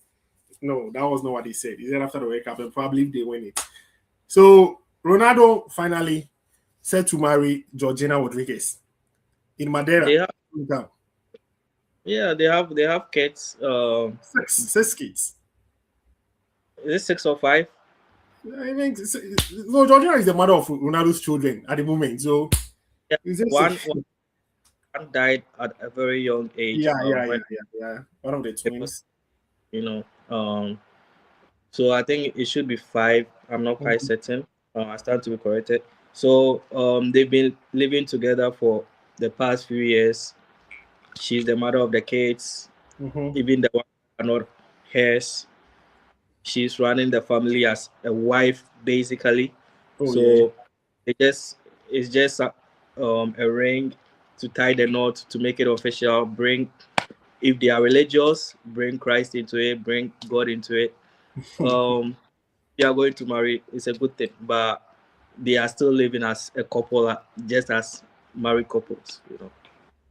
No, that was not what he said. He said after the World Cup, and probably if they win it. So Ronaldo finally said to marry Georgina Rodriguez in Madeira. They have, yeah, they have kids. Six kids. Is it 6 or 5? I mean, so Georgina is the mother of Ronaldo's children at the moment. So Yeah, one died at a very young age. Yeah. One of the twins. So I think it should be 5. I'm not quite certain. I stand to be corrected. So they've been living together for the past few years. She's the mother of the kids. Even the one are not hers. She's running the family as a wife, basically. It's just a ring to tie the knot, to make it official. If they are religious, bring Christ into it, bring God into it. They are going to marry. It's a good thing, but they are still living as a couple, just as married couples.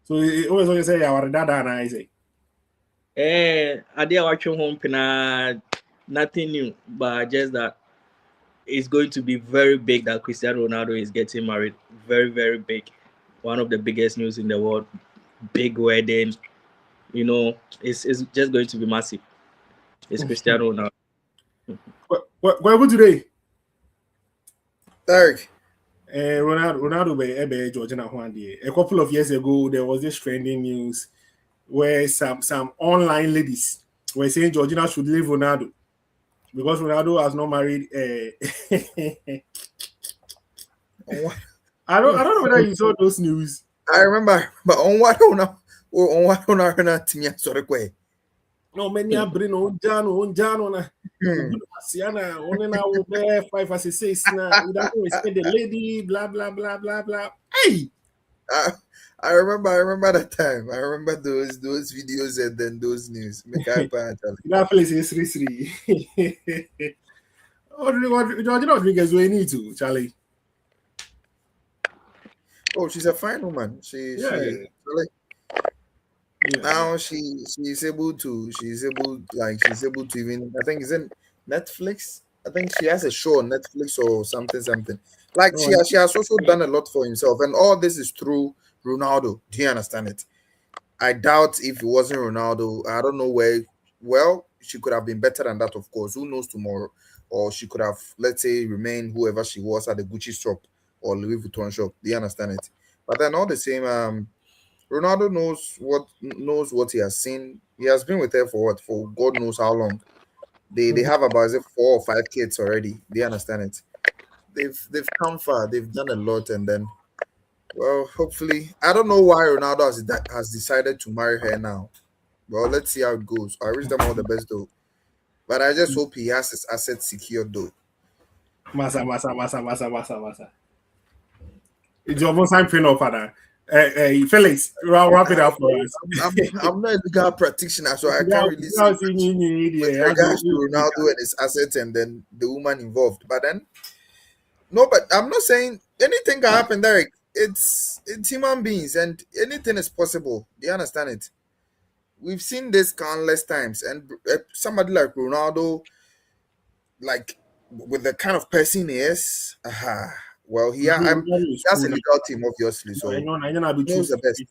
So he always say, "Our dad and I say." I did watching home, nothing new, but just that it's going to be very big that Cristiano Ronaldo is getting married. Very, very big. One of the biggest news in the world. Big wedding. It's just going to be massive. It's Cristiano Ronaldo. Where would today? Derek. Ronaldo be Georgina Huandi. A couple of years ago, there was this trending news where some online ladies were saying Georgina should leave Ronaldo because Ronaldo has not married. I don't know whether you saw those news. I remember, but on what on No, many are bring on Jano na. Siana, only now we're 5 or 6 now. We don't spend the lady, blah blah blah blah blah. Hey, I remember that time. I remember those videos and then those news. That place is 3-3. Georgina Rodriguez, we need to, Charlie. Oh, she's a fine woman. Now she's able to even, I think it's in Netflix. I think she has a show on Netflix or something. Like she has also done a lot for himself, and all this is through Ronaldo. Do you understand it? I doubt if it wasn't Ronaldo, I don't know where. Well, she could have been better than that, of course. Who knows tomorrow? Or she could have, let's say, remained whoever she was at the Gucci shop or Louis Vuitton shop. Do you understand it? But then all the same, Ronaldo knows what he has seen. He has been with her for God knows how long. They have about 4 or 5 kids already. Do you understand it? They've come far. They've done a lot, and then, well, hopefully, I don't know why Ronaldo has decided to marry her now. Well, let's see how it goes. I wish them all the best though, but I just hope he has his assets secured though. Masa. It's almost time paying off, Father. Felix, wrap it up for us. I'm not a legal practitioner, so I can't really say with regards to Ronaldo and his assets and then the woman involved. But then, no, but I'm not saying anything can happen, Derek. It's human beings and anything is possible. Do you understand it? We've seen this countless times, and somebody like Ronaldo, like with the kind of person he is, well, he has a legal team, obviously. So I know be knows the best.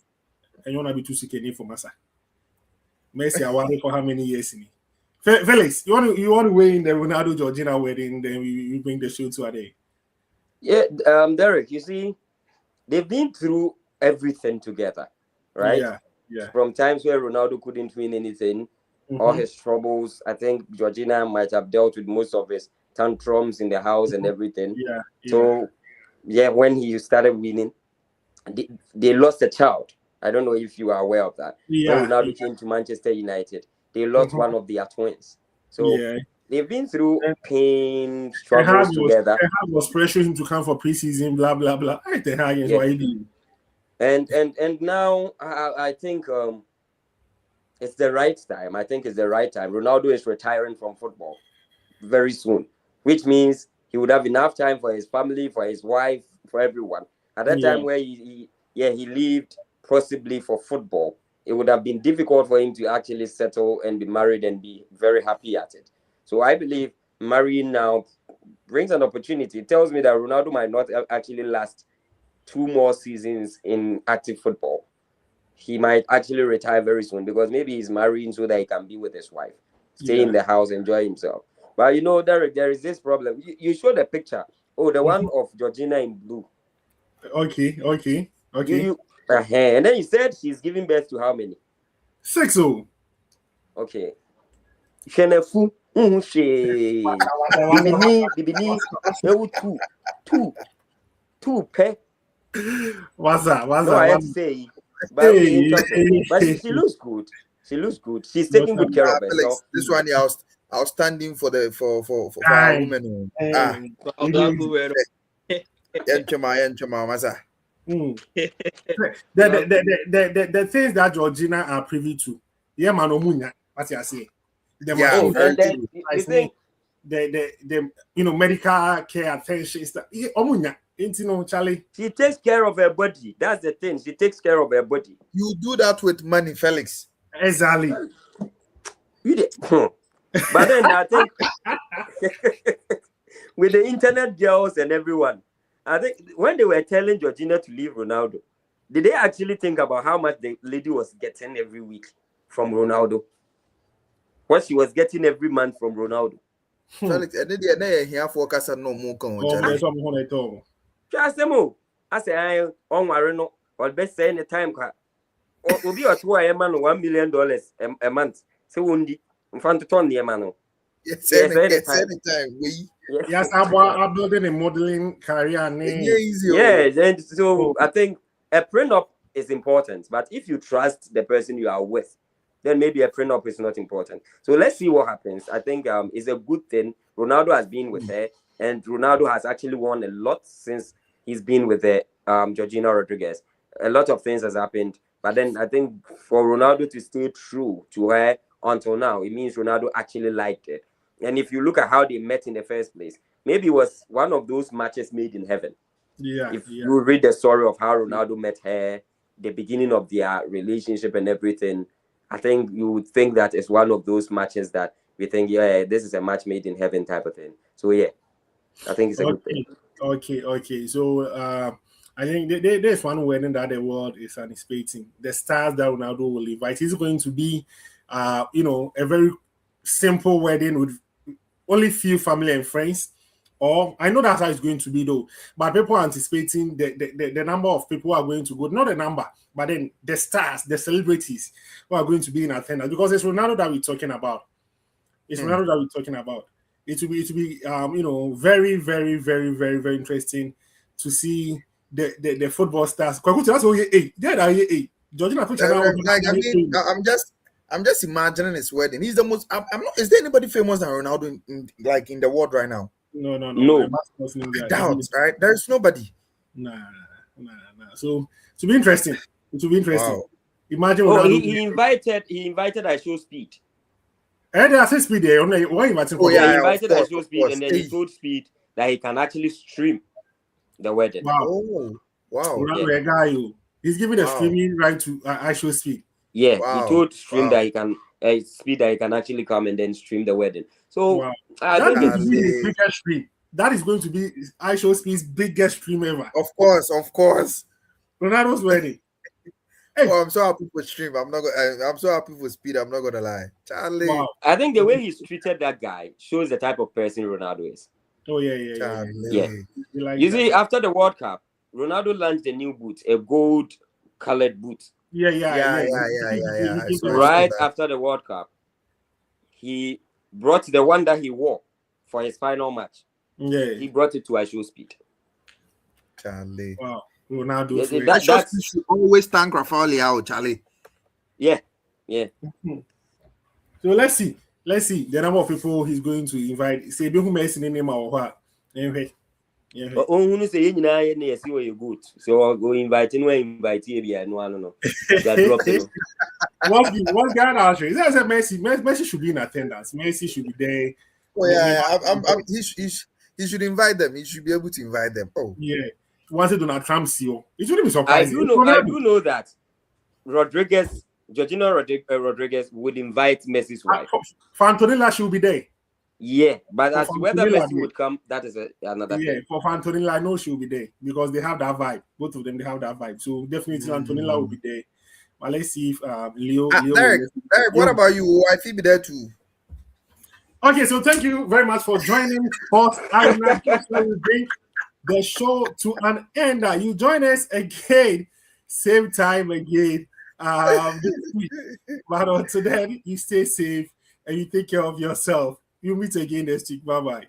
I know be too sick for Massa. Messi, I want for how many years in Felix, you want to weigh in the Ronaldo Georgina wedding, then we bring the show to a day. Yeah, Derek, you see, they've been through everything together. right? Yeah. From times where Ronaldo couldn't win anything, all his troubles. I think Georgina might have dealt with most of his tantrums in the house and everything. Yeah. So, yeah, when he started winning, they lost a child. I don't know if you are aware of that. When Ronaldo came to Manchester United, they lost one of their twins. So they've been through pain, struggles together. Ten Hag was pressuring him to come for preseason, blah blah blah. Ten Hag is what he did. And now I think it's the right time. I think it's the right time. Ronaldo is retiring from football very soon, which means he would have enough time for his family, for his wife, for everyone. At that time where he lived possibly for football, it would have been difficult for him to actually settle and be married and be very happy at it. So I believe marrying now brings an opportunity. It tells me that Ronaldo might not actually last 2 more seasons in active football. He might actually retire very soon because maybe he's marrying so that he can be with his wife, stay in the house, enjoy himself. But Derek, there is this problem. You showed a picture. Oh, the one of Georgina in blue. Okay. And then you said she's giving birth to how many? 6. Okay. Shenefu. Bibini. Two pe. What's that? No, I have to say. But, but she looks good. She looks good. She's taking good care of herself. This one, outstanding for our women. The things that Georgina are privy to. Yeah, man, Omunya. What you say? And then you think the medical care attention stuff. Omunya. Charlie. She takes care of her body. That's the thing. She takes care of her body. You do that with money, Felix. Exactly. But then I think with the internet girls and everyone, I think when they were telling Georgina to leave Ronaldo, did they actually think about how much the lady was getting every week from Ronaldo? What she was getting every month from Ronaldo? Felix, and then here for Casa no more. I say I on Marino or best say any time will be a 2 man $1 million a month. So wundi in front of Tony Emano. Yes, anytime. Yes, I'm building a modeling career. Yes, and so I think a prenup is important, but if you trust the person you are with, then maybe a prenup is not important. So let's see what happens. I think it's a good thing. Ronaldo has been with her, and Ronaldo has actually won a lot since he's been with the Georgina Rodriguez. A lot of things has happened, but then I think for Ronaldo to stay true to her until now, it means Ronaldo actually liked it. And if you look at how they met in the first place, maybe it was one of those matches made in heaven. If you read the story of how Ronaldo met her, the beginning of their relationship and everything, I think you would think that it's one of those matches that we think, this is a match made in heaven type of thing. So I think it's a good thing. Okay. So I think there's one wedding that the world is anticipating. The stars that Ronaldo will invite. It's going to be, a very simple wedding with only few family and friends. Or I know that's how it's going to be though. But people are anticipating the number of people who are going to go. Not the number, but then the stars, the celebrities who are going to be in attendance. Because it's Ronaldo that we're talking about. Ronaldo that we're talking about. It will be very, very, very, very, very interesting to see the football stars. I'm just imagining his wedding. He's the most. I'm not. Is there anybody famous than Ronaldo in the world right now? No. I doubt, right? There's nobody. Nah. So to be interesting. It will be interesting. Wow. Imagine. He invited I Show Speed. I say Speed there. Why inviting? He invited I Show Speed, and then he told Speed that he can actually stream the wedding. Wow. Wow. He's giving a streaming right to I Show Speed. Yeah, he told Stream that he can Speed that he can actually come and then stream the wedding. So that is going to be his biggest stream. That is going to be I Show Speed's biggest stream ever. Of course. Ronaldo's wedding. I'm so happy for stream. I'm so happy for Speed. I'm not gonna lie, Charlie. Wow. I think the way he's treated that guy shows the type of person Ronaldo is. Oh yeah. You see, after the World Cup, Ronaldo launched a new boot, a gold-colored boot. Yeah. I He saw, came I saw Right that. after the World Cup, he brought the one that he wore for his final match. Yeah. He brought it to a show speed. Charlie. Wow. Ronaldo. Yeah, Free. I just that's should always thank Rafali out, Charlie. yeah. So let's see. The number of people he's going to invite. Say, be who may see name or what. Anyway. Who say you know you see where you good. So go invite here no. You are dropping. One guy actually. That's a Messi. Messi should be in attendance. Messi should be there. Oh yeah, he should invite them. He should be able to invite them. Oh Yeah. Once Donald Trump see you, it wouldn't be I surprising. do know that Georgina Rodriguez would invite Messi's wife. For Antonella, she will be there. Yeah, but For as to whether Antonella, Messi would come, that is another yeah, thing. for Antonella, I know she will be there because they have that vibe. Both of them, they have that vibe. So definitely Antonella will be there. But let's see if Leo. Derek, what about you? I feel be there too. Okay, so thank you very much for joining us. Arena. That's where we bring the show to an end. You join us again, same time again. This week. But until then, you stay safe and you take care of yourself. You meet again next week. Bye bye.